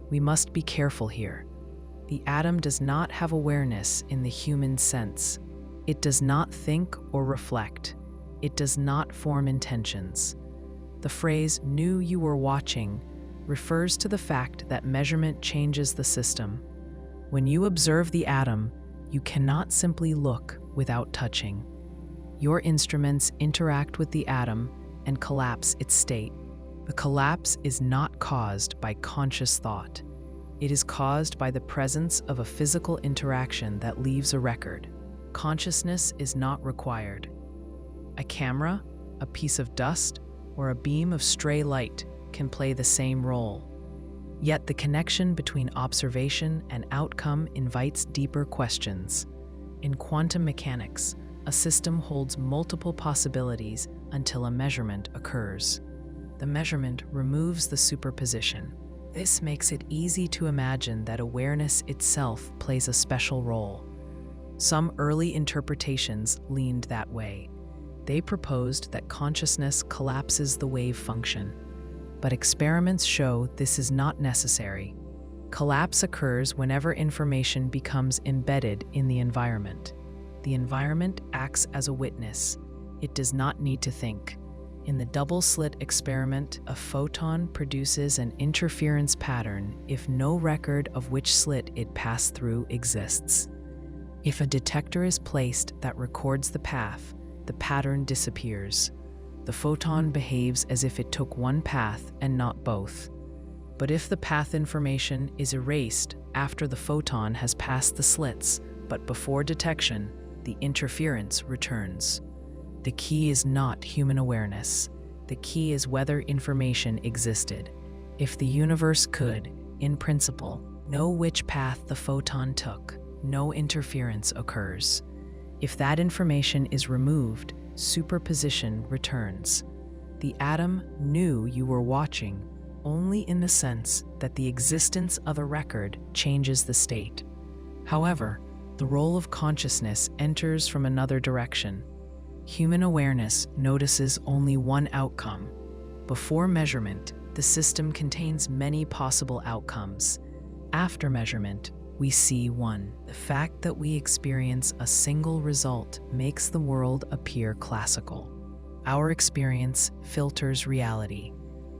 We must be careful here. The atom does not have awareness in the human sense. It does not think or reflect. It does not form intentions. The phrase "knew you were watching" refers to the fact that measurement changes the system. When you observe the atom, you cannot simply look without touching. Your instruments interact with the atom and collapse its state. The collapse is not caused by conscious thought. It is caused by the presence of a physical interaction that leaves a record. Consciousness is not required. A camera, a piece of dust, or a beam of stray light can play the same role. Yet the connection between observation and outcome invites deeper questions. In quantum mechanics, a system holds multiple possibilities until a measurement occurs. The measurement removes the superposition. This makes it easy to imagine that awareness itself plays a special role. Some early interpretations leaned that way. They proposed that consciousness collapses the wave function. But experiments show this is not necessary. Collapse occurs whenever information becomes embedded in the environment. The environment acts as a witness. It does not need to think. In the double-slit experiment, a photon produces an interference pattern if no record of which slit it passed through exists. If a detector is placed that records the path, the pattern disappears. The photon behaves as if it took one path and not both. But if the path information is erased after the photon has passed the slits, but before detection, the interference returns. The key is not human awareness. The key is whether information existed. If the universe could, in principle, know which path the photon took, no interference occurs. If that information is removed, superposition returns. The atom knew you were watching only in the sense that the existence of a record changes the state. However, the role of consciousness enters from another direction. Human awareness notices only one outcome. Before measurement, the system contains many possible outcomes. After measurement, we see one. The fact that we experience a single result makes the world appear classical. Our experience filters reality.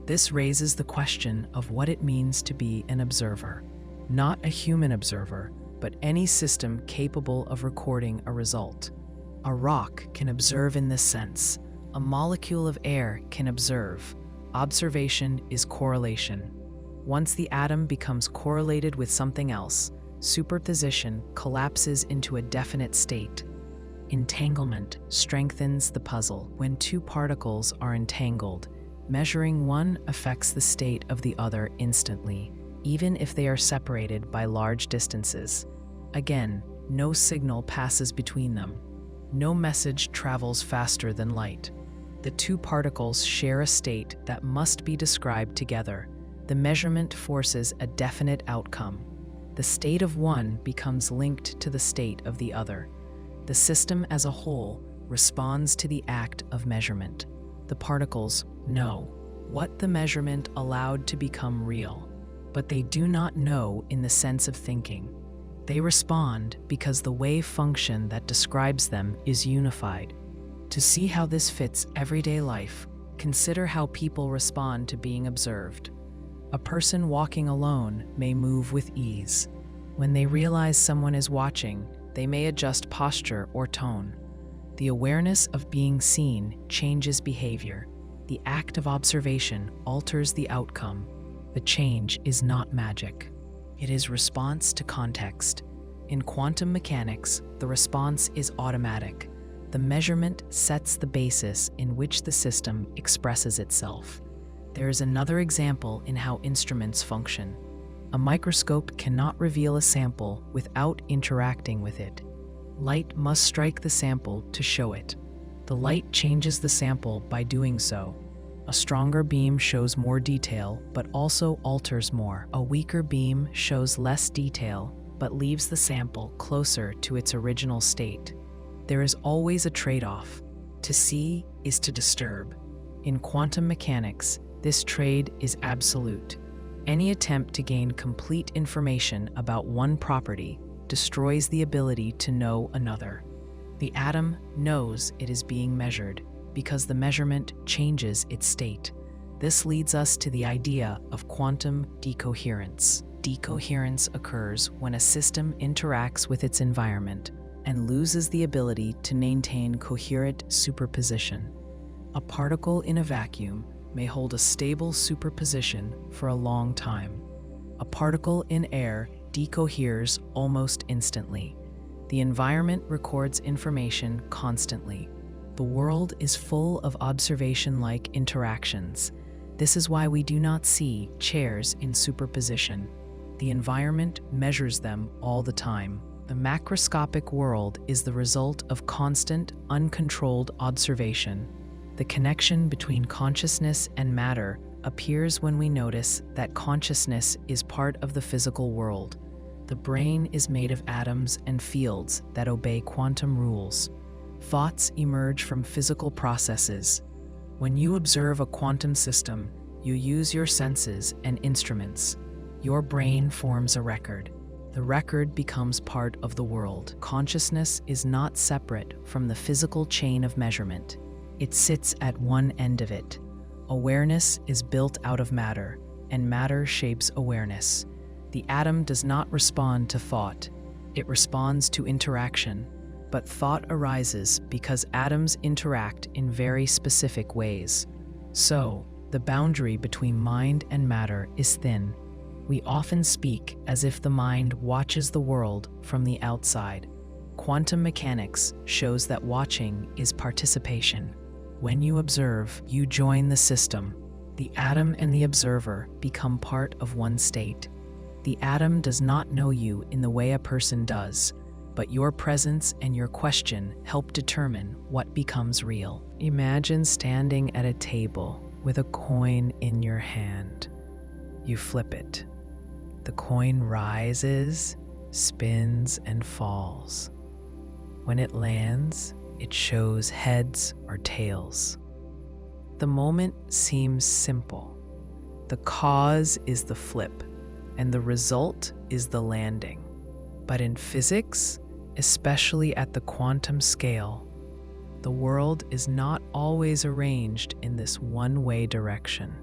This raises the question of what it means to be an observer. Not a human observer, but any system capable of recording a result. A rock can observe in this sense. A molecule of air can observe. Observation is correlation. Once the atom becomes correlated with something else, superposition collapses into a definite state. Entanglement strengthens the puzzle. When two particles are entangled, measuring one affects the state of the other instantly, even if they are separated by large distances. Again, no signal passes between them. No message travels faster than light. The two particles share a state that must be described together. The measurement forces a definite outcome. The state of one becomes linked to the state of the other. The system as a whole responds to the act of measurement. The particles know what the measurement allowed to become real, but they do not know in the sense of thinking. They respond because the wave function that describes them is unified. To see how this fits everyday life, consider how people respond to being observed. A person walking alone may move with ease. When they realize someone is watching, they may adjust posture or tone. The awareness of being seen changes behavior. The act of observation alters the outcome. The change is not magic. It is response to context. In quantum mechanics, the response is automatic. The measurement sets the basis in which the system expresses itself. There is another example in how instruments function. A microscope cannot reveal a sample without interacting with it. Light must strike the sample to show it. The light changes the sample by doing so. A stronger beam shows more detail, but also alters more. A weaker beam shows less detail, but leaves the sample closer to its original state. there is always a trade-off. To see is to disturb. In quantum mechanics, this trade is absolute. Any attempt to gain complete information about one property destroys the ability to know another. The atom knows it is being measured because the measurement changes its state. This leads us to the idea of quantum decoherence. Decoherence occurs when a system interacts with its environment and loses the ability to maintain coherent superposition. A particle in a vacuum may hold a stable superposition for a long time. A particle in air decoheres almost instantly. The environment records information constantly. The world is full of observation-like interactions. This is why we do not see chairs in superposition. The environment measures them all the time. The macroscopic world is the result of constant, uncontrolled observation. The connection between consciousness and matter appears when we notice that consciousness is part of the physical world. The brain is made of atoms and fields that obey quantum rules. Thoughts emerge from physical processes. When you observe a quantum system, you use your senses and instruments. Your brain forms a record. The record becomes part of the world. Consciousness is not separate from the physical chain of measurement. It sits at one end of it. Awareness is built out of matter, and matter shapes awareness. The atom does not respond to thought. It responds to interaction. But thought arises because atoms interact in very specific ways. So, the boundary between mind and matter is thin. We often speak as if the mind watches the world from the outside. Quantum mechanics shows that watching is participation. When you observe, you join the system. The atom and the observer become part of one state. The atom does not know you in the way a person does, but your presence and your question help determine what becomes real. Imagine standing at a table with a coin in your hand. You flip it. The coin rises, spins, and falls. When it lands, it shows heads or tails. The moment seems simple. The cause is the flip, and the result is the landing. But in physics, especially at the quantum scale, the world is not always arranged in this one-way direction.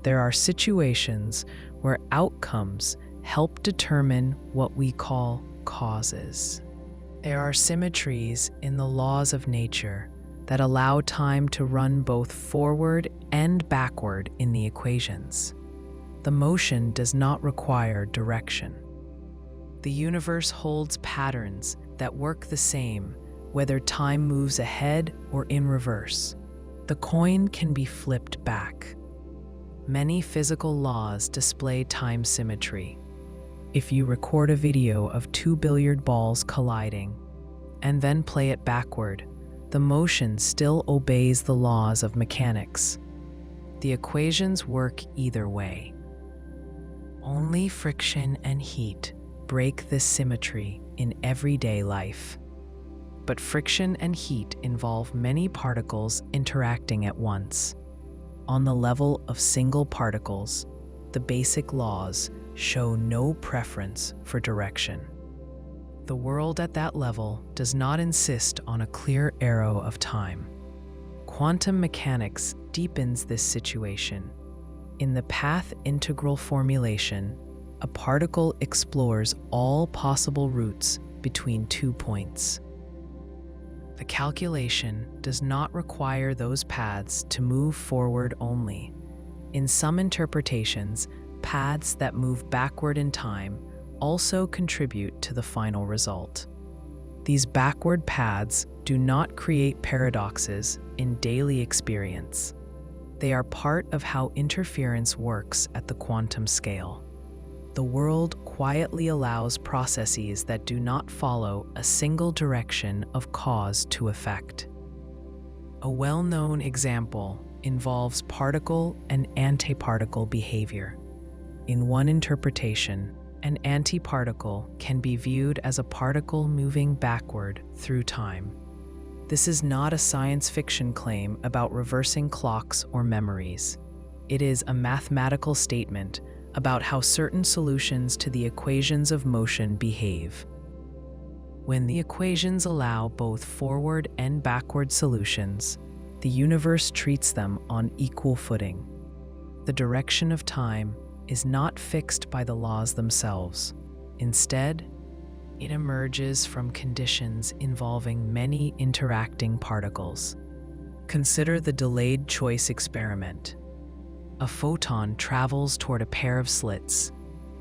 There are situations where outcomes help determine what we call causes. There are symmetries in the laws of nature that allow time to run both forward and backward in the equations. The motion does not require direction. The universe holds patterns that work the same, whether time moves ahead or in reverse. The coin can be flipped back. Many physical laws display time symmetry. If you record a video of two billiard balls colliding and then play it backward, the motion still obeys the laws of mechanics. The equations work either way. Only friction and heat break this symmetry in everyday life. But friction and heat involve many particles interacting at once. On the level of single particles, the basic laws show no preference for direction. The world at that level does not insist on a clear arrow of time. Quantum mechanics deepens this situation. In the path integral formulation, a particle explores all possible routes between 2 points. The calculation does not require those paths to move forward only. In some interpretations, paths that move backward in time also contribute to the final result. These backward paths do not create paradoxes in daily experience. They are part of how interference works at the quantum scale. The world quietly allows processes that do not follow a single direction of cause to effect. A well-known example involves particle and antiparticle behavior. In one interpretation, An antiparticle can be viewed as a particle moving backward through time. This is not a science fiction claim about reversing clocks or memories. It is a mathematical statement about how certain solutions to the equations of motion behave. When the equations allow both forward and backward solutions, the universe treats them on equal footing. The direction of time is not fixed by the laws themselves. Instead, it emerges from conditions involving many interacting particles. Consider the delayed choice experiment. A photon travels toward a pair of slits.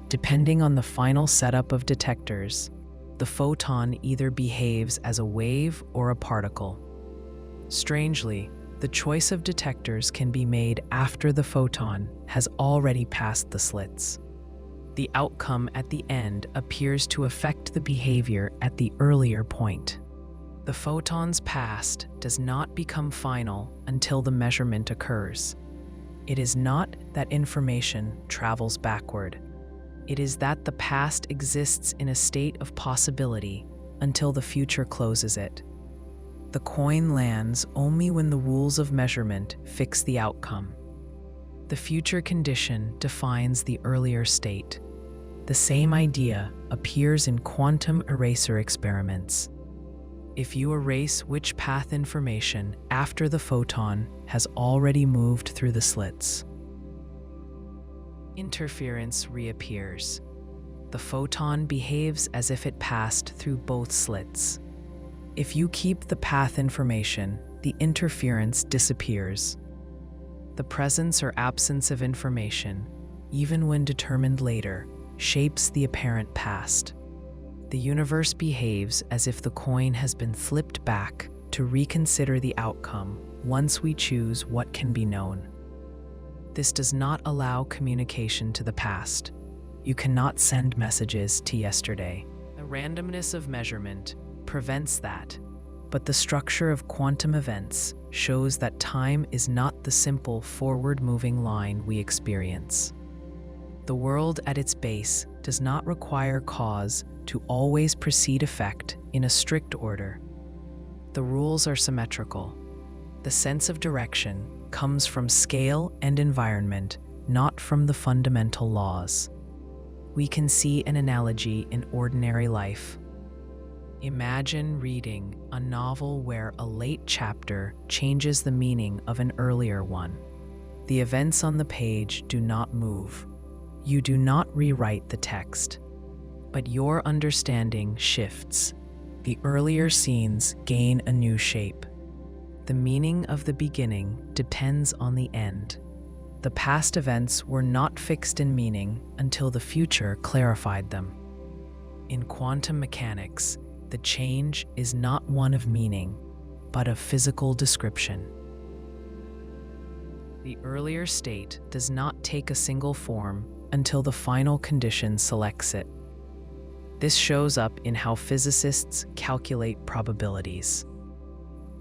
Depending on the final setup of detectors, the photon either behaves as a wave or a particle. Strangely, the choice of detectors can be made after the photon has already passed the slits. The outcome at the end appears to affect the behavior at the earlier point. The photon's past does not become final until the measurement occurs. It is not that information travels backward. It is that the past exists in a state of possibility until the future closes it. The coin lands only when the rules of measurement fix the outcome. The future condition defines the earlier state. The same idea appears in quantum eraser experiments. If you erase which path information after the photon has already moved through the slits, interference reappears. The photon behaves as if it passed through both slits. If you keep the path information, the interference disappears. The presence or absence of information, even when determined later, shapes the apparent past. The universe behaves as if the coin has been flipped back to reconsider the outcome once we choose what can be known. This does not allow communication to the past. You cannot send messages to yesterday. The randomness of measurement prevents that, but the structure of quantum events shows that time is not the simple forward-moving line we experience. The world at its base does not require cause to always precede effect in a strict order. The rules are symmetrical. The sense of direction comes from scale and environment, not from the fundamental laws. We can see an analogy in ordinary life. Imagine reading a novel where a late chapter changes the meaning of an earlier one. The events on the page do not move. You do not rewrite the text, but your understanding shifts. The earlier scenes gain a new shape. The meaning of the beginning depends on the end. The past events were not fixed in meaning until the future clarified them. In quantum mechanics, the change is not one of meaning, but of physical description. The earlier state does not take a single form until the final condition selects it. This shows up in how physicists calculate probabilities.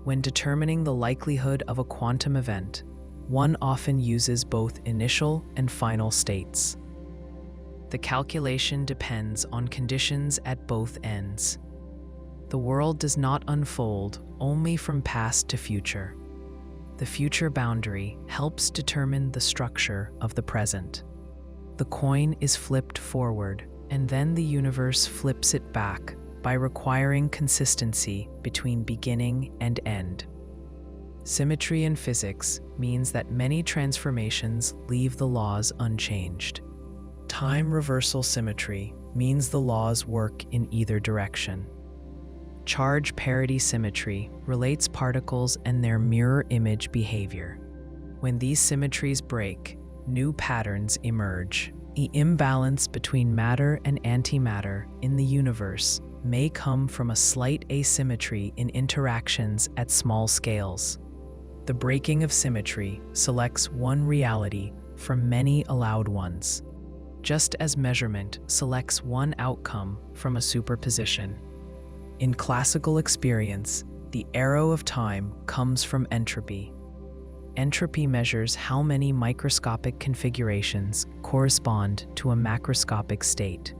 When determining the likelihood of a quantum event, one often uses both initial and final states. The calculation depends on conditions at both ends. The world does not unfold only from past to future. The future boundary helps determine the structure of the present. The coin is flipped forward, and then the universe flips it back by requiring consistency between beginning and end. Symmetry in physics means that many transformations leave the laws unchanged. Time reversal symmetry means the laws work in either direction. Charge parity symmetry relates particles and their mirror image behavior. When these symmetries break, new patterns emerge. The imbalance between matter and antimatter in the universe may come from a slight asymmetry in interactions at small scales. The breaking of symmetry selects one reality from many allowed ones, just as measurement selects one outcome from a superposition. In classical experience, the arrow of time comes from entropy. Entropy measures how many microscopic configurations correspond to a macroscopic state.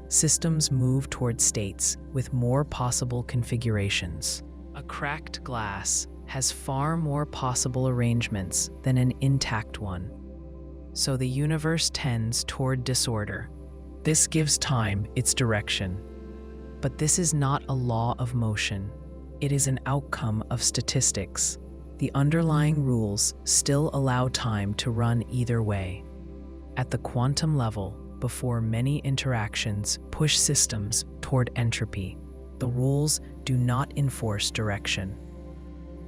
systems move toward states with more possible configurations. A cracked glass has far more possible arrangements than an intact one. So the universe tends toward disorder. This gives time its direction. But this is not a law of motion. It is an outcome of statistics. The underlying rules still allow time to run either way. At the quantum level, before many interactions push systems toward entropy, the rules do not enforce direction.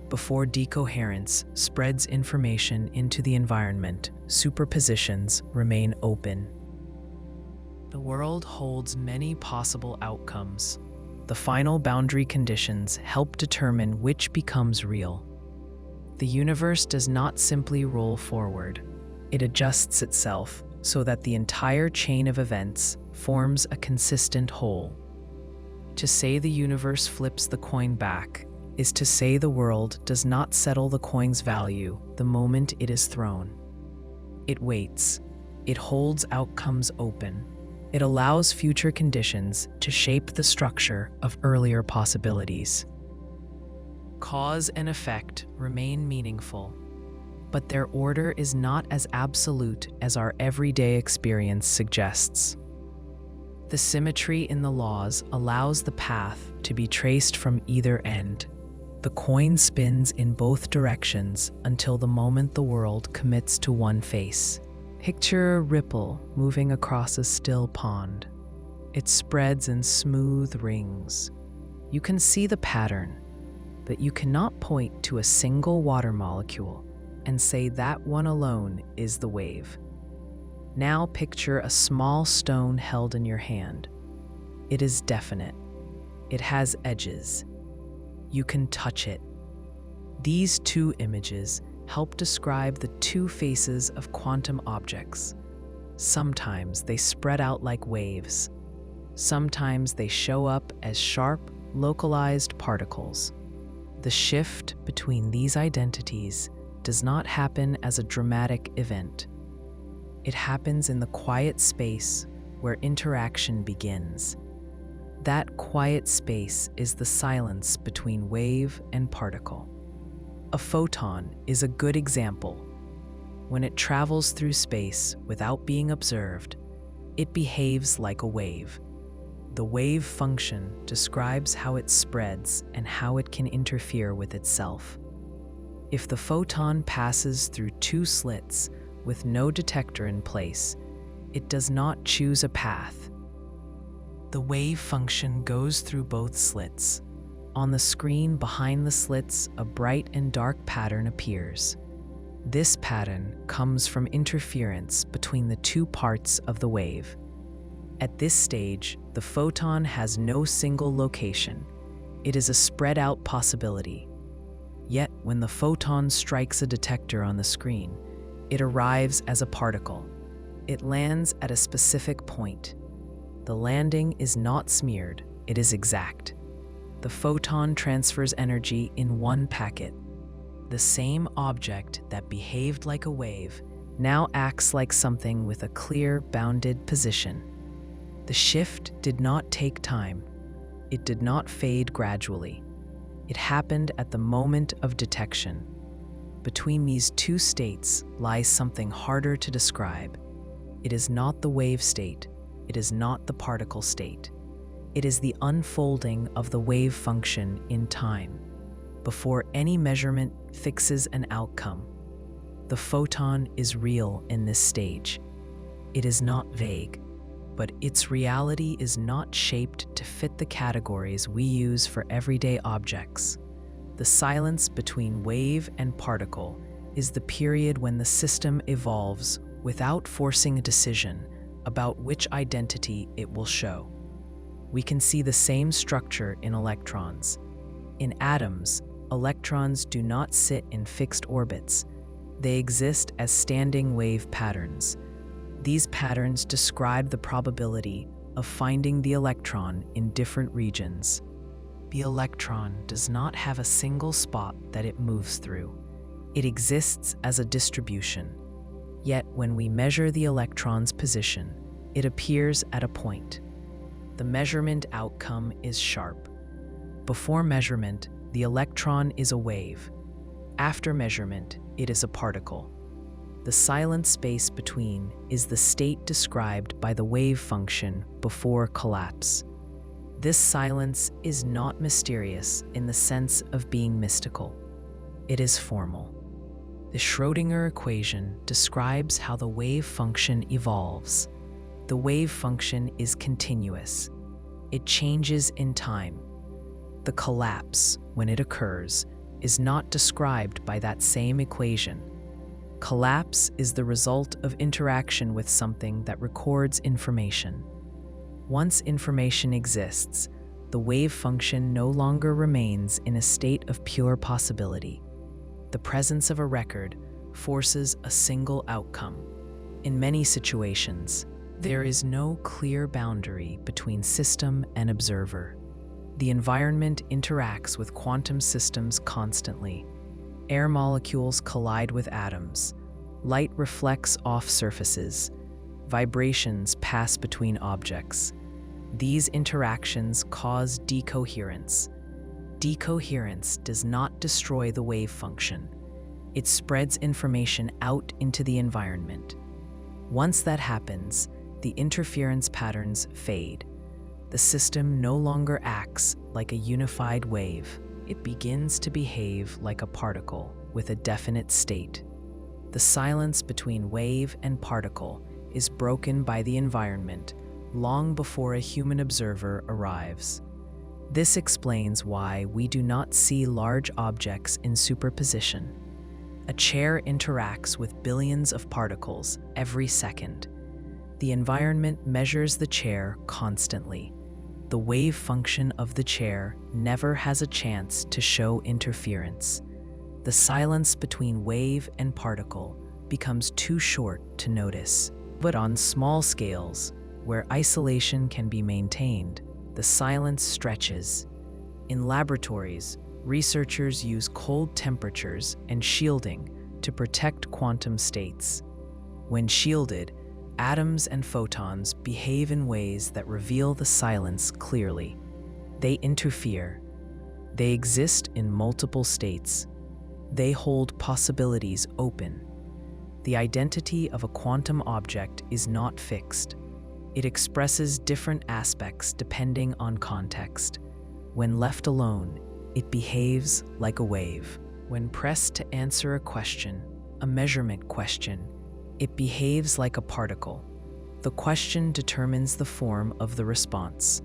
Before decoherence spreads information into the environment, superpositions remain open. The world holds many possible outcomes. The final boundary conditions help determine which becomes real. The universe does not simply roll forward. It adjusts itself so that the entire chain of events forms a consistent whole. To say the universe flips the coin back is to say the world does not settle the coin's value the moment it is thrown. It waits. It holds outcomes open. It allows future conditions to shape the structure of earlier possibilities. Cause and effect remain meaningful, but their order is not as absolute as our everyday experience suggests. The symmetry in the laws allows the path to be traced from either end. The coin spins in both directions until the moment the world commits to one face. Picture a ripple moving across a still pond. It spreads in smooth rings. You can see the pattern, but you cannot point to a single water molecule and say that one alone is the wave. Now picture a small stone held in your hand. It is definite. It has edges. You can touch it. These two images help describe the two faces of quantum objects. Sometimes they spread out like waves. Sometimes they show up as sharp, localized particles. The shift between these identities does not happen as a dramatic event. It happens in the quiet space where interaction begins. That quiet space is the silence between wave and particle. A photon is a good example. When it travels through space without being observed, it behaves like a wave. The wave function describes how it spreads and how it can interfere with itself. If the photon passes through two slits with no detector in place, it does not choose a path. The wave function goes through both slits. On the screen behind the slits, a bright and dark pattern appears. This pattern comes from interference between the two parts of the wave. At this stage, the photon has no single location. It is a spread-out possibility. Yet, when the photon strikes a detector on the screen, it arrives as a particle. It lands at a specific point. The landing is not smeared, it is exact. The photon transfers energy in one packet. The same object that behaved like a wave now acts like something with a clear, bounded position. The shift did not take time. It did not fade gradually. It happened at the moment of detection. Between these two states lies something harder to describe. It is not the wave state. It is not the particle state. It is the unfolding of the wave function in time. Before any measurement fixes an outcome, the photon is real in this stage. It is not vague, but its reality is not shaped to fit the categories we use for everyday objects. The silence between wave and particle is the period when the system evolves without forcing a decision about which identity it will show. We can see the same structure in electrons. In atoms, electrons do not sit in fixed orbits. They exist as standing wave patterns. These patterns describe the probability of finding the electron in different regions. The electron does not have a single spot that it moves through. It exists as a distribution. Yet when we measure the electron's position, it appears at a point. The measurement outcome is sharp. Before measurement, the electron is a wave. After measurement, it is a particle. The silent space between is the state described by the wave function before collapse. This silence is not mysterious in the sense of being mystical. It is formal. The Schrödinger equation describes how the wave function evolves. The wave function is continuous. It changes in time. The collapse, when it occurs, is not described by that same equation. Collapse is the result of interaction with something that records information. Once information exists, the wave function no longer remains in a state of pure possibility. The presence of a record forces a single outcome. In many situations, there is no clear boundary between system and observer. The environment interacts with quantum systems constantly. Air molecules collide with atoms. Light reflects off surfaces. Vibrations pass between objects. These interactions cause decoherence. Decoherence does not destroy the wave function. It spreads information out into the environment. Once that happens, the interference patterns fade. The system no longer acts like a unified wave. It begins to behave like a particle with a definite state. The silence between wave and particle is broken by the environment long before a human observer arrives. This explains why we do not see large objects in superposition. A chair interacts with billions of particles every second. The environment measures the chair constantly. The wave function of the chair never has a chance to show interference. The silence between wave and particle becomes too short to notice. But on small scales, where isolation can be maintained, the silence stretches. In laboratories, researchers use cold temperatures and shielding to protect quantum states. When shielded, atoms and photons behave in ways that reveal the silence clearly. They interfere. They exist in multiple states. They hold possibilities open. The identity of a quantum object is not fixed. It expresses different aspects depending on context. When left alone, it behaves like a wave. When pressed to answer a question, a measurement question, it behaves like a particle. The question determines the form of the response.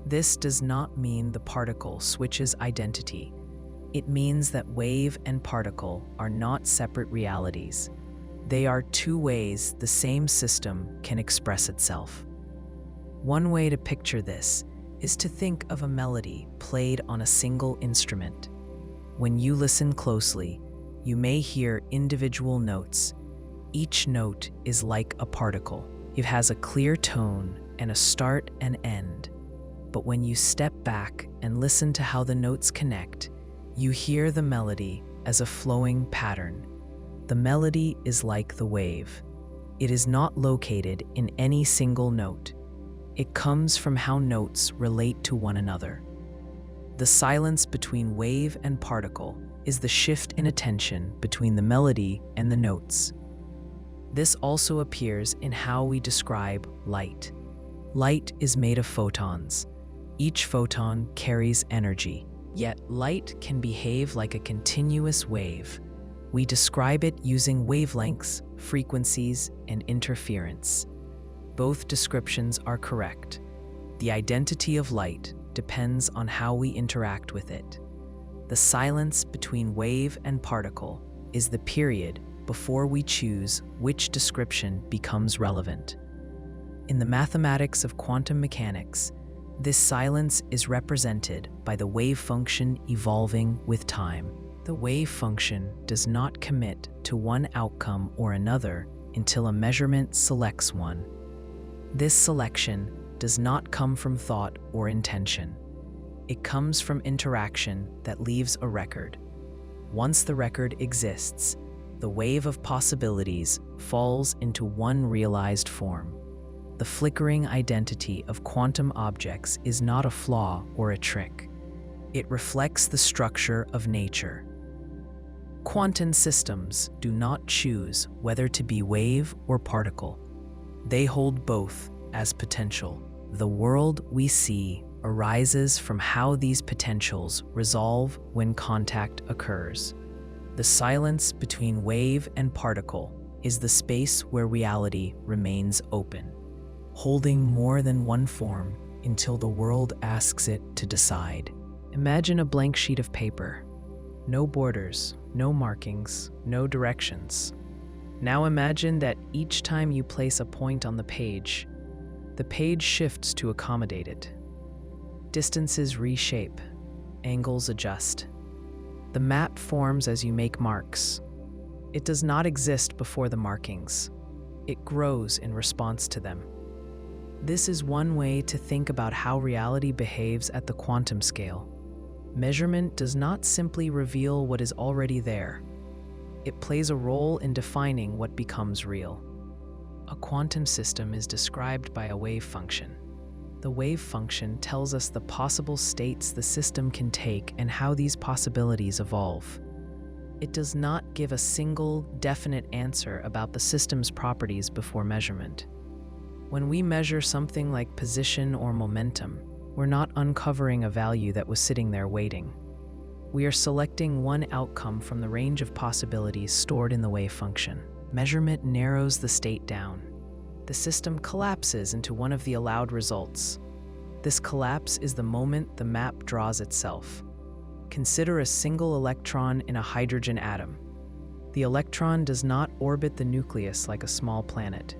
This does not mean the particle switches identity. It means that wave and particle are not separate realities. They are two ways the same system can express itself. One way to picture this is to think of a melody played on a single instrument. When you listen closely, you may hear individual notes. Each note is like a particle. It has a clear tone and a start and end. But when you step back and listen to how the notes connect, you hear the melody as a flowing pattern. The melody is like the wave. It is not located in any single note. It comes from how notes relate to one another. The silence between wave and particle is the shift in attention between the melody and the notes. This also appears in how we describe light. Light is made of photons. Each photon carries energy, yet light can behave like a continuous wave. We describe it using wavelengths, frequencies, and interference. Both descriptions are correct. The identity of light depends on how we interact with it. The silence between wave and particle is the period before we choose which description becomes relevant. In the mathematics of quantum mechanics, this silence is represented by the wave function evolving with time. The wave function does not commit to one outcome or another until a measurement selects one. This selection does not come from thought or intention. It comes from interaction that leaves a record. Once the record exists, the wave of possibilities falls into one realized form. The flickering identity of quantum objects is not a flaw or a trick. It reflects the structure of nature. Quantum systems do not choose whether to be wave or particle. They hold both as potential. The world we see arises from how these potentials resolve when contact occurs. The silence between wave and particle is the space where reality remains open, holding more than one form until the world asks it to decide. Imagine a blank sheet of paper. No borders, no markings, no directions. Now imagine that each time you place a point on the page shifts to accommodate it. Distances reshape, angles adjust. The map forms as you make marks. It does not exist before the markings. It grows in response to them. This is one way to think about how reality behaves at the quantum scale. Measurement does not simply reveal what is already there. It plays a role in defining what becomes real. A quantum system is described by a wave function. The wave function tells us the possible states the system can take and how these possibilities evolve. It does not give a single, definite answer about the system's properties before measurement. When we measure something like position or momentum, we're not uncovering a value that was sitting there waiting. We are selecting one outcome from the range of possibilities stored in the wave function. Measurement narrows the state down. The system collapses into one of the allowed results. This collapse is the moment the map draws itself. Consider a single electron in a hydrogen atom. The electron does not orbit the nucleus like a small planet.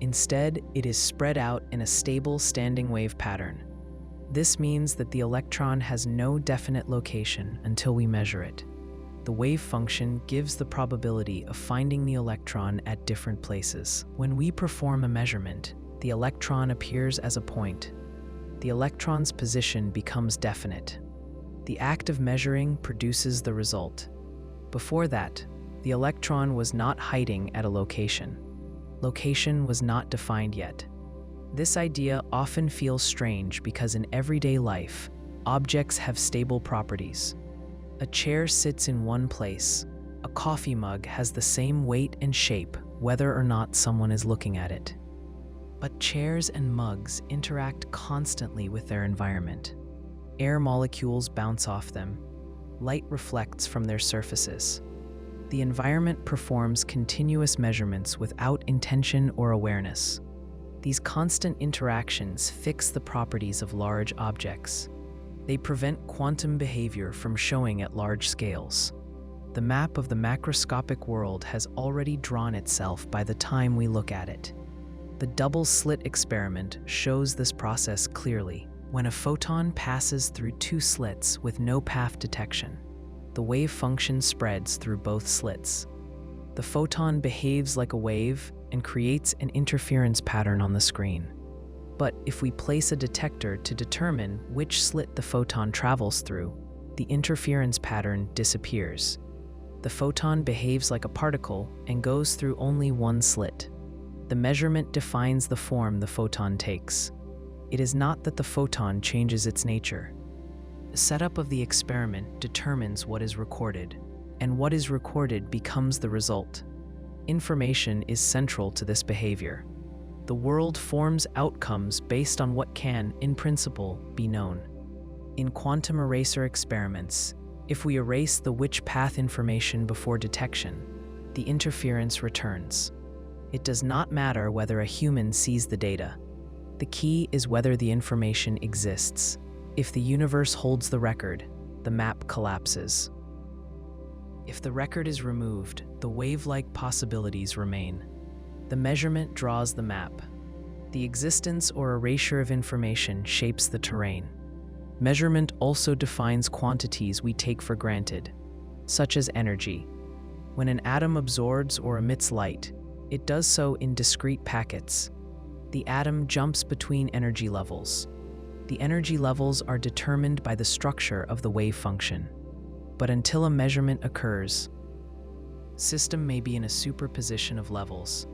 Instead, it is spread out in a stable standing wave pattern. This means that the electron has no definite location until we measure it. The wave function gives the probability of finding the electron at different places. When we perform a measurement, the electron appears as a point. The electron's position becomes definite. The act of measuring produces the result. Before that, the electron was not hiding at a location. Location was not defined yet. This idea often feels strange because in everyday life, objects have stable properties. A chair sits in one place. A coffee mug has the same weight and shape, whether or not someone is looking at it. But chairs and mugs interact constantly with their environment. Air molecules bounce off them. Light reflects from their surfaces. The environment performs continuous measurements without intention or awareness. These constant interactions fix the properties of large objects. They prevent quantum behavior from showing at large scales. The map of the macroscopic world has already drawn itself by the time we look at it. The double-slit experiment shows this process clearly. When a photon passes through two slits with no path detection, the wave function spreads through both slits. The photon behaves like a wave and creates an interference pattern on the screen. But if we place a detector to determine which slit the photon travels through, the interference pattern disappears. The photon behaves like a particle and goes through only one slit. The measurement defines the form the photon takes. It is not that the photon changes its nature. The setup of the experiment determines what is recorded, and what is recorded becomes the result. Information is central to this behavior. The world forms outcomes based on what can, in principle, be known. In quantum eraser experiments, if we erase the which path information before detection, the interference returns. It does not matter whether a human sees the data. The key is whether the information exists. If the universe holds the record, the map collapses. If the record is removed, the wave-like possibilities remain. The measurement draws the map. The existence or erasure of information shapes the terrain. Measurement also defines quantities we take for granted, such as energy. When an atom absorbs or emits light, it does so in discrete packets. The atom jumps between energy levels. The energy levels are determined by the structure of the wave function. But until a measurement occurs, system may be in a superposition of levels.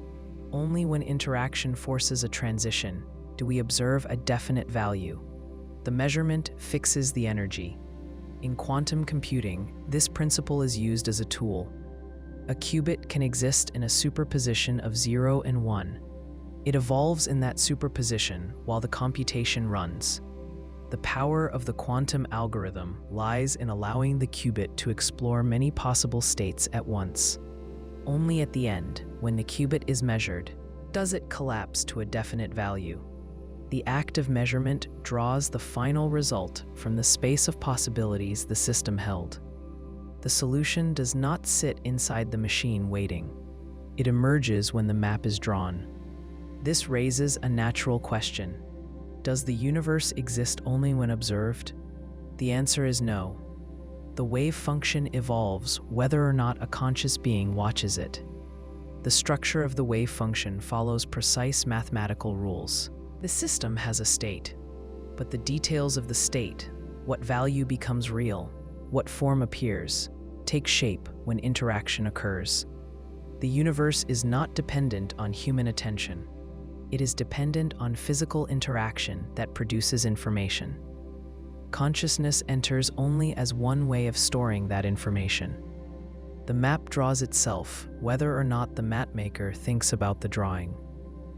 Only when interaction forces a transition do we observe a definite value. The measurement fixes the energy. In quantum computing, this principle is used as a tool. A qubit can exist in a superposition of 0 and 1. It evolves in that superposition while the computation runs. The power of the quantum algorithm lies in allowing the qubit to explore many possible states at once. Only at the end, when the qubit is measured, does it collapse to a definite value. The act of measurement draws the final result from the space of possibilities the system held. The solution does not sit inside the machine waiting. It emerges when the map is drawn. This raises a natural question. Does the universe exist only when observed? The answer is no. The wave function evolves whether or not a conscious being watches it. The structure of the wave function follows precise mathematical rules. The system has a state, but the details of the state, what value becomes real, what form appears, take shape when interaction occurs. The universe is not dependent on human attention. It is dependent on physical interaction that produces information. Consciousness enters only as one way of storing that information. The map draws itself, whether or not the mapmaker thinks about the drawing.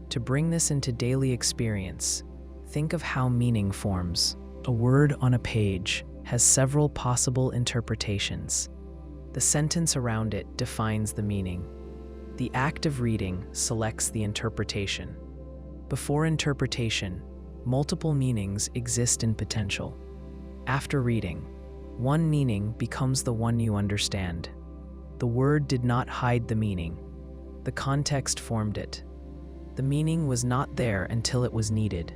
To bring this into daily experience, think of how meaning forms. A word on a page has several possible interpretations. The sentence around it defines the meaning. The act of reading selects the interpretation. Before interpretation, multiple meanings exist in potential. After reading, one meaning becomes the one you understand. The word did not hide the meaning. The context formed it. The meaning was not there until it was needed.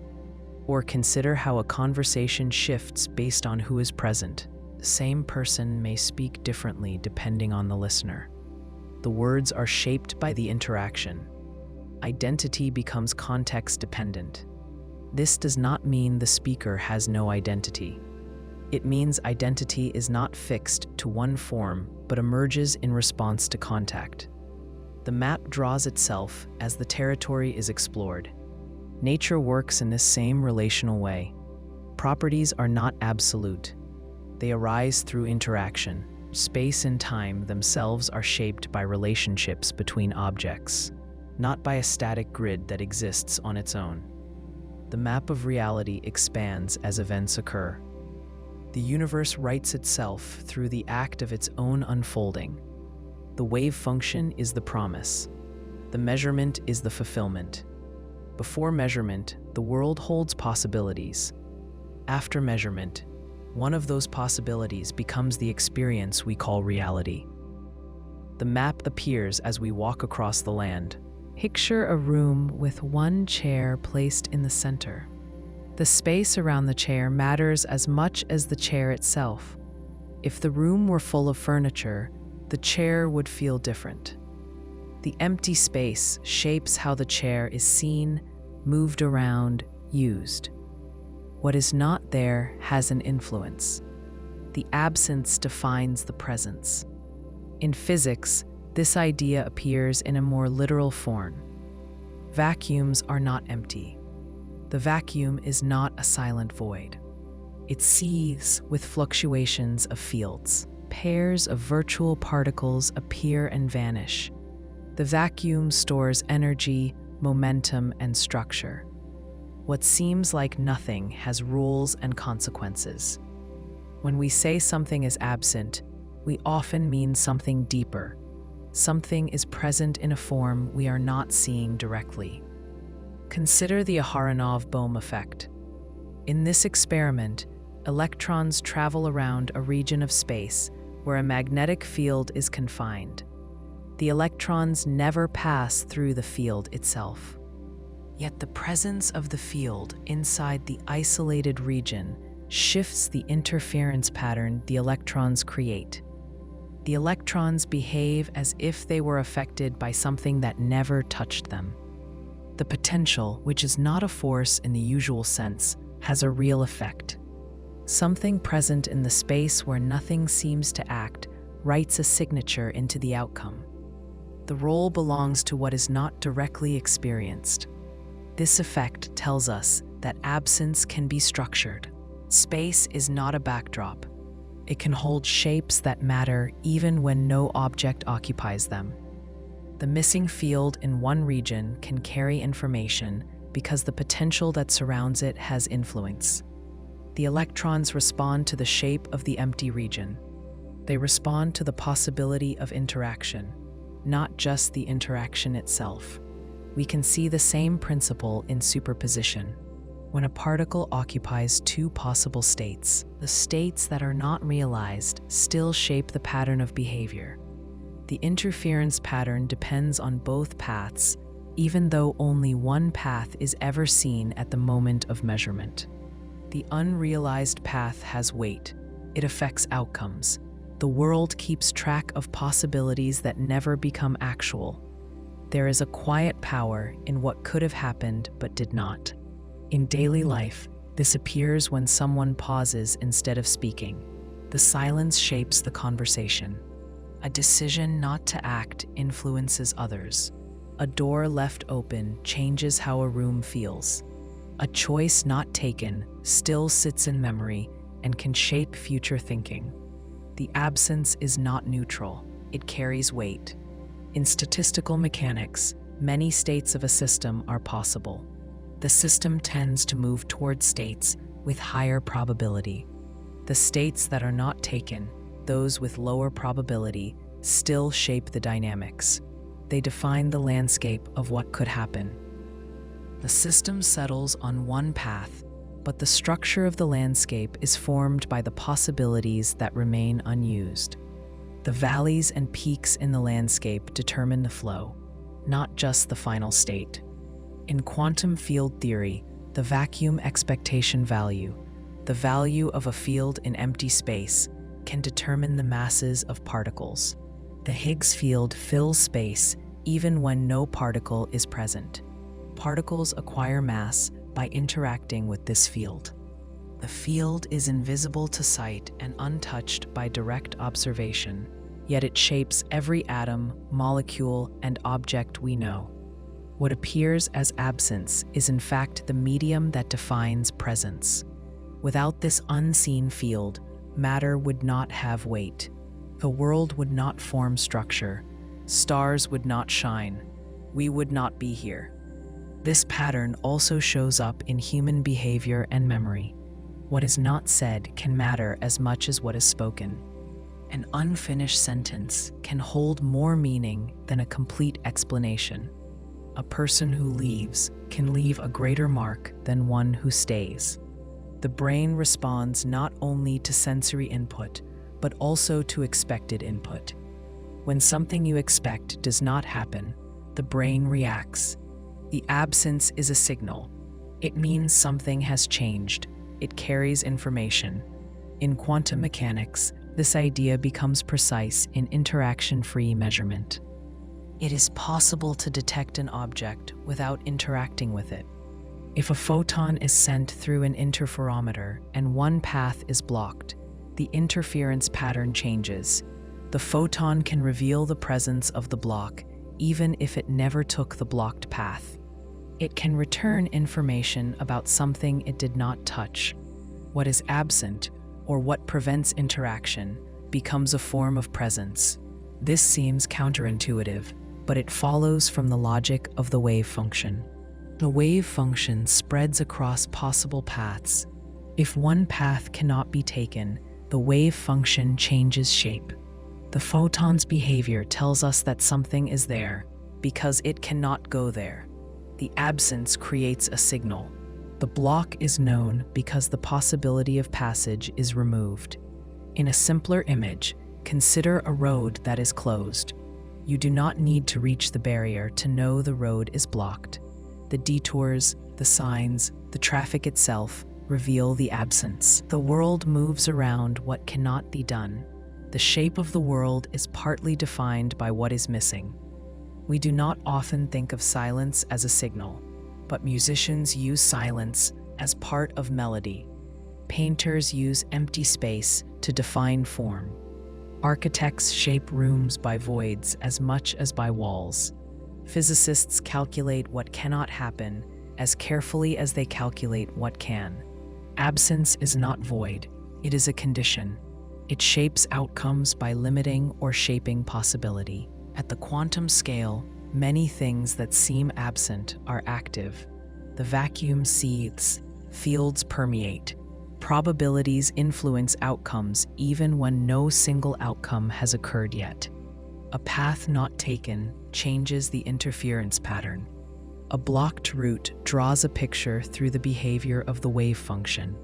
Or consider how a conversation shifts based on who is present. The same person may speak differently depending on the listener. The words are shaped by the interaction. Identity becomes context-dependent. This does not mean the speaker has no identity. It means identity is not fixed to one form, but emerges in response to contact. The map draws itself as the territory is explored. Nature works in this same relational way. Properties are not absolute. They arise through interaction. Space and time themselves are shaped by relationships between objects, not by a static grid that exists on its own. The map of reality expands as events occur. The universe writes itself through the act of its own unfolding. The wave function is the promise. The measurement is the fulfillment. Before measurement, the world holds possibilities. After measurement, one of those possibilities becomes the experience we call reality. The map appears as we walk across the land. Picture a room with one chair placed in the center. The space around the chair matters as much as the chair itself. If the room were full of furniture, the chair would feel different. The empty space shapes how the chair is seen, moved around, used. What is not there has an influence. The absence defines the presence. In physics, this idea appears in a more literal form. Vacuums are not empty. The vacuum is not a silent void. It seethes with fluctuations of fields. Pairs of virtual particles appear and vanish. The vacuum stores energy, momentum, and structure. What seems like nothing has rules and consequences. When we say something is absent, we often mean something deeper. Something is present in a form we are not seeing directly. Consider the Aharonov-Bohm effect. In this experiment, electrons travel around a region of space where a magnetic field is confined. The electrons never pass through the field itself. Yet the presence of the field inside the isolated region shifts the interference pattern the electrons create. The electrons behave as if they were affected by something that never touched them. The potential, which is not a force in the usual sense, has a real effect. Something present in the space where nothing seems to act writes a signature into the outcome. The role belongs to what is not directly experienced. This effect tells us that absence can be structured. Space is not a backdrop. It can hold shapes that matter even when no object occupies them. The missing field in one region can carry information because the potential that surrounds it has influence. The electrons respond to the shape of the empty region. They respond to the possibility of interaction, not just the interaction itself. We can see the same principle in superposition. When a particle occupies two possible states, the states that are not realized still shape the pattern of behavior. The interference pattern depends on both paths, even though only one path is ever seen at the moment of measurement. The unrealized path has weight. It affects outcomes. The world keeps track of possibilities that never become actual. There is a quiet power in what could have happened but did not. In daily life, this appears when someone pauses instead of speaking. The silence shapes the conversation. A decision not to act influences others. A door left open changes how a room feels. A choice not taken still sits in memory and can shape future thinking. The absence is not neutral. It carries weight. In statistical mechanics, many states of a system are possible. The system tends to move toward states with higher probability. The states that are not taken, those with lower probability, still shape the dynamics. They define the landscape of what could happen. The system settles on one path, but the structure of the landscape is formed by the possibilities that remain unused. The valleys and peaks in the landscape determine the flow, not just the final state. In quantum field theory, the vacuum expectation value, the value of a field in empty space, can determine the masses of particles. The Higgs field fills space even when no particle is present. Particles acquire mass by interacting with this field. The field is invisible to sight and untouched by direct observation, yet it shapes every atom, molecule, and object we know. What appears as absence is in fact the medium that defines presence. Without this unseen field, matter would not have weight. The world would not form structure. Stars would not shine. We would not be here. This pattern also shows up in human behavior and memory. What is not said can matter as much as what is spoken. An unfinished sentence can hold more meaning than a complete explanation. A person who leaves can leave a greater mark than one who stays. The brain responds not only to sensory input, but also to expected input. When something you expect does not happen, the brain reacts. The absence is a signal. It means something has changed. It carries information. In quantum mechanics, this idea becomes precise in interaction-free measurement. It is possible to detect an object without interacting with it. If a photon is sent through an interferometer and one path is blocked, the interference pattern changes. The photon can reveal the presence of the block, even if it never took the blocked path. It can return information about something it did not touch. What is absent, or what prevents interaction, becomes a form of presence. This seems counterintuitive, but it follows from the logic of the wave function. The wave function spreads across possible paths. If one path cannot be taken, the wave function changes shape. The photon's behavior tells us that something is there, because it cannot go there. The absence creates a signal. The block is known because the possibility of passage is removed. In a simpler image, consider a road that is closed. You do not need to reach the barrier to know the road is blocked. The detours, the signs, the traffic itself reveal the absence. The world moves around what cannot be done. The shape of the world is partly defined by what is missing. We do not often think of silence as a signal, but musicians use silence as part of melody. Painters use empty space to define form. Architects shape rooms by voids as much as by walls. Physicists calculate what cannot happen as carefully as they calculate what can. Absence is not void, it is a condition. It shapes outcomes by limiting or shaping possibility. At the quantum scale, many things that seem absent are active. The vacuum seethes, fields permeate. Probabilities influence outcomes even when no single outcome has occurred yet. A path not taken changes the interference pattern. A blocked route draws a picture through the behavior of the wave function.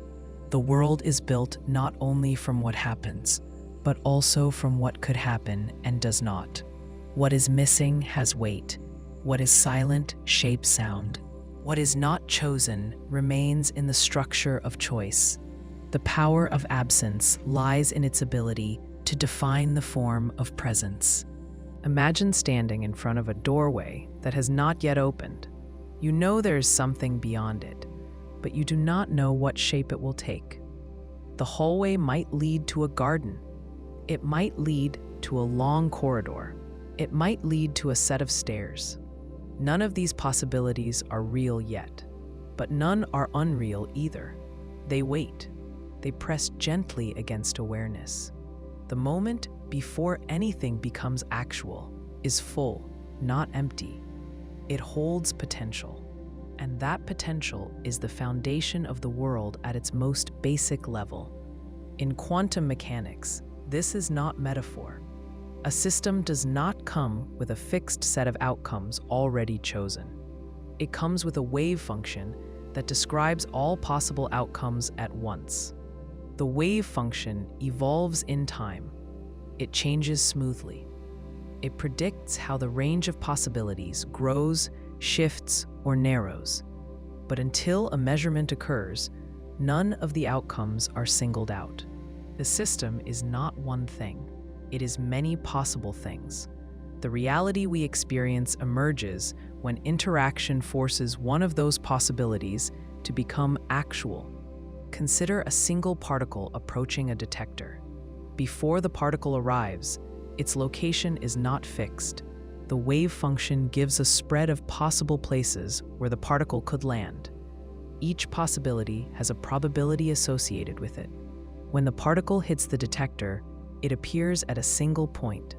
The world is built not only from what happens, but also from what could happen and does not. What is missing has weight. What is silent shapes sound. What is not chosen remains in the structure of choice. The power of absence lies in its ability to define the form of presence. Imagine standing in front of a doorway that has not yet opened. You know there is something beyond it, but you do not know what shape it will take. The hallway might lead to a garden. It might lead to a long corridor. It might lead to a set of stairs. None of these possibilities are real yet, but none are unreal either. They wait. They press gently against awareness. The moment before anything becomes actual is full, not empty. It holds potential, and that potential is the foundation of the world at its most basic level. In quantum mechanics, this is not metaphor. A system does not come with a fixed set of outcomes already chosen. It comes with a wave function that describes all possible outcomes at once. The wave function evolves in time. It changes smoothly. It predicts how the range of possibilities grows, shifts, or narrows. But until a measurement occurs, none of the outcomes are singled out. The system is not one thing. It is many possible things. The reality we experience emerges when interaction forces one of those possibilities to become actual. Consider a single particle approaching a detector. Before the particle arrives, its location is not fixed. The wave function gives a spread of possible places where the particle could land. Each possibility has a probability associated with it. When the particle hits the detector, it appears at a single point.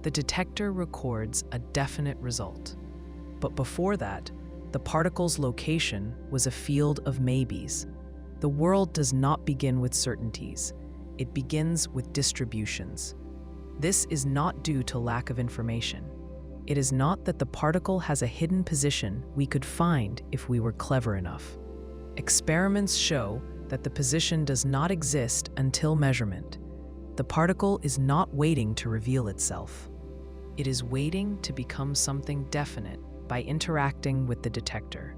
The detector records a definite result. But before that, the particle's location was a field of maybes. The world does not begin with certainties. It begins with distributions. This is not due to lack of information. It is not that the particle has a hidden position we could find if we were clever enough. Experiments show that the position does not exist until measurement. The particle is not waiting to reveal itself. It is waiting to become something definite by interacting with the detector.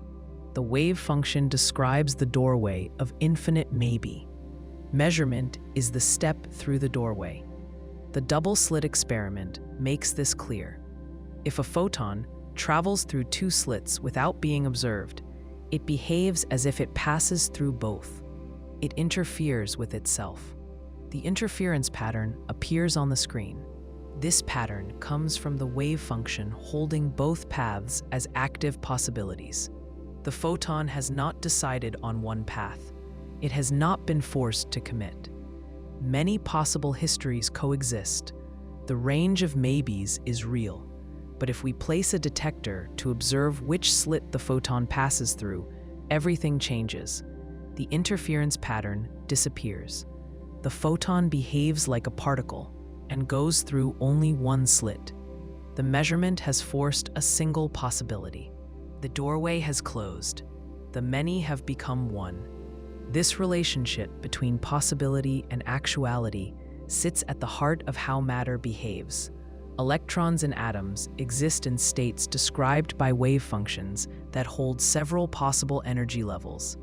The wave function describes the doorway of infinite maybe. Measurement is the step through the doorway. The double-slit experiment makes this clear. If a photon travels through two slits without being observed, it behaves as if it passes through both. It interferes with itself. The interference pattern appears on the screen. This pattern comes from the wave function holding both paths as active possibilities. The photon has not decided on one path. It has not been forced to commit. Many possible histories coexist. The range of maybes is real. But if we place a detector to observe which slit the photon passes through, everything changes. The interference pattern disappears. The photon behaves like a particle and goes through only one slit. The measurement has forced a single possibility. The doorway has closed. The many have become one. This relationship between possibility and actuality sits at the heart of how matter behaves. Electrons and atoms exist in states described by wave functions that hold several possible energy levels.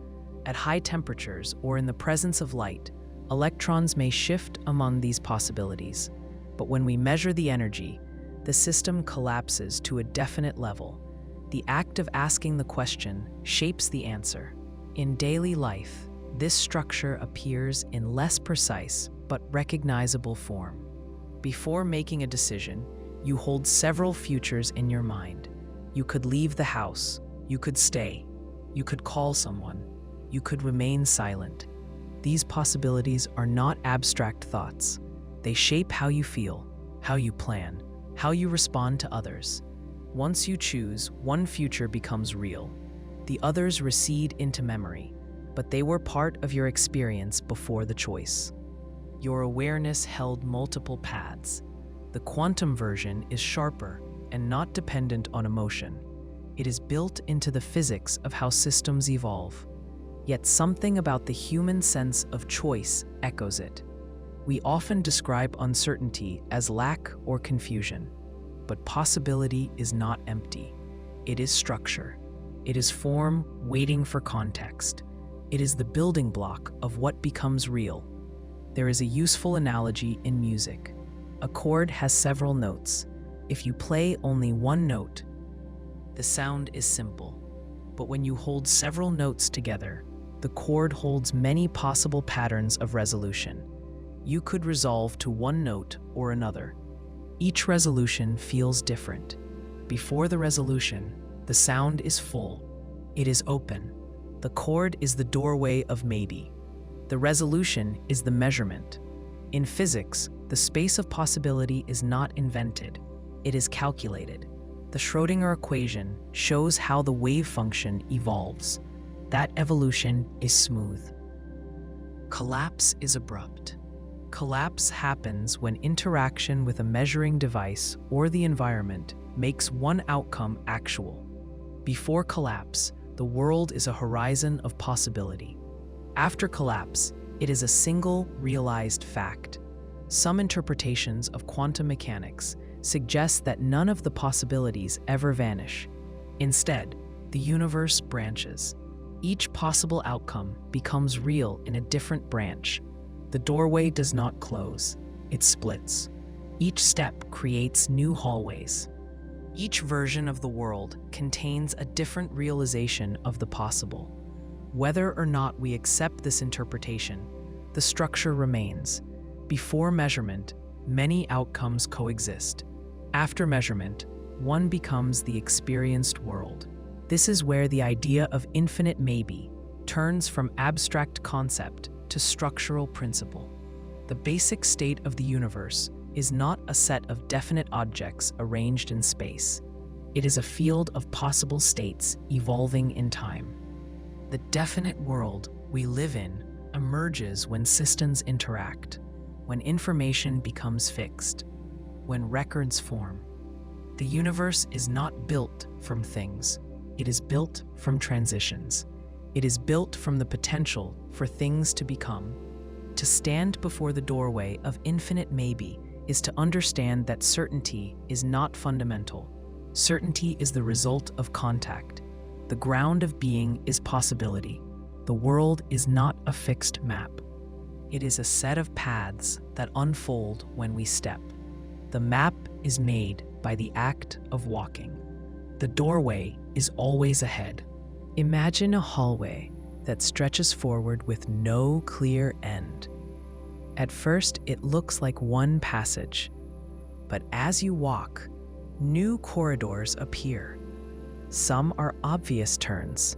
At high temperatures or in the presence of light, electrons may shift among these possibilities. But when we measure the energy, the system collapses to a definite level. The act of asking the question shapes the answer. In daily life, this structure appears in less precise but recognizable form. Before making a decision, you hold several futures in your mind. You could leave the house, you could stay, you could call someone, you could remain silent. These possibilities are not abstract thoughts. They shape how you feel, how you plan, how you respond to others. Once you choose, one future becomes real. The others recede into memory, but they were part of your experience before the choice. Your awareness held multiple paths. The quantum version is sharper and not dependent on emotion. It is built into the physics of how systems evolve. Yet something about the human sense of choice echoes it. We often describe uncertainty as lack or confusion, but possibility is not empty. It is structure. It is form waiting for context. It is the building block of what becomes real. There is a useful analogy in music. A chord has several notes. If you play only one note, the sound is simple. But when you hold several notes together, the chord holds many possible patterns of resolution. You could resolve to one note or another. Each resolution feels different. Before the resolution, the sound is full. It is open. The chord is the doorway of maybe. The resolution is the measurement. In physics, the space of possibility is not invented. It is calculated. The Schrödinger equation shows how the wave function evolves. That evolution is smooth. Collapse is abrupt. Collapse happens when interaction with a measuring device or the environment makes one outcome actual. Before collapse, the world is a horizon of possibility. After collapse, it is a single realized fact. Some interpretations of quantum mechanics suggest that none of the possibilities ever vanish. Instead, the universe branches. Each possible outcome becomes real in a different branch. The doorway does not close, it splits. Each step creates new hallways. Each version of the world contains a different realization of the possible. Whether or not we accept this interpretation, the structure remains. Before measurement, many outcomes coexist. After measurement, one becomes the experienced world. This is where the idea of infinite maybe turns from abstract concept to structural principle. The basic state of the universe is not a set of definite objects arranged in space. It is a field of possible states evolving in time. The definite world we live in emerges when systems interact, when information becomes fixed, when records form. The universe is not built from things. It is built from transitions. It is built from the potential for things to become. To stand before the doorway of infinite maybe is to understand that certainty is not fundamental. Certainty is the result of contact. The ground of being is possibility. The world is not a fixed map. It is a set of paths that unfold when we step. The map is made by the act of walking. The doorway is always ahead. Imagine a hallway that stretches forward with no clear end. At first, it looks like one passage, but as you walk, new corridors appear. Some are obvious turns.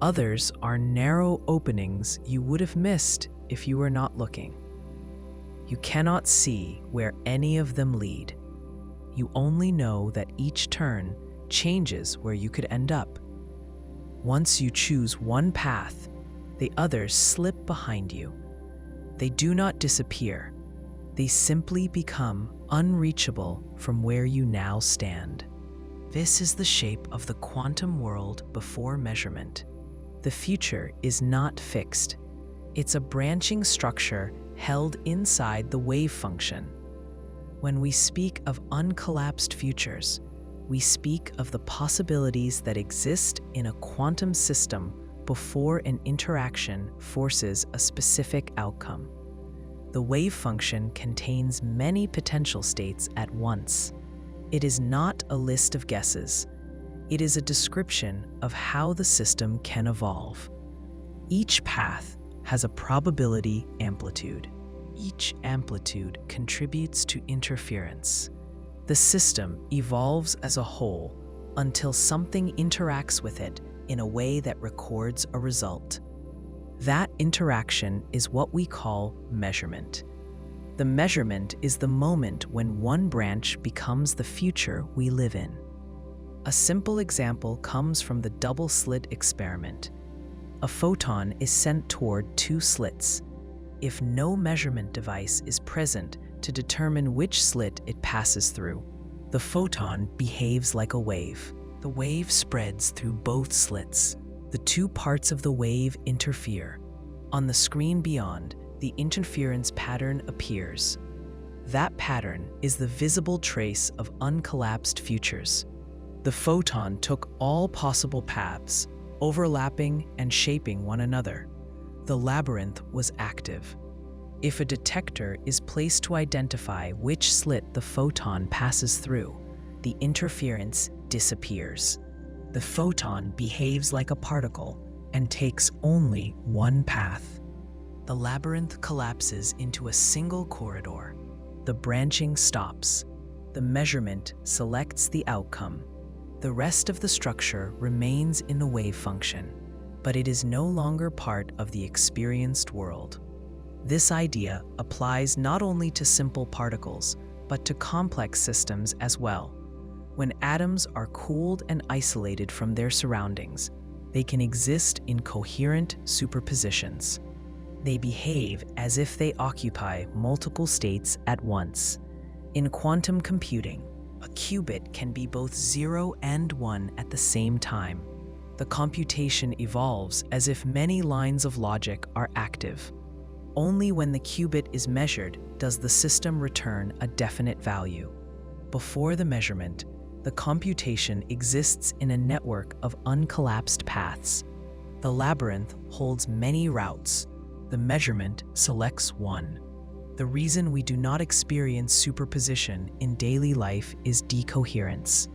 Others are narrow openings you would have missed if you were not looking. You cannot see where any of them lead. You only know that each turn changes where you could end up. Once you choose one path, the others slip behind you. They do not disappear. They simply become unreachable from where you now stand. This is the shape of the quantum world before measurement. The future is not fixed. It's a branching structure held inside the wave function. When we speak of uncollapsed futures, we speak of the possibilities that exist in a quantum system before an interaction forces a specific outcome. The wave function contains many potential states at once. It is not a list of guesses. It is a description of how the system can evolve. Each path has a probability amplitude. Each amplitude contributes to interference. The system evolves as a whole until something interacts with it in a way that records a result. That interaction is what we call measurement. The measurement is the moment when one branch becomes the future we live in. A simple example comes from the double-slit experiment. A photon is sent toward two slits. If no measurement device is present to determine which slit it passes through, the photon behaves like a wave. The wave spreads through both slits. The two parts of the wave interfere. On the screen beyond, the interference pattern appears. That pattern is the visible trace of uncollapsed futures. The photon took all possible paths, overlapping and shaping one another. The labyrinth was active. If a detector is placed to identify which slit the photon passes through, the interference disappears. The photon behaves like a particle and takes only one path. The labyrinth collapses into a single corridor. The branching stops. The measurement selects the outcome. The rest of the structure remains in the wave function, but it is no longer part of the experienced world. This idea applies not only to simple particles, but to complex systems as well. When atoms are cooled and isolated from their surroundings, they can exist in coherent superpositions. They behave as if they occupy multiple states at once. In quantum computing, a qubit can be both 0 and 1 at the same time. The computation evolves as if many lines of logic are active. Only when the qubit is measured does the system return a definite value. Before the measurement, the computation exists in a network of uncollapsed paths. The labyrinth holds many routes. The measurement selects one. The reason we do not experience superposition in daily life is decoherence.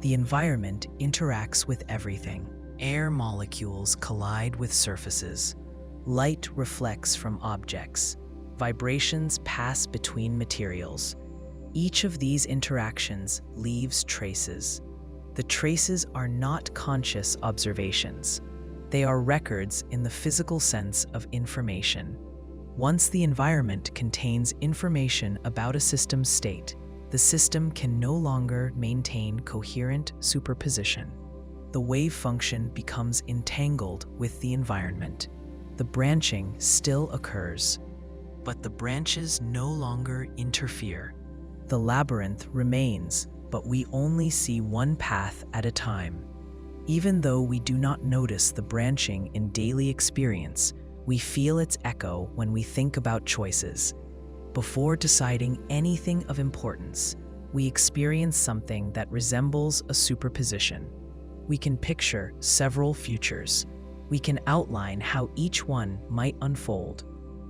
The environment interacts with everything. Air molecules collide with surfaces. Light reflects from objects. Vibrations pass between materials. Each of these interactions leaves traces. The traces are not conscious observations. They are records in the physical sense of information. Once the environment contains information about a system's state, the system can no longer maintain coherent superposition. The wave function becomes entangled with the environment. The branching still occurs, but the branches no longer interfere. The labyrinth remains, but we only see one path at a time. Even though we do not notice the branching in daily experience, we feel its echo when we think about choices. Before deciding anything of importance, we experience something that resembles a superposition. We can picture several futures. We can outline how each one might unfold.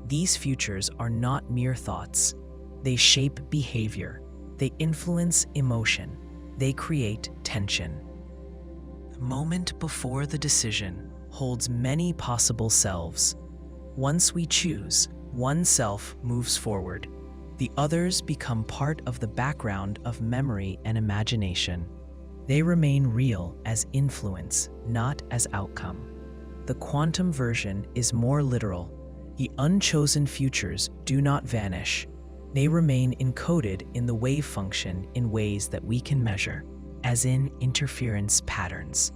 These futures are not mere thoughts. They shape behavior. They influence emotion. They create tension. The moment before the decision holds many possible selves. Once we choose, one self moves forward. The others become part of the background of memory and imagination. They remain real as influence, not as outcome. The quantum version is more literal. The unchosen futures do not vanish. They remain encoded in the wave function in ways that we can measure, as in interference patterns.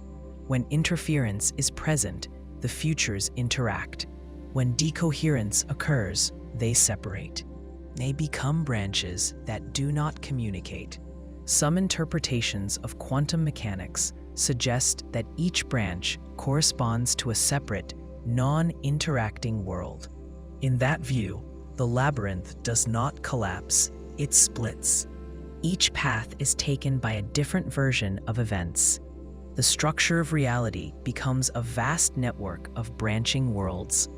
When interference is present, the futures interact. When decoherence occurs, they separate. They become branches that do not communicate. Some interpretations of quantum mechanics suggest that each branch corresponds to a separate, non-interacting world. In that view, the labyrinth does not collapse, it splits. Each path is taken by a different version of events. The structure of reality becomes a vast network of branching worlds.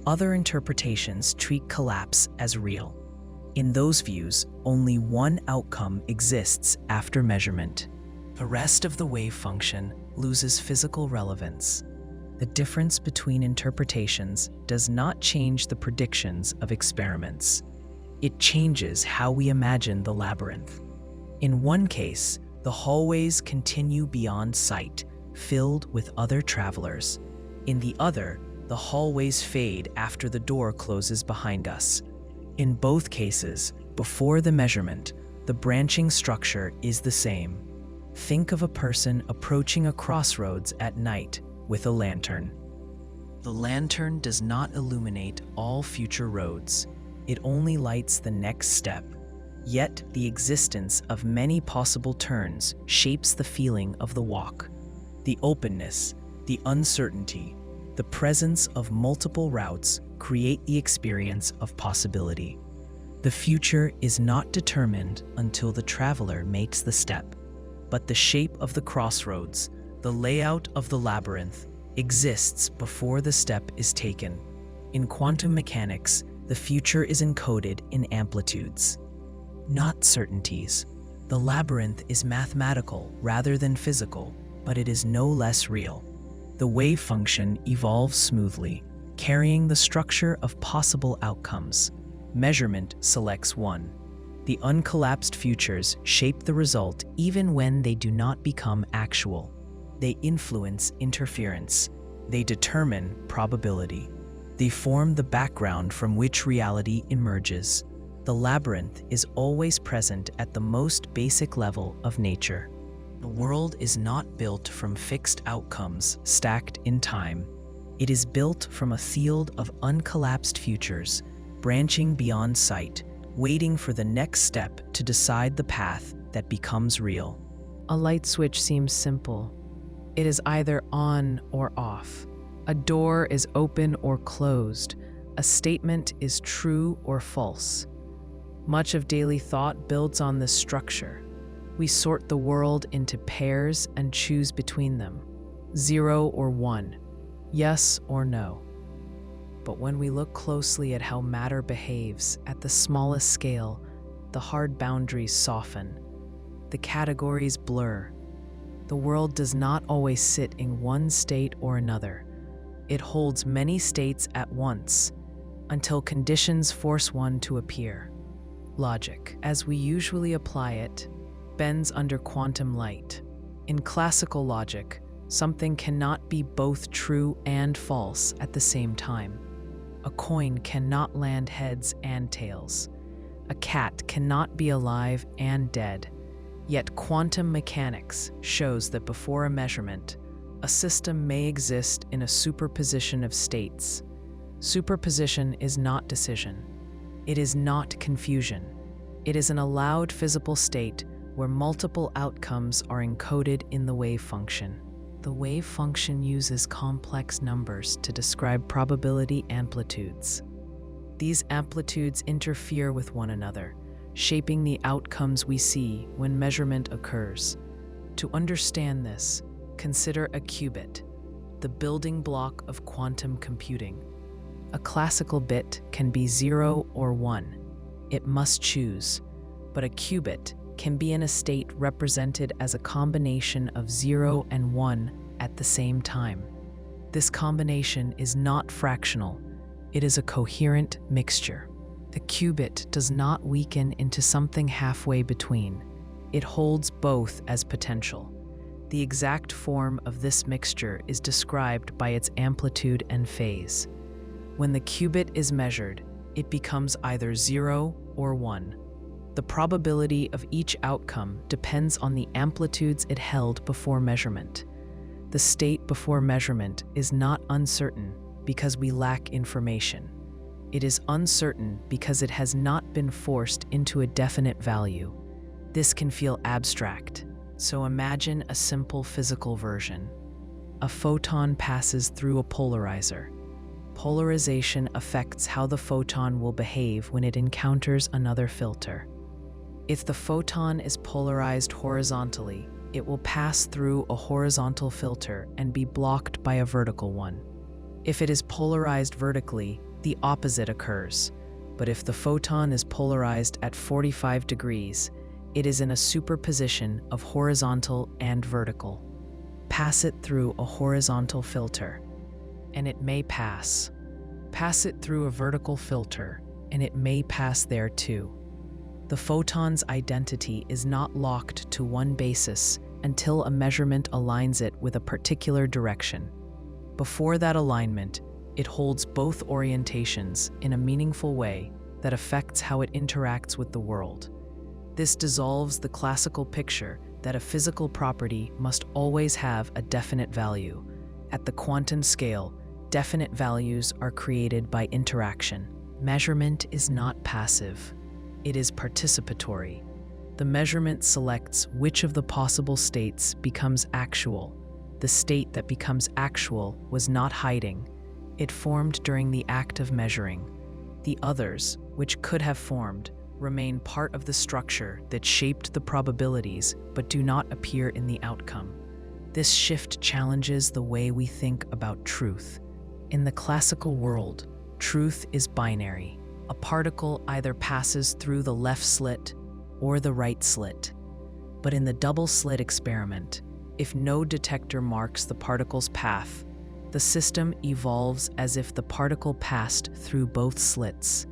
Other interpretations treat collapse as real. In those views, only one outcome exists after measurement. The rest of the wave function loses physical relevance. The difference between interpretations does not change the predictions of experiments. It changes how we imagine the labyrinth. In one case, the hallways continue beyond sight, filled with other travelers. In the other, the hallways fade after the door closes behind us. In both cases, before the measurement, the branching structure is the same. Think of a person approaching a crossroads at night with a lantern. The lantern does not illuminate all future roads. It only lights the next step. Yet the existence of many possible turns shapes the feeling of the walk. The openness, the uncertainty, the presence of multiple routes create the experience of possibility. The future is not determined until the traveler makes the step, but the shape of the crossroads, the layout of the labyrinth, exists before the step is taken. In quantum mechanics, the future is encoded in amplitudes, not certainties. The labyrinth is mathematical rather than physical, but it is no less real. The wave function evolves smoothly, carrying the structure of possible outcomes. Measurement selects one. The uncollapsed futures shape the result even when they do not become actual. They influence interference. They determine probability. They form the background from which reality emerges. The labyrinth is always present at the most basic level of nature. The world is not built from fixed outcomes stacked in time. It is built from a field of uncollapsed futures, branching beyond sight, waiting for the next step to decide the path that becomes real. A light switch seems simple. It is either on or off. A door is open or closed. A statement is true or false. Much of daily thought builds on this structure. We sort the world into pairs and choose between them. 0 or 1, yes or no. But when we look closely at how matter behaves at the smallest scale, the hard boundaries soften. The categories blur. The world does not always sit in one state or another. It holds many states at once, until conditions force one to appear. Logic, as we usually apply it, bends under quantum light. In classical logic, something cannot be both true and false at the same time. A coin cannot land heads and tails. A cat cannot be alive and dead. Yet quantum mechanics shows that before a measurement, a system may exist in a superposition of states. Superposition is not decision. It is not confusion. It is an allowed physical state where multiple outcomes are encoded in the wave function. The wave function uses complex numbers to describe probability amplitudes. These amplitudes interfere with one another, shaping the outcomes we see when measurement occurs. To understand this, consider a qubit, the building block of quantum computing. A classical bit can be 0 or 1. It must choose, but a qubit can be in a state represented as a combination of 0 and 1 at the same time. This combination is not fractional. It is a coherent mixture. The qubit does not weaken into something halfway between. It holds both as potential. The exact form of this mixture is described by its amplitude and phase. When the qubit is measured, it becomes either 0 or 1. The probability of each outcome depends on the amplitudes it held before measurement. The state before measurement is not uncertain because we lack information. It is uncertain because it has not been forced into a definite value. This can feel abstract, so imagine a simple physical version. A photon passes through a polarizer. Polarization affects how the photon will behave when it encounters another filter. If the photon is polarized horizontally, it will pass through a horizontal filter and be blocked by a vertical one. If it is polarized vertically, the opposite occurs. But if the photon is polarized at 45 degrees, it is in a superposition of horizontal and vertical. Pass it through a horizontal filter, and it may pass. Pass it through a vertical filter, and it may pass there too. The photon's identity is not locked to one basis until a measurement aligns it with a particular direction. Before that alignment, it holds both orientations in a meaningful way that affects how it interacts with the world. This dissolves the classical picture that a physical property must always have a definite value. At the quantum scale, definite values are created by interaction. Measurement is not passive. It is participatory. The measurement selects which of the possible states becomes actual. The state that becomes actual was not hiding. It formed during the act of measuring. The others, which could have formed, remain part of the structure that shaped the probabilities but do not appear in the outcome. This shift challenges the way we think about truth. In the classical world, truth is binary. A particle either passes through the left slit or the right slit. But in the double-slit experiment, if no detector marks the particle's path, the system evolves as if the particle passed through both slits.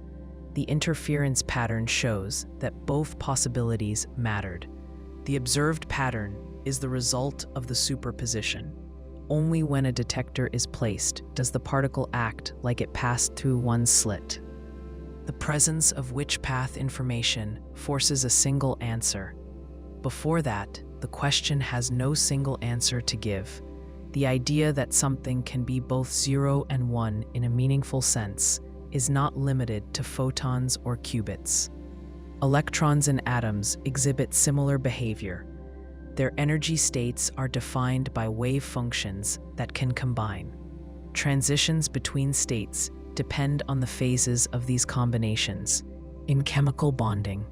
The interference pattern shows that both possibilities mattered. The observed pattern is the result of the superposition. Only when a detector is placed does the particle act like it passed through one slit. The presence of which path information forces a single answer. Before that, the question has no single answer to give. The idea that something can be both 0 and 1 in a meaningful sense is not limited to photons or qubits. Electrons and atoms exhibit similar behavior. Their energy states are defined by wave functions that can combine. Transitions between states depend on the phases of these combinations. In chemical bonding,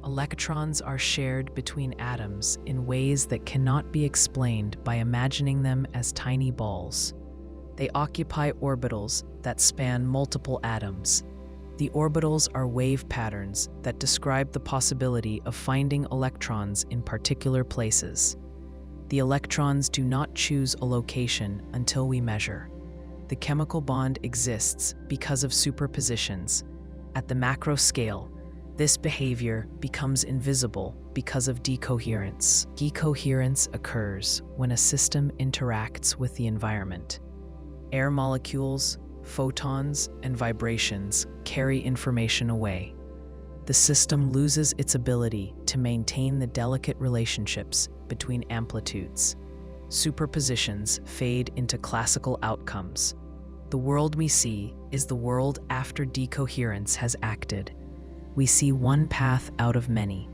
electrons are shared between atoms in ways that cannot be explained by imagining them as tiny balls. They occupy orbitals that span multiple atoms. The orbitals are wave patterns that describe the possibility of finding electrons in particular places. The electrons do not choose a location until we measure. The chemical bond exists because of superpositions. At the macro scale, this behavior becomes invisible because of decoherence. Decoherence occurs when a system interacts with the environment. Air molecules, photons, and vibrations carry information away. The system loses its ability to maintain the delicate relationships between amplitudes. Superpositions fade into classical outcomes. The world we see is the world after decoherence has acted. We see one path out of many.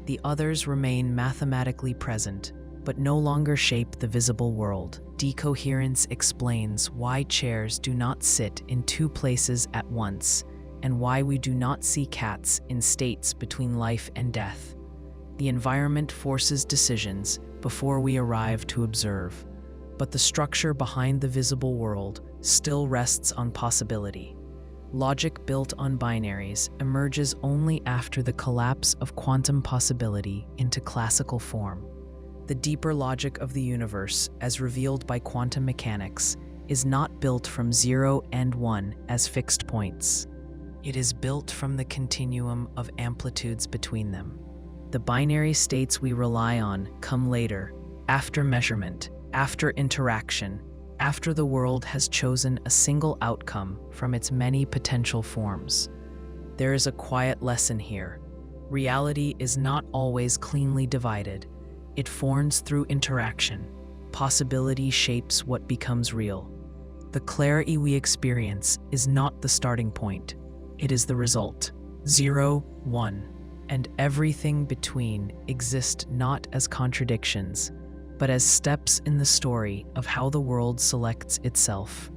The others remain mathematically present, but no longer shape the visible world. Decoherence explains why chairs do not sit in two places at once, and why we do not see cats in states between life and death. The environment forces decisions before we arrive to observe, but the structure behind the visible world still rests on possibility. Logic built on binaries emerges only after the collapse of quantum possibility into classical form. The deeper logic of the universe, as revealed by quantum mechanics, is not built from 0 and 1 as fixed points. It is built from the continuum of amplitudes between them. The binary states we rely on come later, after measurement, after interaction, after the world has chosen a single outcome from its many potential forms. There is a quiet lesson here. Reality is not always cleanly divided. It forms through interaction. Possibility shapes what becomes real. The clarity we experience is not the starting point. It is the result. 0, 1, and everything between exist not as contradictions, but as steps in the story of how the world selects itself.